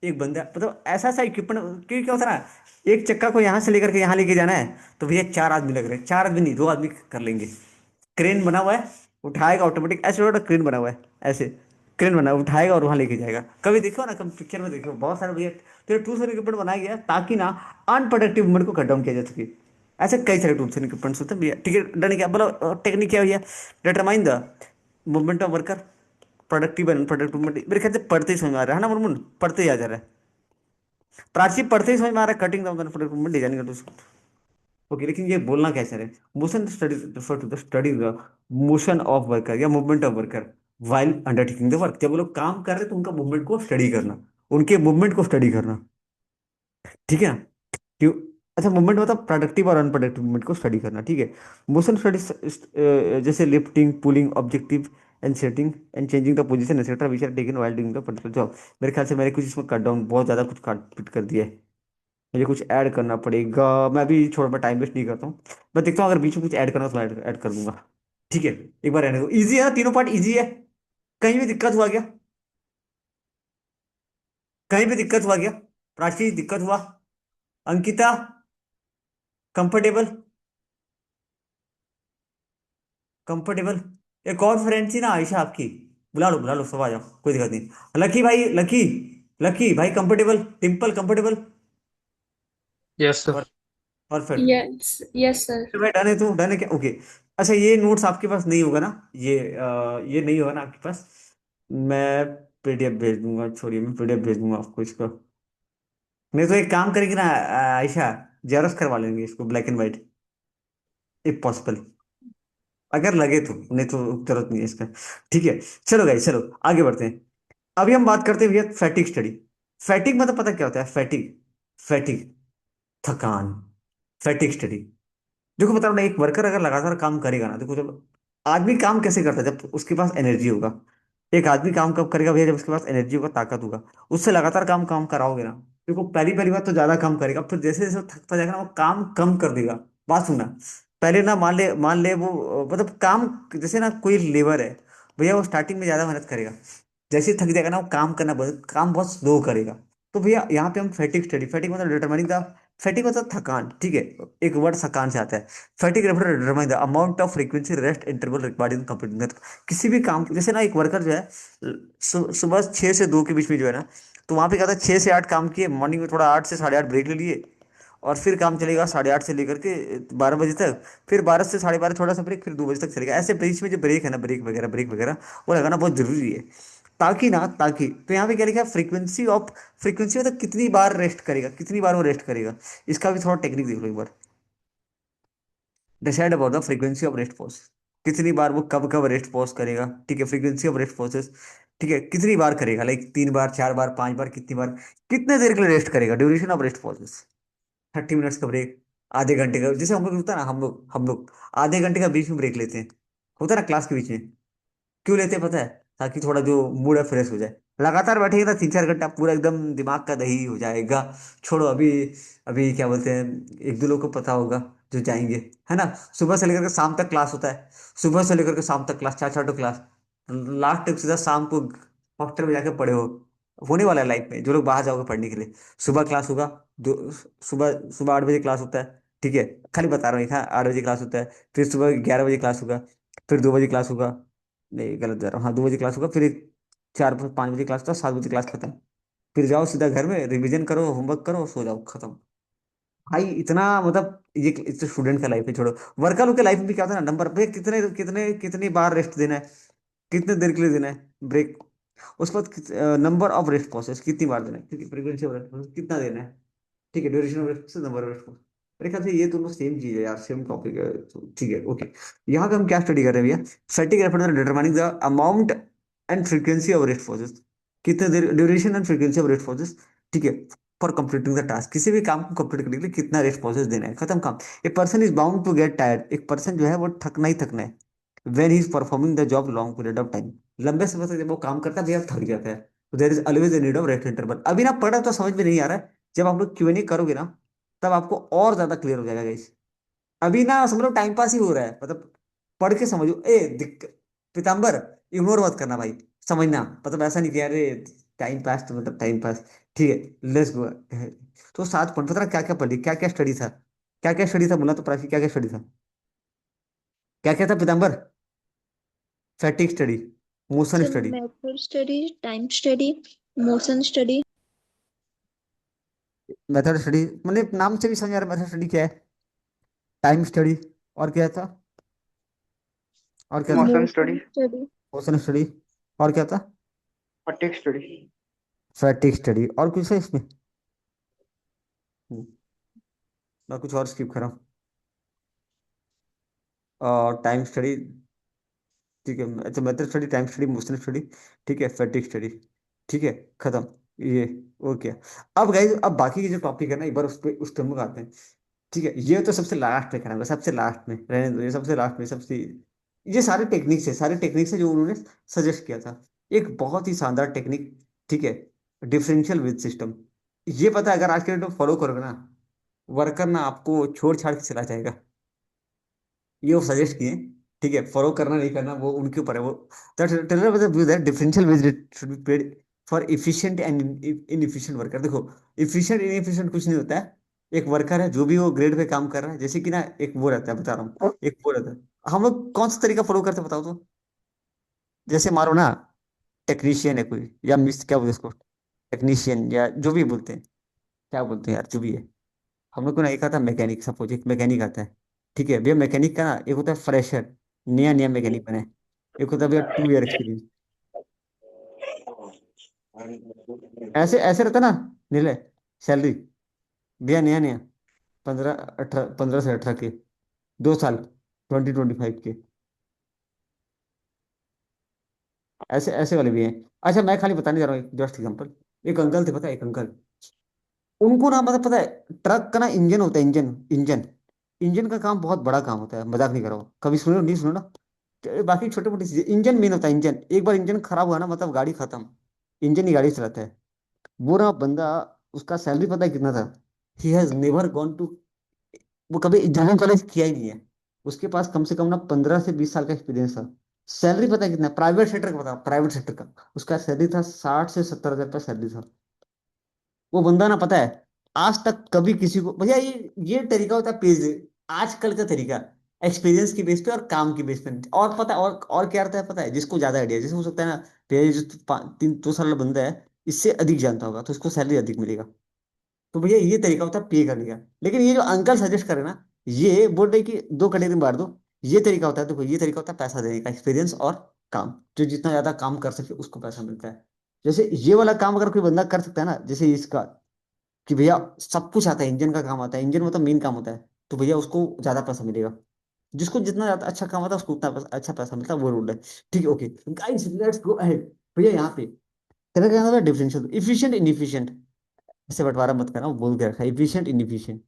एक बंदा, मतलब ऐसा ऐसा इक्विपमेंट, क्योंकि क्या होता है ना, एक चक्का को यहाँ से लेकर के यहाँ लेके जाना है तो भैया 4 आदमी लग रहे हैं, 4 आदमी नहीं 2 आदमी कर लेंगे। क्रेन बना हुआ है, उठाएगा ऑटोमेटिक, ऐसे छोटा क्रेन बना हुआ है, ऐसे क्रेन बना हुआ है, उठाएगा और वहां लेके जाएगा। कभी देखो ना, कभी पिक्चर में देखो बहुत सारे भैया, तो टूल्स एंड इक्विपमेंट बनाया गया ताकि ना अनप्रोडक्टिव मूवमेंट को कट डाउन किया जा सके। ऐसे कई सारे टूल्स एंड इक्विपमेंट्स होते हैं भैया, ठीक है डन, क्या बोलो टेक्निक क्या है भैया, determine the movement of worker, productive and unproductive movement, मेरे ख्याल से पढ़ते ही समझ में आ रहा है ना मुरमुन, पढ़ते ही आ जा रहा है, प्राची पढ़ते ही समझ में आ रहा है, cutting down unproductive movement designing का। ओके, लेकिन ये बोलना कैसे है, motion study refer to the study the motion of worker या movement of worker while undertaking the work, जब वो लोग काम कर रहे हैं तो उनका मूवमेंट को स्टडी करना, उनके मूवमेंट को स्टडी करना, ठीक है ना, क्यों, अच्छा मूवमेंट मतलब प्रोडक्टिव और अनप्रोडक्टिव मूवमेंट को स्टडी करना, ठीक है। मोशन स्टडी जैसे lifting, pulling, objective and setting and changing the position etcetera which are taken while doing the particular job. मेरे ख्याल से मैंने कुछ इसमें कट डाउन, बहुत ज्यादा कुछ काट पिट कर दिया है, मुझे कुछ ऐड करना पड़ेगा। मैं अभी छोड़, मैं टाइम वेस्ट नहीं करता हूँ, मैं देखता हूँ अगर बीच में कुछ ऐड करना तो मैं ऐड कर दूंगा, ठीक है। एक बार रहने दो, इजी है ना, तीनों पार्ट इजी है, कहीं भी दिक्कत हुआ क्या, कहीं भी दिक्कत हुआ क्या, प्राची दिक्कत हुआ, अंकिता कंफर्टेबल, कंफर्टेबल, एक और फ्रेंड थी ना आयशा आपकी, बुला लो सब आ जाओ, कोई दिक्कत नहीं, लकी भाई, लकी, लकी भाई कंफर्टेबल, टिम्पल कंफर्टेबल, यस सर। और परफेक्ट। Yes yes sir. भाई डन है, तू डन है क्या, ओके। अच्छा ये नोट्स आपके पास नहीं होगा ना, ये नहीं होगा ना आपके पास, मैं पीडीएफ भेज दूंगा, छोड़िए मैं पीडीएफ भेज दूंगा आपको इसका। नहीं तो एक काम करेगी ना आयशा, जेरॉक्स करवा लेंगे इसको black and white, if possible, अगर लगे तो, नहीं तो जरूरत नहीं है इसका, ठीक है। चलो गाइस, चलो आगे बढ़ते हैं। अभी हम बात करते हैं भैया फैटिक स्टडी। फैटिक मतलब पता क्या होता है, फैटिक, फैटिक थकान, फैटिक स्टडी। देखो बता रहा हूं ना, एक वर्कर अगर लगातार काम करेगा ना, देखो जब आदमी काम कैसे करता है, जब उसके पास एनर्जी होगा। एक आदमी काम कब करेगा भैया, जब उसके पास एनर्जी होगा, ताकत होगा, उससे लगातार काम काम कराओगे ना, देखो पहली पहली बार तो ज्यादा काम करेगा, फिर जैसे जैसे वो थकता जाएगा ना वो काम कम कर देगा। बात सुनना, पहले ना मान ले वो मतलब काम, जैसे ना कोई लेबर है भैया, वो स्टार्टिंग में ज्यादा मेहनत करेगा, जैसे ही थक जाएगा ना वो काम बहुत स्लो करेगा। तो भैया यहाँ पे हम फैटिक स्टडी, फैटिक मतलब डिटरमाइनिंग द, फैटिक मतलब थकान, ठीक है, एक वर्ड थकान से आता है। Fatigue refer to determine the amount of frequency rest interval required in completing, किसी भी काम, जैसे ना एक वर्कर जो है सुबह 6 से 2 के बीच में जो है ना, तो वहां पे क्या था, 6 से 8 काम किए, मॉर्निंग में थोड़ा 8 से 8:30 ब्रेक ले लिए, और फिर काम चलेगा 8:30 से लेकर के 12 बजे तक, फिर 12 से 12:30 थोड़ा सा ब्रेक, फिर 2 बजे तक चलेगा। ऐसे बीच में जो ब्रेक है ना, ब्रेक वगैरह वो लगाना बहुत जरूरी है, ताकि ना, ताकि तो यहाँ पे क्या लिखा है, फ्रीक्वेंसी ऑफ, फ्रीक्वेंसी मतलब कितनी बार रेस्ट करेगा, कितनी बार वो रेस्ट करेगा, इसका भी थोड़ा टेक्निक देख लो एक बार। Decide about the frequency of rest pause, कितनी बार वो कब कब रेस्ट पॉज करेगा, ठीक है, फ्रीक्वेंसी ऑफ रेस्ट पॉजेस, ठीक है, कितनी बार करेगा, लाइक 3 बार, 4 बार, 5 बार, कितनी बार, कितने देर के लिए रेस्ट करेगा, duration of rest pauses. 30 minutes का ब्रेक, आधे घंटे का, जैसे हम लोग होता है ना, हम लोग आधे घंटे का बीच में ब्रेक लेते हैं, होता है ना क्लास के बीच में, क्यों लेते हैं पता है, ताकि थोड़ा जो मूड है फ्रेश हो जाए। लगातार बैठेगा ना 3-4 घंटा, पूरा एकदम दिमाग का दही हो जाएगा। छोड़ो अभी, अभी क्या बोलते हैं, एक दो लोग को पता होगा जो जाएंगे, है ना, सुबह से लेकर के शाम तक क्लास होता है, सुबह से लेकर के शाम तक क्लास, 4 4 क्लास, लास्ट तक सीधा शाम को हॉस्टल में जाके पढ़े हो। होने वाला है लाइफ में, जो लोग बाहर जाओगे पढ़ने के लिए, सुबह क्लास होगा, दो, सुबह सुबह 8 बजे क्लास होता है, ठीक है, खाली बता रहा हूँ, हाँ 8 बजे क्लास होता है, फिर सुबह 11 बजे क्लास होगा, फिर 2 बजे क्लास होगा, नहीं गलत जा रहा हूँ, हाँ 2 बजे क्लास होगा, फिर एक 4-5 बजे क्लास था, 7 बजे क्लास खत्म, फिर जाओ सीधा घर में रिवीजन करो, होमवर्क करो, सो जाओ, खत्म। भाई इतना मतलब ये स्टूडेंट का लाइफ है, छोड़ो। वर्कर लोग के लाइफ में भी क्या होता है ना, नंबर पे कितने कितने कितनी बार रेस्ट देना है, कितने देर के लिए देना है ब्रेक, उसके बाद नंबर ऑफ रेस्ट पॉसेस कितनी बार देना है, ठीक है, फ्रीक्वेंसी ऑफ रेस्ट पॉसेस कितना देना है, ठीक है, duration of rest possesses, number of rest possesses. मेरे ख्याल से ये दोनों सेम चीज है यार, सेम टॉपिक है, तो ठीक है ओके। यहाँ पे हम क्या स्टडी कर रहे हैं भैया, static reference determining the amount and frequency of rest pauses, कितने देर duration and frequency of rest pauses, ठीक है, फॉर कंप्लीटिंग द टास्क, किसी भी काम को कंप्लीट करने के लिए कितना रेस्ट पॉसेस देना है, खत्म काम। A person is bound to get tired, एक पर्सन जो है वो थकना ही थकना है, when he is performing the job long period of time, लंबे समय तक जब वो काम करता है भैया थक जाता है, तो there is always a need of rest interval. अभी ना पढ़ा तो समझ में नहीं आ रहा है, जब आप लोग क्यूएनए करोगे ना तब आपको और ज्यादा क्लियर हो जाएगा गाइस। अभी ना समझ लो टाइम पास ही हो रहा है, मतलब पढ़ के समझो पीताम्बर, इग्नोर मत करना भाई, समझना, मतलब ऐसा नहीं कि अरे टाइम पास तो मतलब टाइम पास, ठीक है लेट्स गो। तो 7 पॉइंट पता क्या क्या पढ़ी, क्या क्या स्टडी था, क्या क्या स्टडी था बोला तो प्राची, क्या क्या स्टडी था, क्या क्या था Pitambar, fatigue study, motion sir study, method study, time study, motion study. Method study, मतलब नाम से भी समझ आ रहा है मेथड स्टडी क्या है, टाइम स्टडी, और क्या था, और क्या था, motion motion study, study. Motion study, और क्या था, फटीग स्टडी। फैटिक स्टडी, और कुछ है इसमें, हम्म, मैं कुछ और स्किप कर रहा हूँ, और टाइम स्टडी, ठीक है, अच्छा method study, time study, motion study, ठीक है, फैटिक स्टडी, ठीक है, खत्म ये, ओके। अब गाइस अब बाकी के जो टॉपिक है ना एक बार उस पे हम लोग आते हैं, ठीक है, ये तो सबसे लास्ट में करांगे, सबसे लास्ट में रहने दो, ये सबसे लास्ट में सबसे, ये सारे टेक्निक्स है जो उन्होंने सजेस्ट किया था। एक बहुत ही शानदार टेक्निक, ठीक है, डिफरेंशियल विद सिस्टम, ये पता है अगर आज के डेट में फॉलो करोगे ना, वर्कर ना आपको छोड़ छाड़ के चला जाएगा, ये वो सजेस्ट किए, ठीक है, फॉलो करना नहीं करना वो उनके ऊपर है, वो Taylor was view that differential wage should be paid for efficient and inefficient worker. देखो एफिशिएंट इनएफिशिएंट कुछ नहीं होता है, एक वर्कर है जो भी वो ग्रेड पे काम कर रहा है, जैसे कि ना एक वो रहता है, बता रहा हूँ, एक वो रहता है, हम लोग कौन सा तरीका फॉलो करते हैं बताओ तो, जैसे मारो ना, टेक्नीशियन है कोई या मिस क्या बोलते हैं उसको, टेक्नीशियन या जो भी बोलते हैं, क्या बोलते हैं यार जो भी है, हम लोग को ना एक आता है मैकेनिक, सपोज एक मैकेनिक आता है, ठीक है भैया, मैकेनिक का ना एक होता है फ्रेशर, नया नया मैकेनिक बना है, एक होता है भैया 2 ईयर एक्सपीरियंस, ऐसे ऐसे रहता है ना नीले, सैलरी भैया नया नया 15 से 18 के, 2 साल 20-25 के, ऐसे ऐसे वाले भी हैं। अच्छा मैं खाली बताने जा रहा हूँ जस्ट एग्जाम्पल, एक अंकल थे पता है, एक अंकल, उनको ना मतलब पता है, ट्रक का ना इंजन होता है, इंजन इंजन इंजन का काम बहुत बड़ा काम होता है, मजाक नहीं कर रहा हूँ, कभी सुनो नहीं सुनो ना, बाकी छोटे मोटी चीजें, इंजन मेन होता है, इंजन एक बार इंजन खराब हुआ ना मतलब गाड़ी खत्म, इंजन ही गाड़ी चलाता है। वो ना बंदा, उसका सैलरी पता है कितना था, he has never gone to, वो कभी इंजीनियरिंग कॉलेज किया ही नहीं है, उसके पास कम से कम ना 15 से 20 साल का एक्सपीरियंस था। सैलरी पता है कितना, प्राइवेट सेक्टर का पता, प्राइवेट सेक्टर का उसका सैलरी था 60 से 70 हजार रुपया सैलरी था। वो बंदा ना पता है, आज तक कभी किसी को भैया, ये तरीका होता है पेज, आजकल का तरीका, एक्सपीरियंस की बेस पे और काम की बेस पे, और पता है और क्या रहता है पता है, जिसको ज्यादा आइडिया, जैसे हो सकता है ना भैया ये जो 3 2 साल का बंदा है, इससे अधिक जानता होगा तो इसको सैलरी अधिक मिलेगा, तो भैया ये तरीका होता है पे करने का। लेकिन ये जो अंकल सजेस्ट करे ना, ये बोल रहे कि 2 कैटेगरी में बांट दो, ये तरीका होता है, देखो ये तरीका होता है पैसा देने का, एक्सपीरियंस और काम, जो जितना ज्यादा काम कर सके उसको पैसा मिलता है। जैसे ये वाला काम अगर कोई बंदा कर सकता है ना, जैसे इसका, कि भैया सब कुछ आता है, इंजन का काम आता है, इंजन मतलब मेन काम होता है, तो भैया उसको ज्यादा पैसा मिलेगा, जिसको जितना ज्यादा अच्छा काम आता है उसको उतना अच्छा पैसा मिलता है, वो रूल है। ठीक है okay guys, let's go ahead. भैया यहाँ पे तेरा क्या नाम है, डिफरेंशियल इफिशिएंट इनइफिशिएंट, ऐसे बंटवारा मत करना, वो बोल के रखा है efficient inefficient.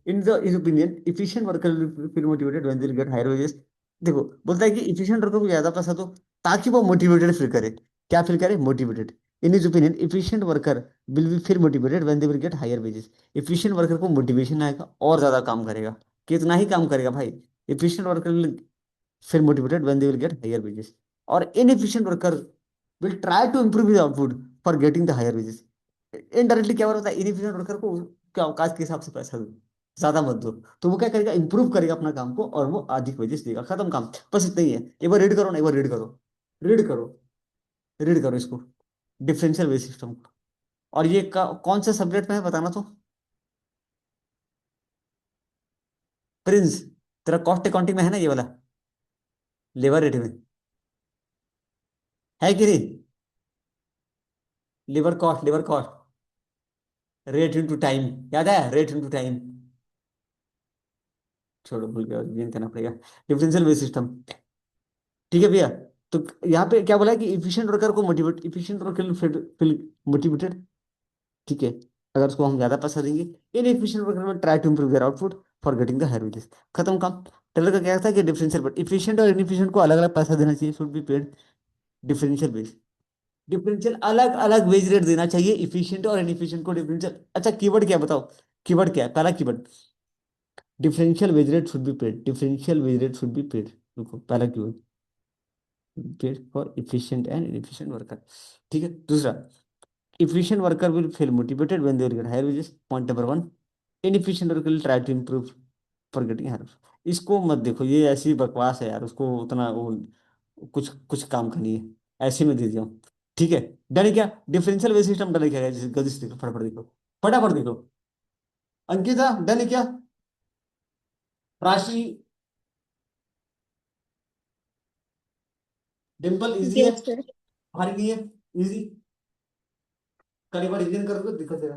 In opinion efficient worker feel motivated when they get higher wages. देखो बोलता है कि इफिशिएंट वर्कर को ज्यादा पैसा दो ताकि वो मोटिवेटेड फील करे, क्या फील करे, motivated. In is opinion efficient worker will be feel motivated when they will get higher wages. Efficient worker को मोटिवेशन आएगा और ज्यादा काम करेगा, कितना ही काम करेगा भाई, efficient worker will feel motivated when they will get higher wages, और inefficient worker will try to improve his output for getting the higher wages। Indirectly क्या हो रहा है, इनएफिशिएंट वर्कर को क्या औकात के हिसाब से पैसा दो, ज्यादा मत दो, तो वो क्या करेगा, इंप्रूव करेगा अपना काम को और वो अधिक वेजेस देगा, खत्म काम, बस इतना ही है। एक बार रीड करो ना, एक बार रीड करो, रीड करो, रीड करो इसको, डिफरेंशियल वेज सिस्टम को। और ये कौन से सब्जेक्ट में है बताना तो, प्रिंस, तेरा कॉस्ट अकाउंटिंग में है ना ये वाला, लेबर रेट में, है कि नहीं? Liver cost, rate into time, याद है रेट इनटू टाइम? छोड़ो, भूल गया, गेन करना पड़ेगा। डिफरेंशियल बेस सिस्टम, ठीक है भैया। तो यहाँ पे क्या बोला है कि इफिशिएंट वर्कर को motivate, efficient worker feel motivated, ठीक है, अगर उसको हम ज्यादा पैसा देंगे। इनएफिशिएंट वर्कर में try to improve their output for getting the higher wages. खत्म काम। टेलर का क्या था कि डिफरेंशियल, बट इफिशिएंट और इनएफिशिएंट को अलग अलग पैसा देना चाहिए, should be paid differential wage. Differential अलग अलग वेज रेट देना चाहिए, इफिशिएंट और इनएफिशिएंट को डिफरेंशियल। अच्छा कीवर्ड क्या है बताओ, कीवर्ड क्या है, पहला keyword differential wage rate should be paid, differential wage rate should be paid. देखो पहला keyword, paid for efficient and inefficient worker, ठीक है। दूसरा, efficient worker will feel motivated when they will get higher wages, point number one. Inefficient worker will try to improve for getting higher। इसको मत देखो, ये ऐसी बकवास है यार, उसको उतना वो कुछ कुछ काम का नहीं है, ऐसे में दे दिया हूँ, ठीक है। डन क्या, डिफरेंशियल वे सिस्टम डन क्या है, जैसे गलती से देखो, फटाफट देखो, फटाफट देखो। अंकिता डन क्या, राशि, डिम्पल इजी है, Yes, sir. भारी नहीं है, इजी, कल एक बार रिवीजन करोगे दिक्कत देगा,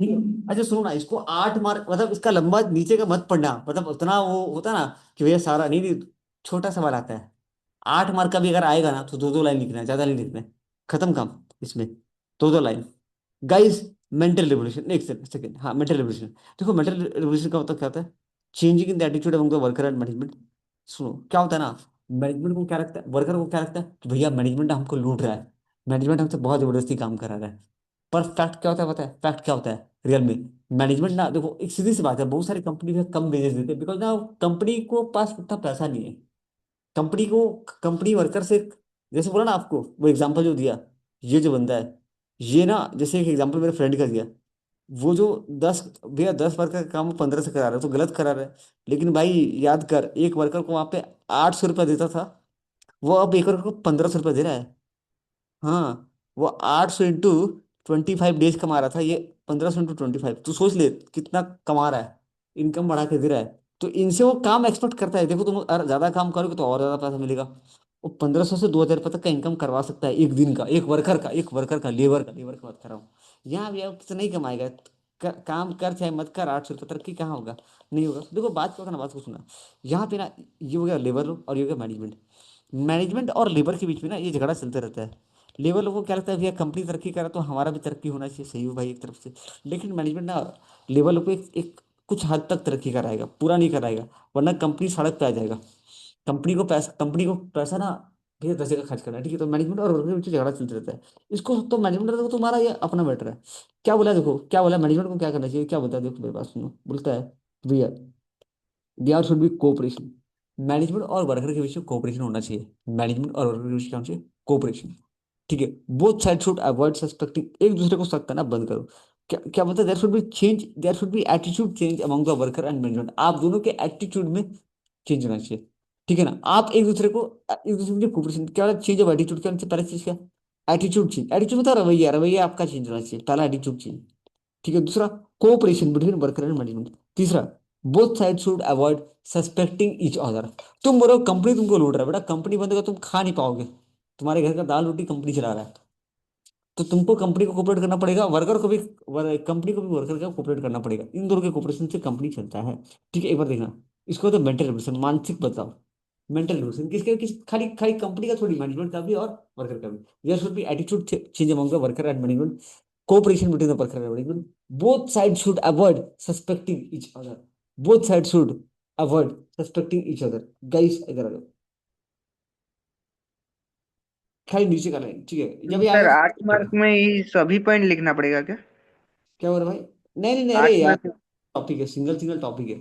ठीक है। अच्छा सुनो ना, इसको 8 मार्क, मतलब इसका लंबा नीचे का मत पढ़ना, मतलब उतना वो होता ना कि भैया सारा नहीं नहीं, छोटा सवाल आता है। 8 मार्क का भी अगर आएगा ना तो दो दो लाइन लिखना है, ज्यादा नहीं लिखना है, खत्म काम इसमें, दो दो लाइन। गाइस, मेंटल रिवोल्यूशन, एक सेकंड, हाँ मेंटल रिवोल्यूशन। देखो मेंटल रिवोल्यूशन का मतलब क्या होता है, changing in the attitude among the worker and management. सुनो क्या होता है ना, मैनेजमेंट को क्या लगता है, वर्कर को क्या लगता है कि भैया मैनेजमेंट हमको लूट रहा है, मैनेजमेंट हमसे बहुत जबरदस्ती काम करा रहा है। पर फैक्ट क्या होता है पता है, फैक्ट क्या होता है रियल में, मैनेजमेंट ना, देखो एक सीधी सी बात है, बहुत सारी कंपनी में कम वेजेस देते हैं, बिकॉज ना कंपनी को पास उतना पैसा नहीं है। कंपनी को, कंपनी वर्कर से, जैसे बोला ना आपको वो एग्जांपल जो दिया, ये जो बंदा है, ये ना, जैसे एक एग्जांपल मेरे फ्रेंड का दिया, वो जो 10, भैया 10 वर्कर का काम वो 15 से करा रहा है तो गलत करा रहा है। लेकिन भाई याद कर, एक वर्कर को वहां पे 800 रुपया देता था, वो अब एक वर्कर को 1500 रुपया दे रहा है। हाँ, वो 800 इंटू 25 डेज कमा रहा था, ये 1500 इंटू 25, तो सोच ले कितना कमा रहा है, इनकम बढ़ा के दे रहा है। तो इनसे वो काम एक्सपेक्ट करता है, देखो तुम अगर ज्यादा काम करोगे तो और ज्यादा पैसा मिलेगा। वो 1500 से 2000 रुपये तक का इनकम करवा सकता है एक दिन का, एक वर्कर का, एक वर्कर का, लेबर की बात कर रहा हूँ। यहाँ भी कितना नहीं कमाएगा, काम कर चाहे मत कर, 800 रुपये तरक्की कहाँ होगा, नहीं होगा। देखो बात क्या होगा ना, बात को सुना, यहाँ पे ना, ये हो गया लेबर और ये हो गया मैनेजमेंट। मैनेजमेंट और लेबर के बीच में ना ये झगड़ा चलते रहता है। लेबर लोगों को क्या लगता है भैया कंपनी तरक्की कर रहा है तो हमारा भी तरक्की होना चाहिए, सही हो भाई एक तरफ से। लेकिन मैनेजमेंट ना लेबर लोग को एक कुछ हद तक तरक्की कराएगा, पूरा नहीं कराएगा, वरना कंपनी सड़क पे आ जाएगा। कंपनी को पैसा ना भैया 10 जगह खर्च करना है, ठीक है। तो मैनेजमेंट और वर्कर के बीच झगड़ा चलते रहता है। इसको तो मैनेजमेंट देखो, तुम्हारा ये अपना मैटर है। क्या बोला देखो, क्या बोला मैनेजमेंट को क्या करना चाहिए, क्या बोलता है देखो मेरे पास सुनो, बोलता है भैया there should be cooperation, management और वर्कर के बीच में कोऑपरेशन होना चाहिए, मैनेजमेंट और वर्कर के बीच क्या होना चाहिए, कोऑपरेशन, ठीक है। Both side should avoid suspecting, एक दूसरे को शक करना बंद करो। क्या क्या मतलब, there should be change, there should be attitude change among the worker and management, आप दोनों के एटीट्यूड में चेंज होना चाहिए, ठीक है ना। आप एक दूसरे को, एक दूसरे के कोऑपरेशन, क्या चेंज ऑफ एटीट्यूड, क्या पहला चीज क्या, एटीट्यूड चेंज, एटीट्यूड मतलब रवैया, रवैया आपका चेंज होना चाहिए, पहला एटीट्यूड चेंज, ठीक है। दूसरा, cooperation between worker and management. तीसरा, both side should avoid suspecting each other. तुम बोलो कंपनी तुमको लूट रहा है, बेटा कंपनी बंद कर तुम खा नहीं पाओगे, तुम्हारे घर का दाल रोटी कंपनी चला रहा है, तो तुमको कंपनी को कोऑपरेट करना पड़ेगा, वर्कर को भी, कंपनी को भी वर्कर का कोऑपरेट करना पड़ेगा, इन दोनों के कोऑपरेशन से कंपनी चलता है, ठीक है। एक बार देखना, इसको तो मेंटल रिवोल्यूशन, मानसिक बदलाव, मेंटल रिवोल्यूशन किसके, खाली खाली कंपनी का थोड़ी, मैनेजमेंट का भी और वर्कर का भी। There should be attitude change among the worker and management, cooperation between the worker and management. Both sides should avoid suspecting each other. Both sides should avoid suspecting each other. Guys, इधर आ जाओ, खाली नीचे का line, ठीक है, जब ये sir आएगा 8 मार्क में ये सभी पॉइंट लिखना पड़ेगा क्या? क्या हो रहा है भाई, नहीं नहीं नहीं, अरे आठ यार मार्क टॉपिक है, सिंगल सिंगल टॉपिक है,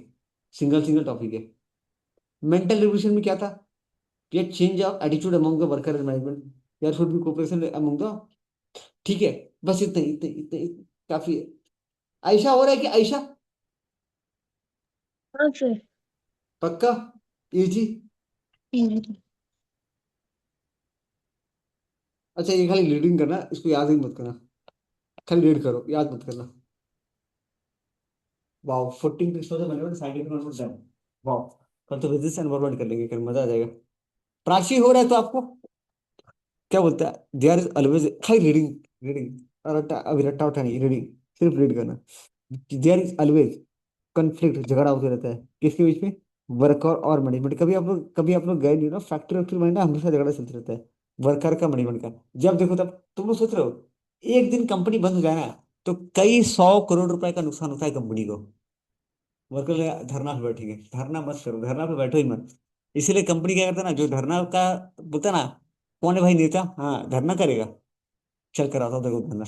सिंगल सिंगल टॉपिक है। मेंटल रिवोल्यूशन में क्या था, ये change of attitude among the worker and management, there should be cooperation among the, ठीक है। बस इतना ही, इतना इतना काफी है। आयशा हो रहा है कि आयशा, हाँ सर। पक्का, इजी। हम्म। अच्छा ये खाली रीडिंग करना, इसको याद ही मत करना, खाली रीड करो, याद मत करना। वाओ, 14 क्रिस्टल से बने हुए साइंटिफिक नोटबुक डन। वाओ, कल तो फिजिक्स एनवायरनमेंट कर लेंगे, कल मजा आ जाएगा। प्राची हो रहा है तो आपको, क्या बोलता है, दे आर ऑलवेज खाली रीडिंग, रीडिंग, रट्टा अभी रट्टा उठा नहीं, रीडिंग, सिर्फ रीड करना। देयर इज ऑलवेज कन्फ्लिक्ट, झगड़ा होते रहता है किसके बीच में, वर्कर और मैनेजमेंट। कभी आप लोग गए नहीं ना फैक्ट्री वैक्ट्री में ना, हमेशा झगड़ा चलता रहता है वर्कर का मैनेजमेंट का। जब देखो तब तुम लोग सोच रहे हो, एक दिन कंपनी बंद हो जाए ना तो कई 100 करोड़ रुपए का नुकसान होता है कंपनी को। वर्कर धरना पे बैठेंगे, धरना मत करो, धरना पे बैठो ही मत। इसीलिए कंपनी क्या करता है ना, जो धरना का बोलता है ना, कौन है भाई नेता, हाँ धरना करेगा, चल कराता हूँ देखो धरना।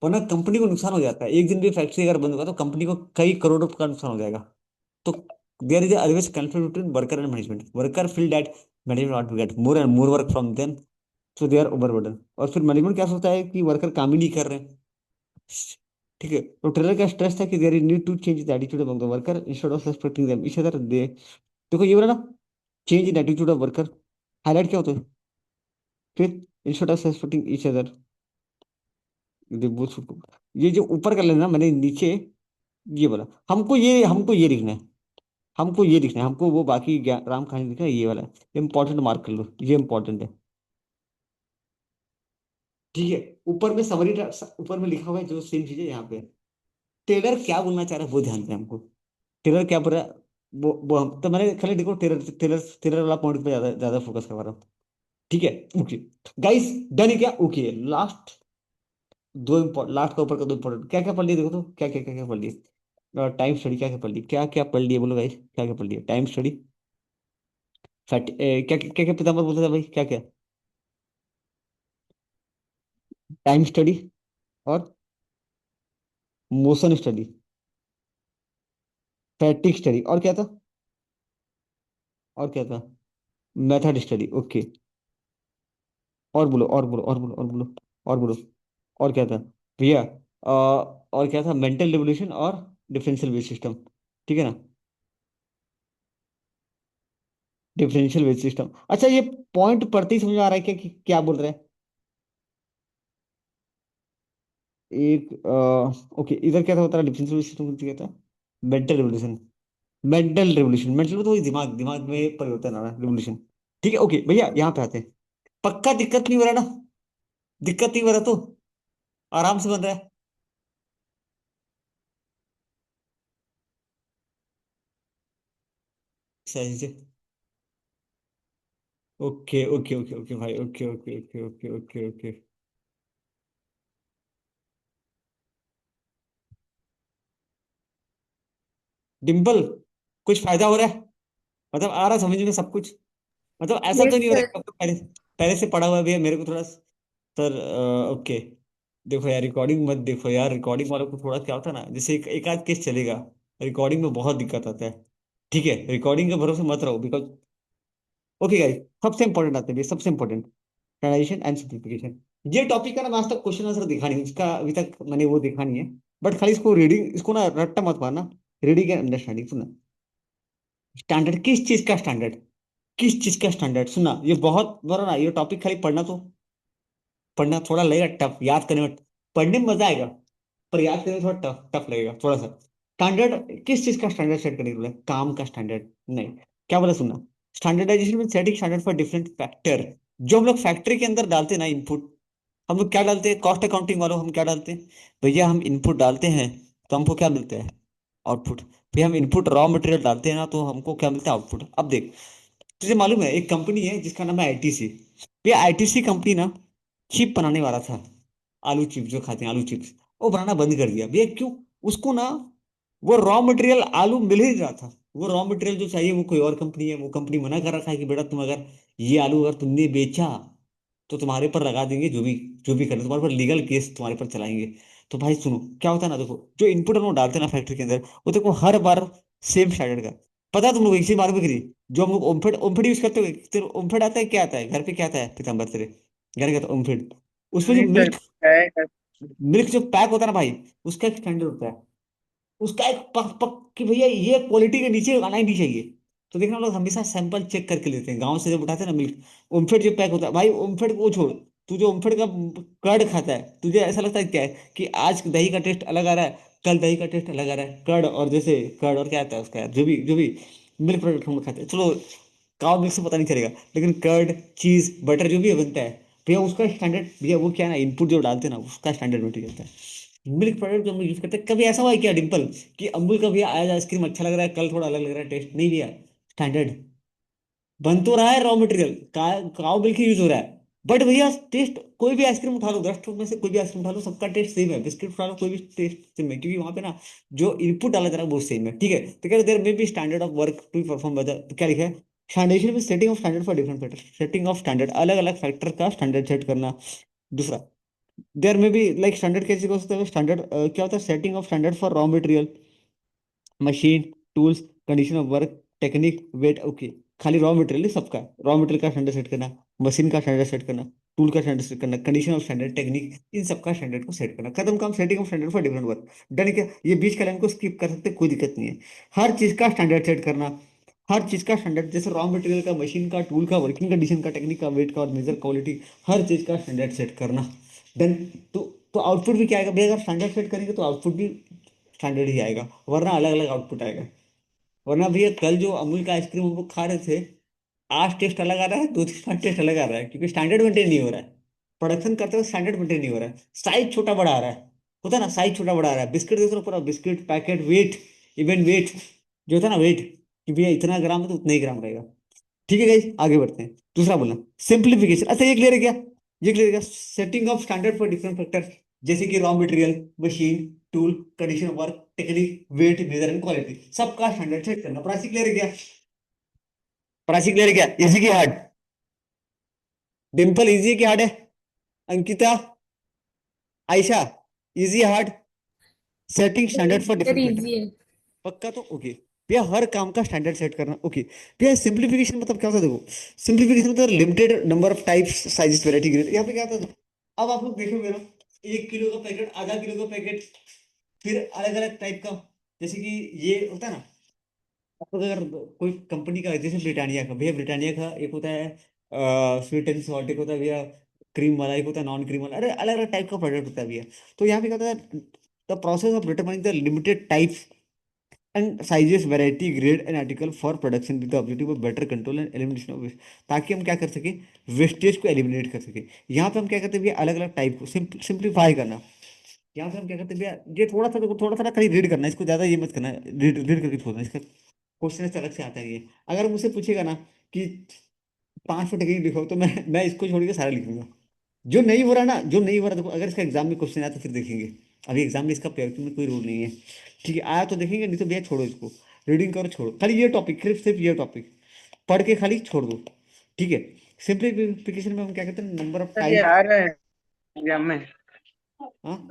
वरना कंपनी को नुकसान हो जाता है, एक दिन भी फैक्ट्री अगर बंद होगा तो कंपनी को कई करोड़ रुपए का नुकसान हो जाएगा। तो there is always conflict between worker and management. Worker feel that management want to get more and more work from them, so they are overburden. और फिर मैनेजमेंट क्या सोचता है कि वर्कर काम ही नहीं कर रहे हैं। ठीक है, तो ट्रेलर का स्ट्रेस था कि there is need to change the attitude among the worker instead of suspecting them each other they. देखो ये बोला ना, change in attitude of worker, highlight क्या होता है फिर, instead of suspecting each other they both should. ये जो ऊपर कर लेना मैंने नीचे, ये बोला हमको ये लिखना है, हमको ये लिखना है, हमको वो बाकी राम कहानी लिखना है, ये वाला इंपॉर्टेंट मार्क कर लो, ये इंपॉर्टेंट है। ठीक है, ऊपर में समरी, ऊपर में लिखा हुआ है जो सेम चीज है यहाँ पे। टेलर क्या बोलना चाह रहा है वो ध्यान दें हमको। टेलर क्या बोल रहा है, वो हम तो मैंने खाली देखो टेलर टेलर टेलर वाला पॉइंट पे ज्यादा ज्यादा फोकस करवा रहा हूँ। ठीक है, ओके गाइस, डन है क्या, ओके लास्ट लास्ट का ऊपर का दो इंपॉर्टेंट क्या क्या पढ़ लिए देखो तो, क्या क्या पढ़ लिए। टाइम स्टडी क्या क्या पढ़ लिए, क्या पढ़ लिए बोलो गाइस, क्या क्या पढ़ लिए, टाइम स्टडी, क्या क्या क्या पीताम्बर बोलते थे भाई, क्या क्या, टाइम स्टडी और मोशन स्टडी, फैटिक स्टडी, और क्या था, और क्या था, मेथड स्टडी, ओके। और बोलो और बोलो और बोलो और बोलो और बोलो, और क्या था भैया, और क्या था, मेंटल रिवोल्यूशन और डिफरेंशियल वेव सिस्टम, ठीक है ना, डिफरेंशियल वेव सिस्टम। अच्छा ये पॉइंट पढ़ते ही समझ में आ रहा है क्या कि क्या बोल रहे हैं। एक ओके, इधर क्या था बता रहा, डिफरेंशियल वेव सिस्टम क्या था, mental revolution, mental revolution, mental तो वही दिमाग, दिमाग में परिवर्तन आ रहा है, रिवोल्यूशन। ठीक है ओके भैया, यहाँ पे आते हैं। पक्का दिक्कत नहीं हो रहा ना, दिक्कत नहीं हो रहा तो आराम से बन रहा है, सही से। ओके ओके ओके ओके भाई, okay okay okay okay okay okay. Dimple, कुछ फायदा हो रहा है, मतलब आ रहा समझ में सब कुछ, मतलब ऐसा Yes, तो नहीं हो रहा sir. कि आपको पहले पहले से पढ़ा हुआ भी है मेरे को थोड़ा। सर ओके, देखो यार रिकॉर्डिंग मत देखो यार, रिकॉर्डिंग वालों को थोड़ा क्या होता है ना, जैसे एक आध केस चलेगा, रिकॉर्डिंग में बहुत दिक्कत आता है। ठीक है, रिकॉर्डिंग के भरोसे मत रहो बिकॉज, ओके गाइस, सबसे इंपॉर्टेंट आते हैं सबसे इंपॉर्टेंट, स्टैंडर्डाइजेशन एंड सिंप्लीफिकेशन। ये टॉपिक का ना आज तक क्वेश्चन आंसर दिखा नहीं, इसका अभी तक मैंने वो देखा नहीं है। बट खाली इसको रीडिंग, इसको ना रट्टा मत मारना, रीडिंग एंड अंडरस्टैंडिंग सुनना। स्टैंडर्ड किस चीज का स्टैंडर्ड, किस चीज का स्टैंडर्ड सुनना, ये बहुत बड़ा ना, ये टॉपिक खाली पढ़ना तो, पढ़ना थोड़ा लगेगा टफ, याद करने में पढ़ने में मजा आएगा, पर याद करने में थोड़ा टफ टफ लगेगा थोड़ा सा। स्टैंडर्ड किस चीज का स्टैंडर्ड सेट करने के लिए, काम का स्टैंडर्ड नहीं, क्या बोला सुनना। स्टैंडर्डाइजेशन में setting standard for different factor, जो हम लोग फैक्ट्री के अंदर डालते हैं ना इनपुट, हम लोग क्या डालते हैं, कॉस्ट अकाउंटिंग वालों हम क्या डालते हैं, भैया हम इनपुट डालते हैं तो हमको क्या मिलता है, आउटपुट। भैया हम इनपुट रॉ मटेरियल डालते हैं ना तो हमको क्या मिलता है, आउटपुट। अब देख, तुझे मालूम है एक कंपनी है जिसका नाम है आईटीसी। भैया आईटीसी कंपनी ना चिप बनाने वाला था, आलू चिप्स जो खाते हैं आलू चिप्स, वो बनाना बंद कर दिया भैया, क्यों, उसको ना वो रॉ मटेरियल आलू मिल ही नहीं रहा था। वो रॉ मटेरियल जो चाहिए वो कोई और कंपनी है, वो कंपनी मना कर रखा है कि बेटा तुम अगर ये आलू अगर तुमने बेचा तो तुम्हारे पर लगा देंगे, जो भी करना तुम्हारे पर लीगल केस तुम्हारे पर चलाएंगे। तो भाई सुनो क्या होता है ना, देखो जो इनपुट हम लोग डालते हैं ना फैक्ट्री के अंदर, वो देखो हर बार सेम स्टैंडर्ड का, पता है तुम लोग इसी बार में करी, जो हम लोग ओमफेड यूज करते हो, तेरे ओमफेड आता है, क्या आता है घर पे, क्या आता है पीताम्बर तेरे घर का, ओमफेड, उसमें जो नहीं सर, मिल्क, है। मिल्क जो पैक होता है ना भाई, उसका एक स्टैंडर्ड होता है, उसका एक पक पक कि भैया ये क्वालिटी के नीचे आना ही नहीं चाहिए। तो देखना हम लोग हमेशा सैंपल चेक करके लेते हैं, गांव से जब उठाते हैं ना मिल्क, ओमफेड जो पैक होता है भाई, ओमफेड को छोड़, तू जो ओमफेड का कर्ड खाता है, तुझे ऐसा लगता है क्या है कि आज दही का टेस्ट अलग आ रहा है, कल दही का टेस्ट अलग आ रहा है, कर्ड और जैसे कर्ड और क्या आता है उसका यार, जो भी मिल्क प्रोडक्ट हम लोग खाते हैं, चलो काउ मिल्क से पता नहीं चलेगा, लेकिन कर्ड चीज बटर जो भी बनता है, भैया उसका स्टैंडर्ड, भैया वो क्या है ना, इनपुट जो डालते हैं ना उसका स्टैंडर्ड मटेरियल होता है। मिल्क प्रोडक्ट जो हम यूज करते हैं, कभी ऐसा हुआ है क्या डिम्पल कि अमूल का भैया आज आइसक्रीम अच्छा लग रहा है, कल थोड़ा अलग लग रहा है टेस्ट? नहीं भैया, स्टैंडर्ड बन तो रहा है, रॉ मटेरियल काउ मिल्क ही यूज हो रहा है, बट भैया टेस्ट कोई भी आइसक्रीम उठा लो, 10 में से कोई भी आइसक्रीम उठा लो, सबका टेस्ट सेम है। बिस्किट उठा लो, कोई भी टेस्ट सेम है, क्योंकि वहां पे ना जो इनपुट डाला जा रहा है वो सेम है। ठीक है, तो कह रहे there may be standard of work to perform whether, तो क्या लिखा है, स्टैंडर्डेशन में setting of standard for different factor, setting of standard अलग अलग फैक्टर का स्टैंडर्ड सेट करना। दूसरा, देयर में भी लाइक स्टैंडर्ड कैसे हो सकता है, स्टैंडर्ड क्या होता है, setting of standard for raw material, machine, tools, condition of work, technique, weight. Okay, खाली रॉ मटेरियल सबका, रॉ मटेरियल का स्टैंडर्ड सेट करना, मशीन का स्टैंडर्ड सेट करना, टूल का स्टैंडर्ड सेट करना, कंडीशन ऑफ स्टैंडर्ड, टेक्निक, इन सबका स्टैंडर्ड को सेट करना। खत्म काम, setting of standard for different work. Done क्या, ये बीच का लाइन को स्किप कर सकते, कोई दिक्कत नहीं है। हर चीज का स्टैंडर्ड सेट करना, हर चीज का स्टैंडर्ड, जैसे रॉ मटेरियल का, मशीन का, टूल का, वर्किंग कंडीशन का, टेक्निक का, वेट का और मेजर क्वालिटी, हर चीज का स्टैंडर्ड सेट करना। देन तो आउटपुट भी क्या आएगा भैया, अगर स्टैंडर्ड सेट करेंगे तो आउटपुट भी स्टैंडर्ड ही आएगा, वरना अलग अलग आउटपुट आएगा। वरना भैया कल जो अमूल का आइसक्रीम हम लोग खा रहे थे, आज टेस्ट अलग आ रहा है, 2 दिन बाद टेस्ट अलग आ रहा है, क्योंकि स्टैंडर्ड मेंटेन नहीं हो रहा है। प्रोडक्शन करते हुए स्टैंडर्ड मेंटेन नहीं हो रहा है, साइज छोटा बड़ा आ रहा है, होता है ना, साइज छोटा बड़ा आ रहा है। बिस्किट देख रहे हो, पूरा biscuit packet weight, even weight जो था ना, वेट कि भैया इतना ग्राम है तो उतना ही ग्राम रहेगा। ठीक है गाइस, आगे बढ़ते हैं। दूसरा बोलना, सिंप्लीफिकेशन। अच्छा, ये क्लियर है क्या, ये क्लियर है क्या, setting of standard for different factor, जैसे कि raw material, machine, tool, condition work, technique, weight, measure and quality, सबका स्टैंडर्ड सेट करना। प्राची क्लियर है क्या, प्राची क्लियर है क्या, इजी की हार्ड? डिम्पल इजी है कि हार्ड है? Ankita, Ayesha, easy hard? Setting standard for यार डिफरेंट फैक्टर, इजी है। पक्का तो ओके। भैया हर काम का स्टैंडर्ड सेट करना, ओके। भैया सिंप्लीफिकेशन मतलब क्या होता है, देखो सिंप्लीफिकेशन मतलब limited number of types, sizes, variety, grade. यहाँ पे क्या होता है, अब आप लोग देखोगे ना, 1 किलो का पैकेट, आधा किलो का पैकेट, फिर अलग अलग टाइप का, जैसे कि ये होता है ना, अब अगर कोई कंपनी का है, जैसे ब्रिटानिया का, भैया ब्रिटानिया का एक होता है स्वीट एंड सॉल्ट, एक होता है भैया क्रीम वाला, एक होता है नॉन क्रीम वाला, अरे अलग अलग टाइप का प्रोडक्ट होता है भैया। तो यहाँ पे क्या होता है, the process of determining the limited types and sizes, variety, grade and article for production with the objective of better control and elimination of waste, ताकि हम क्या कर सके, वेस्टेज को एलिमिनेट कर सके। यहाँ पे हम क्या करते हैं भैया, अलग अलग टाइप को सिंप्लीफाई करना। यहाँ पे हम क्या करते हैं भैया, ये थोड़ा सा देखो, थोड़ा सा ना खाली रीड करना है, इसको ज्यादा ये मत करना, रीड रीड करके छोड़ना, इसका क्वेश्चन अलग से आता है ये। अगर मुझसे पूछेगा ना कि 5 फुट टेक्निक लिखो, तो मैं इसको छोड़ के सारा लिखूंगा। जो नहीं हो रहा ना, जो नहीं हो रहा, देखो अगर इसका एग्जाम में क्वेश्चन आया तो फिर देखेंगे। अभी एग्जाम में इसका पेपर में कोई रूल नहीं है, ठीक है, आया तो देखेंगे, नहीं तो भैया छोड़ो इसको, रीडिंग करो, छोड़ो खाली ये टॉपिक, सिर्फ सिर्फ ये टॉपिक पढ़ के खाली छोड़ दो। ठीक है, सिंप्लीफिकेशन में हम क्या कहते हैं, नंबर ऑफ सर ये टाइप। आ रहा है एग्जाम में, हाँ,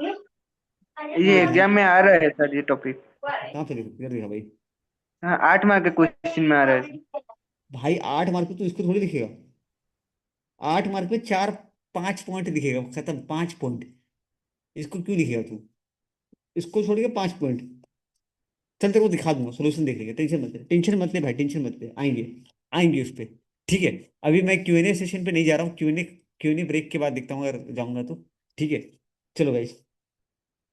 ये ये एग्जाम में आ रहा है सर ये टॉपिक। कहाँ पे इधर देखा भाई? हाँ 8 मार्क के क्वेश्चन में आ रहा है। भाई 8 मार्क पे तो इसको थोड़ी लिखेगा, 8 मार्क पे 4 5 पॉइंट दिखेगा, खत्म, 5 पॉइंट। इसको क्यों लिखेगा तू, इसको छोड़ के 5 पॉइंट। चल तेरे को दिखा दूंगा, सोल्यूशन देख लेंगे, टेंशन मत ले, टेंशन मत ले भाई, टेंशन मत ले, आएंगे, आएंगे उस पे। ठीक है, अभी मैं Q&A सेशन पे नहीं जा रहा हूँ, क्यूएनए ब्रेक के बाद देखता हूँ अगर जाऊंगा तो। ठीक है, चलो गाइस,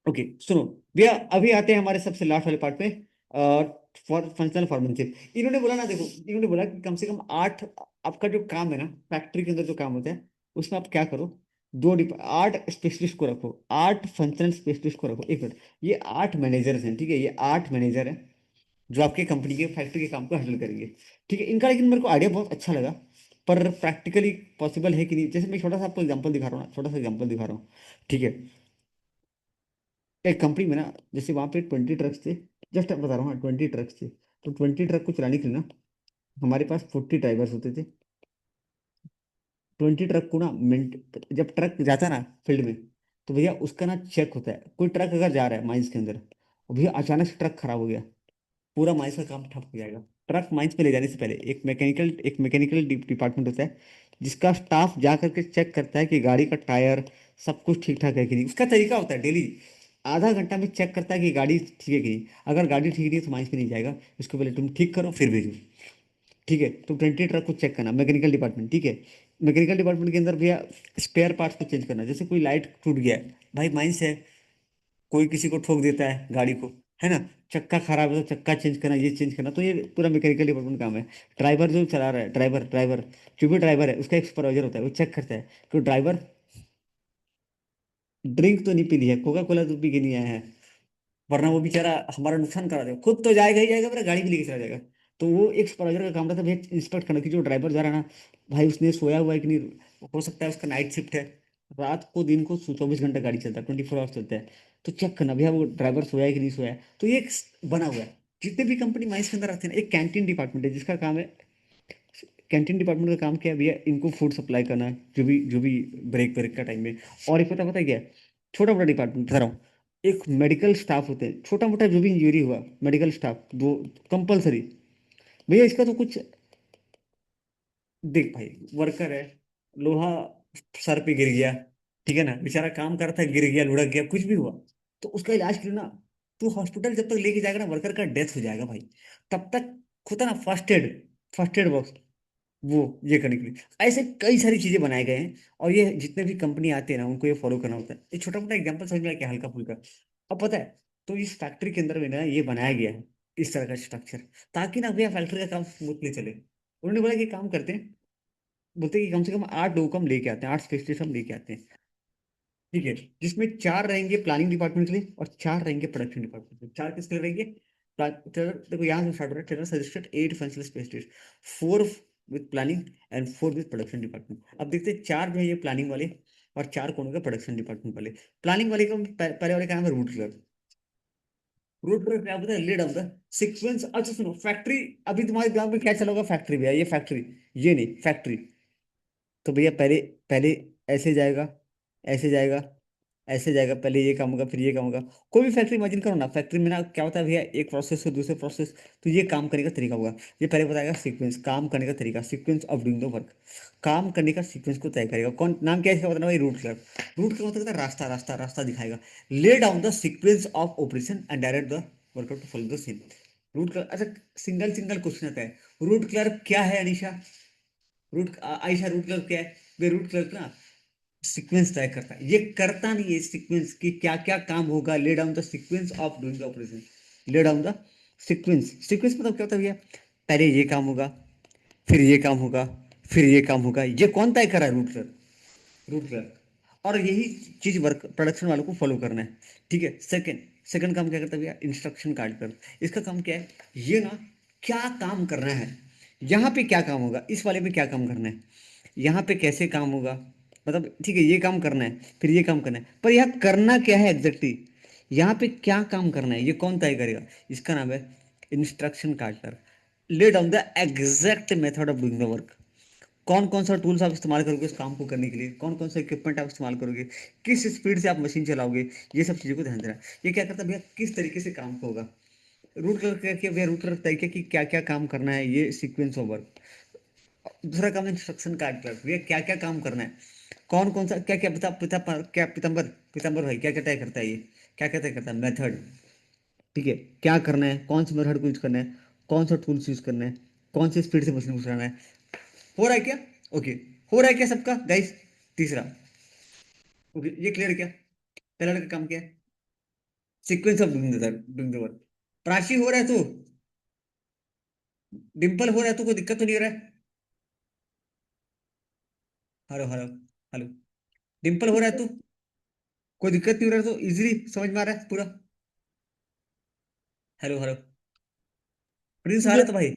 ओके सुनो भैया, अभी आते हैं हमारे सबसे लास्ट वाले पार्ट पे, फॉर फंक्शनल फॉर्मेनशिप। इन्होंने बोला ना, देखो इन्होंने बोला कि कम से कम 8, आपका जो काम है ना फैक्ट्री के अंदर जो काम होता है, उसमें आप क्या करो, 8 स्पेशलिस्ट को रखो, 8 फंक्शनल स्पेशलिस्ट को रखो। एक मिनट, ये 8 मैनेजर्स हैं, ठीक है, ये 8 मैनेजर हैं जो आपके कंपनी के फैक्ट्री के काम को हैंडल करेंगे। ठीक है, इनका लेकिन मेरे को आइडिया बहुत अच्छा लगा, पर प्रैक्टिकली पॉसिबल है कि नहीं, जैसे मैं छोटा सा आपको एग्जांपल दिखा रहा हूँ ना, छोटा सा एग्जांपल दिखा रहा हूँ। ठीक है, एक कंपनी में ना, जैसे वहाँ पे 20 ट्रक्स थे, जस्ट बता रहा हूँ, 20 ट्रक्स थे, तो 20 ट्रक को चलाने के लिए ना हमारे पास 40 ड्राइवर्स होते थे। 20 ट्रक को ना मिनट, जब ट्रक जाता है ना फील्ड में, तो भैया उसका ना चेक होता है। कोई ट्रक अगर जा रहा है माइंस के अंदर, और भैया अचानक से ट्रक खराब हो गया, पूरा माइंस का काम ठप हो जाएगा। ट्रक माइंस पे ले जाने से पहले एक मैकेनिकल डिपार्टमेंट होता है, जिसका स्टाफ जा करके चेक करता है कि गाड़ी का टायर सब कुछ ठीक ठाक है कि नहीं। उसका तरीका होता है, डेली आधा घंटा में चेक करता है कि गाड़ी ठीक है कि नहीं। अगर गाड़ी ठीक नहीं है तो माइंस पे नहीं जाएगा, उसको पहले तुम ठीक करो फिर भेजो। ठीक है, तो 20 ट्रक को चेक करना, मैकेनिकल डिपार्टमेंट। ठीक है, मैकेनिकल डिपार्टमेंट के अंदर भैया स्पेयर पार्ट्स को चेंज करना, जैसे कोई लाइट टूट गया है, भाई माइंस है, कोई किसी को ठोक देता है गाड़ी को, है ना, चक्का खराब है तो चक्का चेंज करना, ये चेंज करना, तो ये पूरा मैकेनिकल डिपार्टमेंट काम है। ड्राइवर जो चला रहा है, ड्राइवर ड्राइवर जो भी ड्राइवर है उसका एक सुपरवाइजर होता है, वो चेक करता है कि ड्राइवर ड्रिंक तो नहीं पी ली है, कोका कोला तो पी के नहीं आया है, वरना वो बेचारा हमारा नुकसान करा देगा, खुद तो जाएगा ही जाएगा, मेरा गाड़ी भी लेके चला जाएगा। तो वो एक सुपरवाइजर का काम रहता है भैया इंस्पेक्ट करना कि जो ड्राइवर जा रहा है ना, भाई उसने सोया हुआ है कि नहीं, हो सकता है उसका नाइट शिफ्ट है, रात को दिन को 24 घंटा गाड़ी चलता है, 24 आवर्स चलता है, तो चेक करना भैया वो ड्राइवर सोया है कि नहीं सोया है। तो ये एक बना हुआ है। जितने भी कंपनी माइंस के अंदर आते हैं ना, एक कैंटीन डिपार्टमेंट है जिसका काम है, कैंटीन डिपार्टमेंट का काम क्या है भैया, इनको फूड सप्लाई करना है, जो भी ब्रेक ब्रेक का टाइम में। और एक पता पता है क्या है, छोटा मोटा डिपार्टमेंट बता रहा हूँ, एक मेडिकल स्टाफ होते हैं, छोटा मोटा जो भी इंजरी हुआ, मेडिकल स्टाफ दो कंपलसरी। भैया इसका तो कुछ, देख भाई, वर्कर है, लोहा सर पे गिर गया, ठीक है ना, बेचारा काम कर रहा था, गिर गया, लुढ़क गया, कुछ भी हुआ, तो उसका इलाज के लिए ना, तू हॉस्पिटल जब तक लेके जाएगा ना, वर्कर का डेथ हो जाएगा भाई, तब तक होता ना फर्स्ट एड बॉक्स, वो ये करने के लिए ऐसे कई सारी चीजें बनाए गए हैं। और ये जितने भी कंपनी आते हैं ना, उनको ये फॉलो करना होता है। ये छोटा मोटा एग्जांपल समझ में आया क्या, हल्का फुल्का। अब पता है, तो इस फैक्ट्री के अंदर में ना ये बनाया गया है इस तरह का स्ट्रक्चर, ताकि ना भैया फैक्ट्री का काम स्मूथली चले। उन्होंने बोला कि काम करते हैं, बोलते हैं कि कम से कम 8 लोगों को हम लेके आते हैं, 8 स्पेशलिस्ट हम लेके आते हैं, ठीक है, जिसमें 4 रहेंगे प्लानिंग डिपार्टमेंट के लिए और 4 रहेंगे प्रोडक्शन डिपार्टमेंट के लिए। 4 किसके लिए रहेंगे? देखो यहाँ से स्टार्ट हो रहा है, trainer suggested 8 functional specialist, 4 with planning and 4 with production department. अब देखते हैं 4 जो है ये प्लानिंग वाले, और 4 कौन होगा, प्रोडक्शन डिपार्टमेंट वाले। प्लानिंग वाले का पहले वाले का नाम है रूट क्लर्क। रूट क्लर्क क्या होता है, लीड ऑफ द सीक्वेंस। अच्छा सुनो, फैक्ट्री, अभी तुम्हारे दिमाग में क्या चला होगा, फैक्ट्री भैया, ये फैक्ट्री, ये नहीं फैक्ट्री। तो भैया पहले पहले ऐसे जाएगा, ऐसे जाएगा, ऐसे जाएगा, पहले ये काम होगा, फिर ये काम होगा। कोई भी फैक्ट्री इमेजिन करो ना, फैक्ट्री में ना क्या होता है भैया, एक प्रोसेस से दूसरे प्रोसेस, तो ये काम करने का तरीका होगा। ये पहले बताएगा सीक्वेंस, काम करने का तरीका, sequence of doing the work, काम करने का सीक्वेंस को तय करेगा। कौन, नाम क्या है इसका, बताना भाई, रूट क्लर्क। रूट क्लर्क मतलब रास्ता, रास्ता रास्ता दिखाएगा, lay down the sequence of operation and direct the worker to follow the same. Route clerk, अच्छा, सिंगल सिंगल क्वेश्चन आता है, रूट क्लर्क क्या है अनिशा, आयशा रूट क्लर्क क्या है? वे रूट क्लर्क ना सीक्वेंस तय करता है, ये करता नहीं है सीक्वेंस की क्या क्या काम होगा, ले down the sequence of doing the operation, ले डाउन द सीक्वेंस। सीक्वेंस मतलब क्या होता है भैया, पहले ये काम होगा, फिर ये काम होगा, फिर ये काम होगा, ये कौन तय कर रहा है, रूट क्लर्क, रूट क्लर्क। और यही चीज वर्क प्रोडक्शन वालों को फॉलो करना है, ठीक है। सेकंड, सेकंड काम क्या करता है भैया, इंस्ट्रक्शन कार्ड कर, इसका काम क्या है, ये ना क्या काम करना है, यहाँ पे क्या काम होगा, इस वाले में क्या काम करना है, यहाँ पे कैसे काम होगा, मतलब ठीक है ये काम करना है, फिर ये काम करना है, पर यहाँ करना क्या है एग्जैक्टली, यहाँ पे क्या काम करना है, ये कौन तय करेगा, इसका नाम है instruction card. Lay down the exact method of doing the work, कौन कौन सा टूल्स आप इस्तेमाल करोगे उस काम को करने के लिए, कौन कौन सा इक्विपमेंट आप इस्तेमाल करोगे, किस स्पीड से आप मशीन चलाओगे, ये सब चीज़ों को ध्यान देना। ये क्या करता है भैया, किस तरीके से काम को होगा, रूट करके क्या भैया, रूट कर तरीके कि क्या क्या काम करना है, ये सीक्वेंस ऑफ वर्क। दूसरा काम इंस्ट्रक्शन कार्ड पर भैया क्या क्या काम करना है, कौन कौन सा क्या क्या पिता पिता क्या पितंबर, पितंबर भाई क्या क्या तय करता है, ये क्या क्या तय करता है, मेथड, ठीक है, क्या करना है, कौन से मेथड को यूज करना है, कौन सा टूल्स यूज करना है, कौन से स्पीड से मशीन को चलाना है। हो रहा है क्या? ओके, हो रहा है क्या सबका गाइस? तीसरा, ओके, ये क्लियर क्या, पहला का काम क्या है, sequence of doing the work. Prachi हो रहा है तू, डिंपल हो रहा है तू, कोई दिक्कत तो नहीं हो रहा है? हेलो हेलो हेलो, डिंपल हो रहा है तू, कोई दिक्कत नहीं हो रहा है, तो इजीली समझ में आ रहा है पूरा? हेलो हेलो, प्रिंस आ रहा Yes, है तो भाई,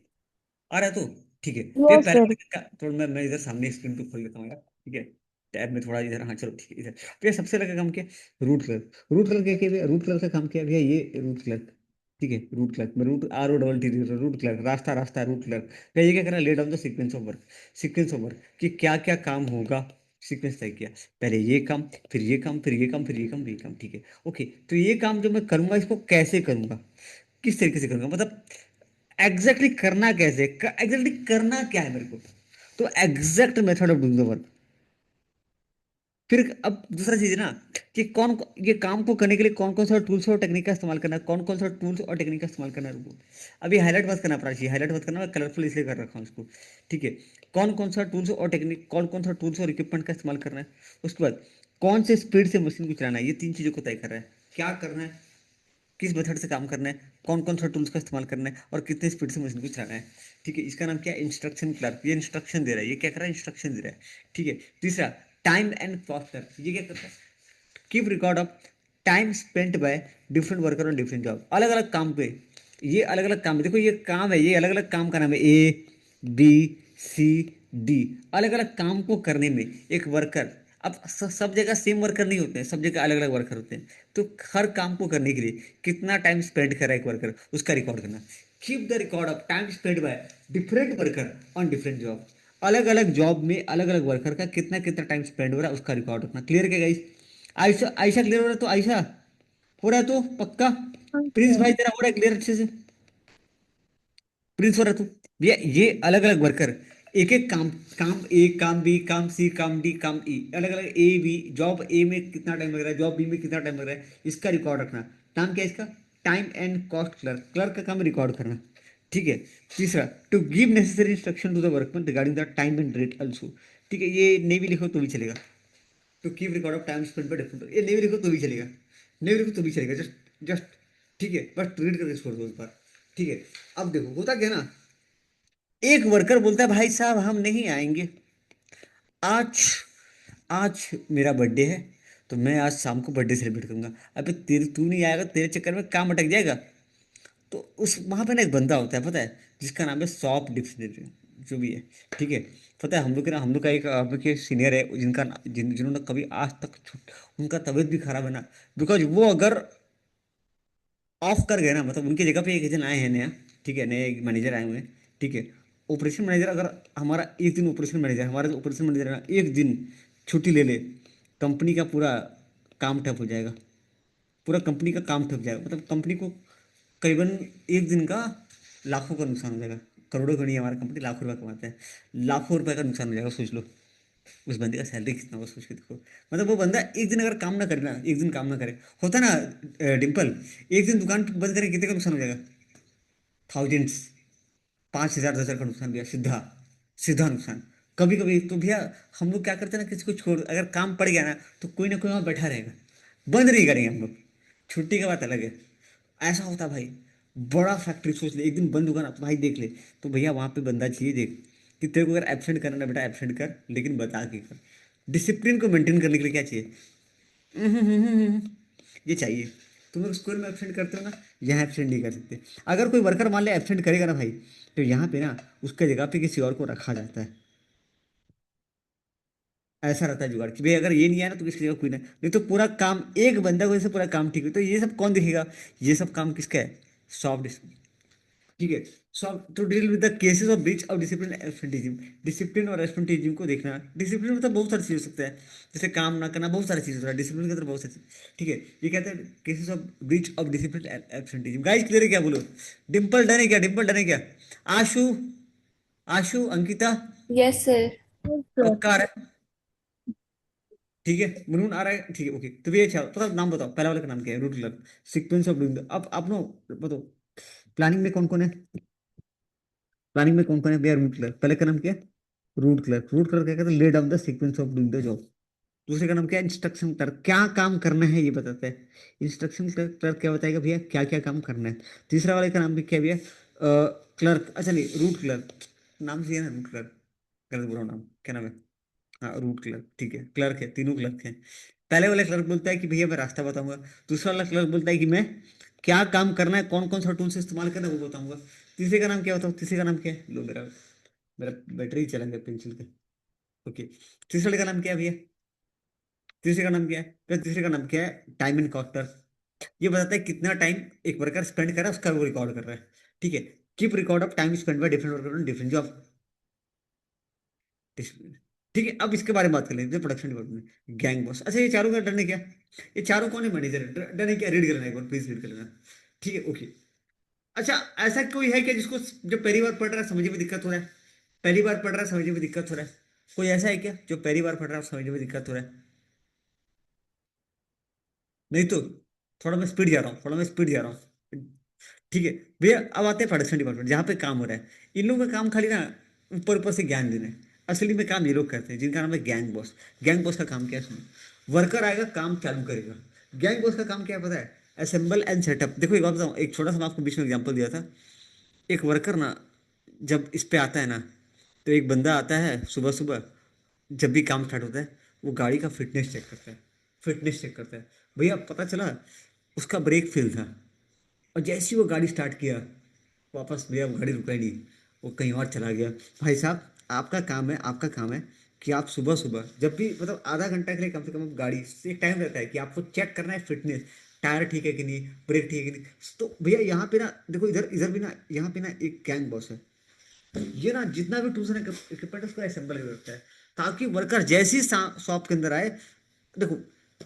आ रहा है तो ठीक है। तो ये yes, पहले sir. वाले का थोड़ा मैं इधर सामने स्क्रीन पे खोल लेता हूँ यार, ठीक है, टैब में थोड़ा इधर, हाँ चलो ठीक है इधर। तो ये सबसे लगा काम क्या है, रूट क्लर्क। रूट क्लर्क क्या भैया, रूट क्लर्क का काम क्या है भैया, ये रूट क्लर्क, ठीक है, रूट क्लर्क में route R O double T, route clerk, रास्ता रास्ता रूट क्लर्क। भैया ये क्या कर रहा है, ले down the sequence of work, sequence of work कि क्या क्या काम होगा, सीक्वेंस तय किया, पहले ये काम, फिर ये काम, फिर ये काम, फिर ये काम, फिर ये काम, ठीक है। ओके, तो ये काम जो मैं करूंगा इसको कैसे करूंगा, किस तरीके से करूंगा, मतलब एग्जैक्टली करना कैसे, एग्जैक्टली करना क्या है मेरे को, तो exact method of doing the work. फिर अब दूसरा चीज है ना, कि ये काम को करने के लिए कौन कौन सा टूल्स और टेक्निक का इस्तेमाल करना है, कौन कौन सा टूल्स और टेक्निक का इस्तेमाल करना है रुको। अभी हाईलाइट मत करना प्राची, हाईलाइट मत करना, मैं कलरफुल इसलिए कर रखा हूँ इसको, ठीक है। कौन कौन सा टूल्स और टेक्निक, कौन कौन सा टूल्स और इक्विपमेंट का इस्तेमाल करना है, उसके बाद कौन से स्पीड से मशीन को चलाना है, ये 3 चीजों को तय कर रहा है, क्या करना है, किस मेथड से काम करना है, कौन कौन सा टूल्स का इस्तेमाल करना है, और कितने स्पीड से मशीन को चलाना है। ठीक है, इसका नाम क्या है, इंस्ट्रक्शन क्लर्क। ये इंस्ट्रक्शन दे रहा है, ये क्या कर रहा है, इंस्ट्रक्शन दे रहा है। ठीक है। तीसरा, टाइम एंड कॉस्ट क्लर्क, ये क्या करता है, keep record of time spent by different worker on different job. अलग अलग काम पे, ये अलग अलग काम है, देखो ये काम है, ये अलग अलग काम का नाम है, ए बी सी डी। अलग अलग काम को करने में एक वर्कर, अब सब जगह सेम वर्कर नहीं होते हैं, सब जगह अलग अलग वर्कर होते हैं। तो हर काम को करने के लिए कितना टाइम स्पेंड कर रहा है एक वर्कर, उसका रिकॉर्ड करना। Keep the record of time spend by different worker on different job. अलग अलग जॉब में अलग अलग वर्कर का कितना कितना टाइम स्पेंड हो रहा है उसका रिकॉर्ड रखना। क्लियर क्या गाइस? आयशा, आयशा क्लियर हो रहा है? तो आयशा हो रहा है तो पक्का? प्रिंस भाई तेरा हो रहा है क्लियर अच्छे से? प्रिंस हो रहा है तो? भैया ये अलग अलग वर्कर, एक एक काम, काम ए, काम बी, काम सी, काम डी, काम ई, अलग अलग ए बी, जॉब ए में कितना टाइम लग रहा है, जॉब बी में कितना टाइम लग रहा है, इसका रिकॉर्ड रखना। नाम क्या है इसका? Time and cost clerk. Clerk का काम रिकॉर्ड करना। ठीक है। तीसरा, to give necessary instruction to the workman regarding the time and rate also. ठीक है, ये नहीं भी लिखो तो भी चलेगा। To keep record of time spend by different, ये नहीं भी लिखो तो भी चलेगा, नहीं भी लिखो तो भी चलेगा, जस्ट जस्ट ठीक है, बस रीड करके छोड़ दो एक बार। ठीक है। अब देखो होता क्या ना, एक वर्कर बोलता है भाई साहब हम नहीं आएंगे, आज आज मेरा बर्थडे है, तो मैं आज शाम को बर्थडे सेलिब्रेट करूंगा। अबे तेरे, तू नहीं आएगा, तेरे चक्कर में काम अटक जाएगा। तो उस वहां पे ना एक बंदा होता है पता है, जिसका नाम है सॉप डिक्शनरी, जो भी है। ठीक है। पता है हम लोग के ना, हम लोग का एक हम लोग के सीनियर है, जिनका जिन्होंने कभी आज तक उनका तबीयत भी खराब है ना, बिकॉज वो अगर ऑफ कर गए ना, मतलब उनकी जगह पे एक एजेंट आए हैं नया। ठीक है, नए मैनेजर आए हुए हैं। ठीक है। ऑपरेशन मैनेजर, अगर हमारा एक दिन ऑपरेशन मैनेजर, हमारा जो ऑपरेशन मैनेजर है ना, एक दिन छुट्टी ले ले, कंपनी का पूरा काम ठप हो जाएगा। पूरा कंपनी का काम ठप जाएगा, मतलब कंपनी को करीबन एक दिन का लाखों का नुकसान हो जाएगा। करोड़ों का नहीं, हमारा कंपनी लाखों रुपए कमाते हैं, लाखों रुपए का नुकसान हो जाएगा। सोच लो उस बंदे का सैलरी कितना होगा, सोच के देखो। मतलब वो बंदा एक दिन अगर काम ना करे ना, एक दिन काम ना करे, होता ना डिम्पल, एक दिन दुकान बंद करे, कितने का नुकसान हो जाएगा? थाउजेंड्स, 5,000 10,000 का नुकसान भैया, सीधा सीधा नुकसान। कभी कभी तो भैया हम लोग क्या करते हैं ना, किसी को छोड़, अगर काम पड़ गया ना, तो कोई ना कोई वहाँ बैठा रहेगा, बंद नहीं करेंगे हम लोग। छुट्टी का बात अलग है। ऐसा होता भाई, बड़ा फैक्ट्री सोच ले, एक दिन बंद होगा ना, तो भाई देख ले, तो भैया वहाँ पे बंदा चाहिए, देख कि तेरे को अगर एब्सेंट करना है बेटा एब्सेंट कर, लेकिन बता के कर। डिसिप्लिन को मेंटेन करने के लिए क्या चाहिए? ये चाहिए। तुम लोग स्कूल में एब्सेंट करते हो ना, यहाँ एब्सेंट नहीं कर सकते। अगर कोई वर्कर मान लिया एब्सेंट करेगा ना भाई, तो यहाँ पे ना उसके जगह पे किसी और को रखा जाता है। ऐसा रहता है जुगाड़ कि भाई अगर ये नहीं आया ना, तो किसकी जगह कोई नहीं तो पूरा काम एक बंदा को, जैसे पूरा काम ठीक है, तो ये सब कौन देखेगा? ये सब काम किसका है? सॉफ्ट। ठीक है। Soft to deal with the cases of breach of discipline absenteeism. Discipline और एब्सेंटिज्म को देखना। डिसिप्लिन मतलब बहुत सारी चीज हो सकता है, जैसे काम ना करना, बहुत सारी चीज होता है डिसिप्लिन के अंदर, बहुत सारी चीज। ठीक है। ये कहते हैं cases of breach of discipline absenteeism. Guys clear है क्या? बोलो। डिम्पल डन है क्या? डिम्पल डन है क्या? आशु, आशु, अंकिता, Yes, sir. पक्का आ रहा है? ठीक है, मुनमुन आ रहा है? ठीक है, ओके। तो ये अच्छा पता, नाम बताओ पहला वाले का नाम क्या है? Route clerk. Sequence of doing, अब आप नो बताओ, प्लानिंग में कौन कौन है? प्लानिंग में कौन कौन है भैया? Root clerk. पहले का नाम क्या है? Route clerk. रूट क्लर्क क्या कहते हैं? ले down the sequence of doing the job. दूसरे का नाम क्या है? Instruction clerk. क्या काम करना है ये बताता है। इंस्ट्रक्शन क्लर्क, क्लर्क क्या बताएगा भैया, क्या क्या काम करना है। तीसरा वाले का नाम भी क्या है भैया? क्लर्क। अच्छा नहीं, रूट क्लर्क नाम से है ना, रूट क्लर्क। गलत बोला नाम, क्या नाम है? हाँ रूट क्लर्क। ठीक है, क्लर्क है, तीनों क्लर्क हैं। पहले वाला क्लर्क बोलता है कि भैया मैं रास्ता बताऊंगा। दूसरा वाला क्लर्क बोलता है कि मैं क्या काम करना है, कौन कौन सा टूल्स इस्तेमाल करना है वो बताऊंगा। तीसरे का नाम क्या बताओ? तीसरे का नाम क्या है? लो मेरा मेरा बैटरी चला गया पेंसिल का। ओके। तीसरे वाले का नाम क्या है भैया? तीसरे का नाम क्या है भैया? तीसरे का नाम क्या है? Time and castor. ये बताता है कितना टाइम एक वर्कर स्पेंड कर रहा है, उसका वो रिकॉर्ड कर रहा है। ठीक है। Keep record of time spend by different worker on different job. ठीक है। अब इसके बारे में बात कर लेते हैं, प्रोडक्शन डिपार्टमेंट में गैंग बॉस। अच्छा ये चारों का डर है क्या? ये चारों कौन है? मैनेजर है। डर है क्या? रीड कर लेना एक बार, प्लीज रीड कर लेना। ठीक है, ओके। अच्छा, ऐसा कोई है क्या जिसको जो पहली बार पढ़ रहा है समझने में दिक्कत हो रहा है? पहली बार पढ़ रहा है समझने में दिक्कत हो रहा है? कोई ऐसा है क्या जो पहली बार पढ़ रहा है समझने में दिक्कत हो रहा है? नहीं तो थोड़ा मैं स्पीड जा रहा हूँ, थोड़ा मैं स्पीड जा रहा हूँ। ठीक है। भैया अब आते हैं प्रोडक्शन डिपार्टमेंट, जहाँ पे काम हो रहा है। इन लोगों का काम खाली ना ऊपर ऊपर से ज्ञान देना है। असली में काम ये लोग करते हैं, जिनका नाम है गैंग बॉस। गैंग बॉस का काम क्या है सुनो। वर्कर आएगा, काम चालू करेगा। गैंग बॉस का काम क्या है पता है? Assemble and setup. देखो एक बात बताऊं, एक छोटा सा मैं आपको बीच में एग्जांपल दिया था। एक वर्कर ना जब इस पे आता है ना, तो एक बंदा आता है सुबह सुबह, जब भी काम स्टार्ट होता है वो गाड़ी का फिटनेस चेक करता है। फिटनेस चेक करता है। भैया पता चला उसका ब्रेक फेल था, और जैसे ही वो गाड़ी स्टार्ट किया, वापस भैया वो गाड़ी रुका ही नहीं, वो कहीं और चला गया। भाई साहब, आपका काम है कि आप सुबह सुबह जब भी मतलब आधा घंटा के लिए कम से कम गाड़ी से एक टाइम रहता है कि आपको चेक करना है फिटनेस, टायर ठीक है कि नहीं, ब्रेक ठीक है कि नहीं। तो भैया यहाँ पे ना देखो, इधर इधर भी ना, यहाँ पे ना एक गैंग बॉस है। ये ना जितना भी टूल्स एंड इक्विपमेंट है उसको असेंबल कर रखता है, ताकि वर्कर जैसे ही शॉप के अंदर आए। देखो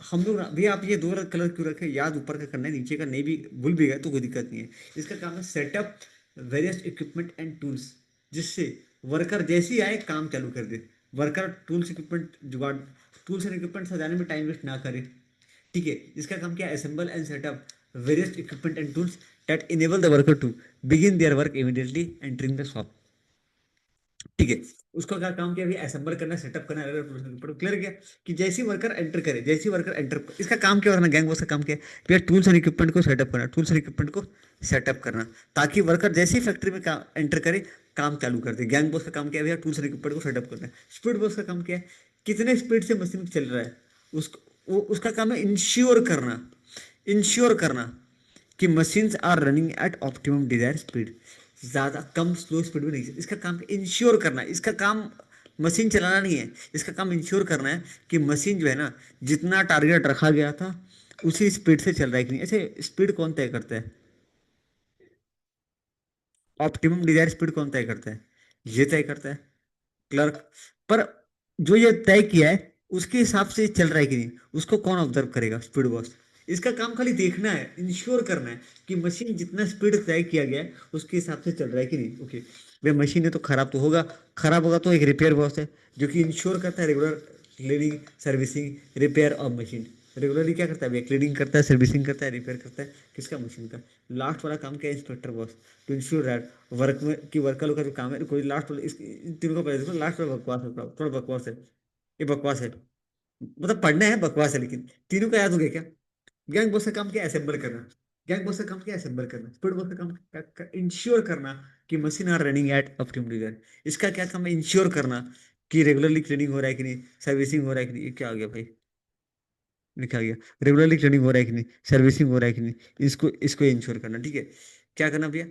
हम लोग ना भैया, आप ये दो कलर क्यों रखे, याद ऊपर का करना है, नीचे का नहीं भी भूल भी गए तो कोई दिक्कत नहीं है। इसका काम है setup various equipment and tools, जिससे वर्कर जैसे ही आए काम चालू कर दे। वर्कर टूल्स इक्विपमेंट जुगाड़, टूल्स एंड इक्विपमेंट सजाने में टाइम वेस्ट ना करे। ठीक है, इसका काम क्या है, assemble and setup various equipment and tools that enable the worker to begin their work immediately entering the shop। ठीक है, उसका क्या काम किया, अभी असेंबल करना, सेटअप करना, अलग क्लियर किया कि जैसी वर्कर एंटर करे, जैसी वर्कर एंटर, इसका काम क्या होना, गैंग बॉस का काम क्या है भैया, टूल्स एंड इक्विपमेंट को सेटअप करना, टूल्स एंड इक्विपमेंट को सेटअप करना, ताकि वर्कर जैसे ही फैक्ट्री में काम एंटर करे काम चालू कर दे। गैंग बॉस का काम क्या है भैया, टूल्स एंड इक्विपमेंट को सेटअप करना है। स्पीड बॉस का काम क्या है, कितने स्पीड से मशीन चल रहा है, उसका काम है इंश्योर करना, इंश्योर करना कि machines are running at optimum desire speed. ज़्यादा कम स्लो स्पीड में नहीं, इसका काम इंश्योर करना है। इसका काम मशीन चलाना नहीं है, इसका काम इंश्योर करना है कि मशीन जो है ना, जितना टारगेट रखा गया था उसी स्पीड से चल रहा है कि नहीं। ऐसे स्पीड कौन तय करता है, ऑप्टिमम डिजायर स्पीड कौन तय करता है, ये तय करता है क्लर्क। पर जो ये तय किया है उसके हिसाब से चल रहा है कि नहीं, उसको कौन ऑब्जर्व करेगा, स्पीड बॉस। इसका काम खाली देखना है, इंश्योर करना है कि मशीन जितना स्पीड तय किया गया है उसके हिसाब से चल रहा है कि नहीं। ओके, वे मशीन है तो खराब तो होगा, खराब होगा तो एक रिपेयर बॉस है जो कि इंश्योर करता है regular cleaning, servicing, repair of machine. Regularly क्या करता है भैया, क्लीनिंग करता है, सर्विसिंग करता है, रिपेयर करता है, किसका, मशीन का। लास्ट वाला काम क्या है, inspector boss, to ensure that work में कि वर्कर लोग का जो काम है कोई लास्ट वाला, इन तीनों को पहले देखो, लास्ट वाला बकवास है, थोड़ा बकवास है, ये बकवास है, मतलब पढ़ना है बकवास है, लेकिन तीनों का याद हो गया क्या। गैंग बॉस का काम क्या है, असेंबल करना। गैंग बॉस का काम क्या है, असेंबल करना। स्पीड बॉस का काम इंश्योर करना कि machine are running at optimum desire. इसका क्या काम है, इंश्योर करना कि रेगुलरली क्लीनिंग हो रहा है कि नहीं, सर्विसिंग हो रहा है कि नहीं। ये क्या आ गया भाई, लिखा गया, रेगुलरली क्लीनिंग हो रहा है कि नहीं, सर्विसिंग हो रहा है कि नहीं, इसको इसको इंश्योर करना। ठीक है, क्या करना भैया,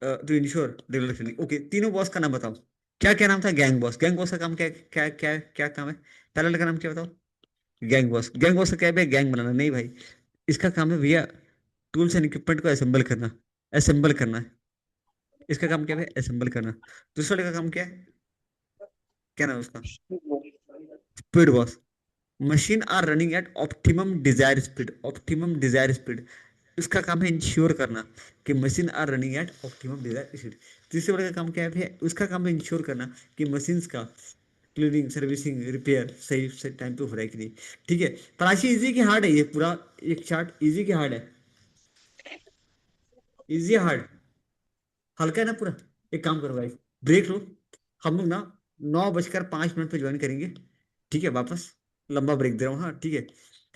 to ensure regular cleaning. Okay, तीनों बॉस का नाम बताओ, क्या क्या नाम था, गैंग बॉस। गैंग बॉस का काम क्या क्या क्या क्या काम है, पहले वाले का नाम क्या बताओ, गैंग बॉस। गैंग बॉस का क्या है भैया, गैंग बनाना, नहीं भाई, इसका काम है भैया टूल्स एंड इक्विपमेंट को असेंबल करना, असेंबल करना है। इसका काम क्या है, असेंबल करना। दूसरे वाले का काम क्या है, क्या नाम है उसका, speed boss. Machine are running at optimum desire speed, optimum desire speed, इसका काम है इंश्योर करना कि machine are running at optimum desire speed. तीसरे वाले का काम क्या है भैया, उसका काम है इंश्योर करना कि मशीन्स का क्लीनिंग, सर्विसिंग, रिपेयर सही सही टाइम पे हो रहा है कि नहीं। ठीक है, प्राची इजी की हार्ड है ये पूरा, एक चार्ट इजी की हार्ड है, इजी हार्ड, हल्का है ना पूरा। एक काम करो भाई, ब्रेक लो, हम लोग ना 9:05 पे ज्वाइन करेंगे। ठीक है, वापस लंबा ब्रेक दे रहा हूँ, हाँ ठीक है।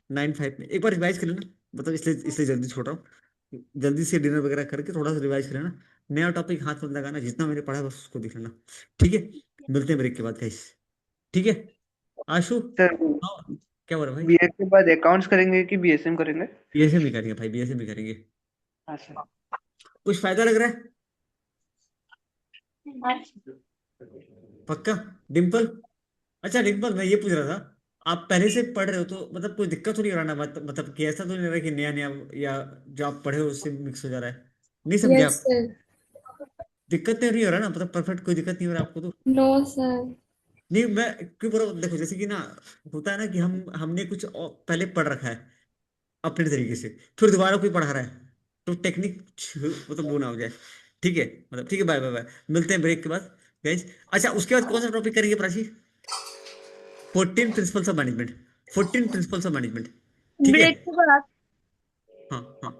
9:05 में एक बार रिवाइज कर लेना, मतलब इसलिए इसलिए जल्दी छोड़ रहा हूँ, जल्दी से डिनर वगैरह करके थोड़ा सा रिवाइज कर लेना। नया टॉपिक हाथ मत लगाना, जितना मैंने पढ़ा है बस उसको देख लेना। ठीक है, मिलते हैं ब्रेक के बाद गाइस। ठीक है आशु, सर हाँ क्या बोल रहा भाई। बीएड के बाद अकाउंट्स करेंगे कि बीएसएम करेंगे? बीएसएम भी करेंगे भाई, बीएसएम भी करेंगे। हाँ सर। कुछ फायदा लग रहा है पक्का, डिम्पल। अच्छा डिम्पल, मैं ये पूछ रहा था, आप पहले से पढ़ रहे हो तो मतलब कोई दिक्कत तो नहीं हो रहा ना, मतलब कि ऐसा तो नहीं लग रहा कि नया नया, या जो आप पढ़े हो उससे मिक्स हो जा रहा है, नहीं समझे यस आप, सर। दिक्कत तो नहीं हो रहा ना, मतलब परफेक्ट कोई दिक्कत नहीं हो रहा आपको तो। No sir. नहीं मैं क्यों बोल रहा हूँ, देखो जैसे कि ना होता है ना कि हमने कुछ पहले पढ़ रखा है अपने तरीके से, फिर दोबारा कोई पढ़ा रहा है, तो टेक्निक मतलब वो ना हो जाए। ठीक है, मतलब ठीक है, बाय बाय बाय, मिलते हैं ब्रेक के बाद गाइस। अच्छा उसके बाद कौन सा टॉपिक करेंगे Prachi, 14 principles of management, 14 principles of management. ठीक है, ब्रेक के बाद हाँ हाँ।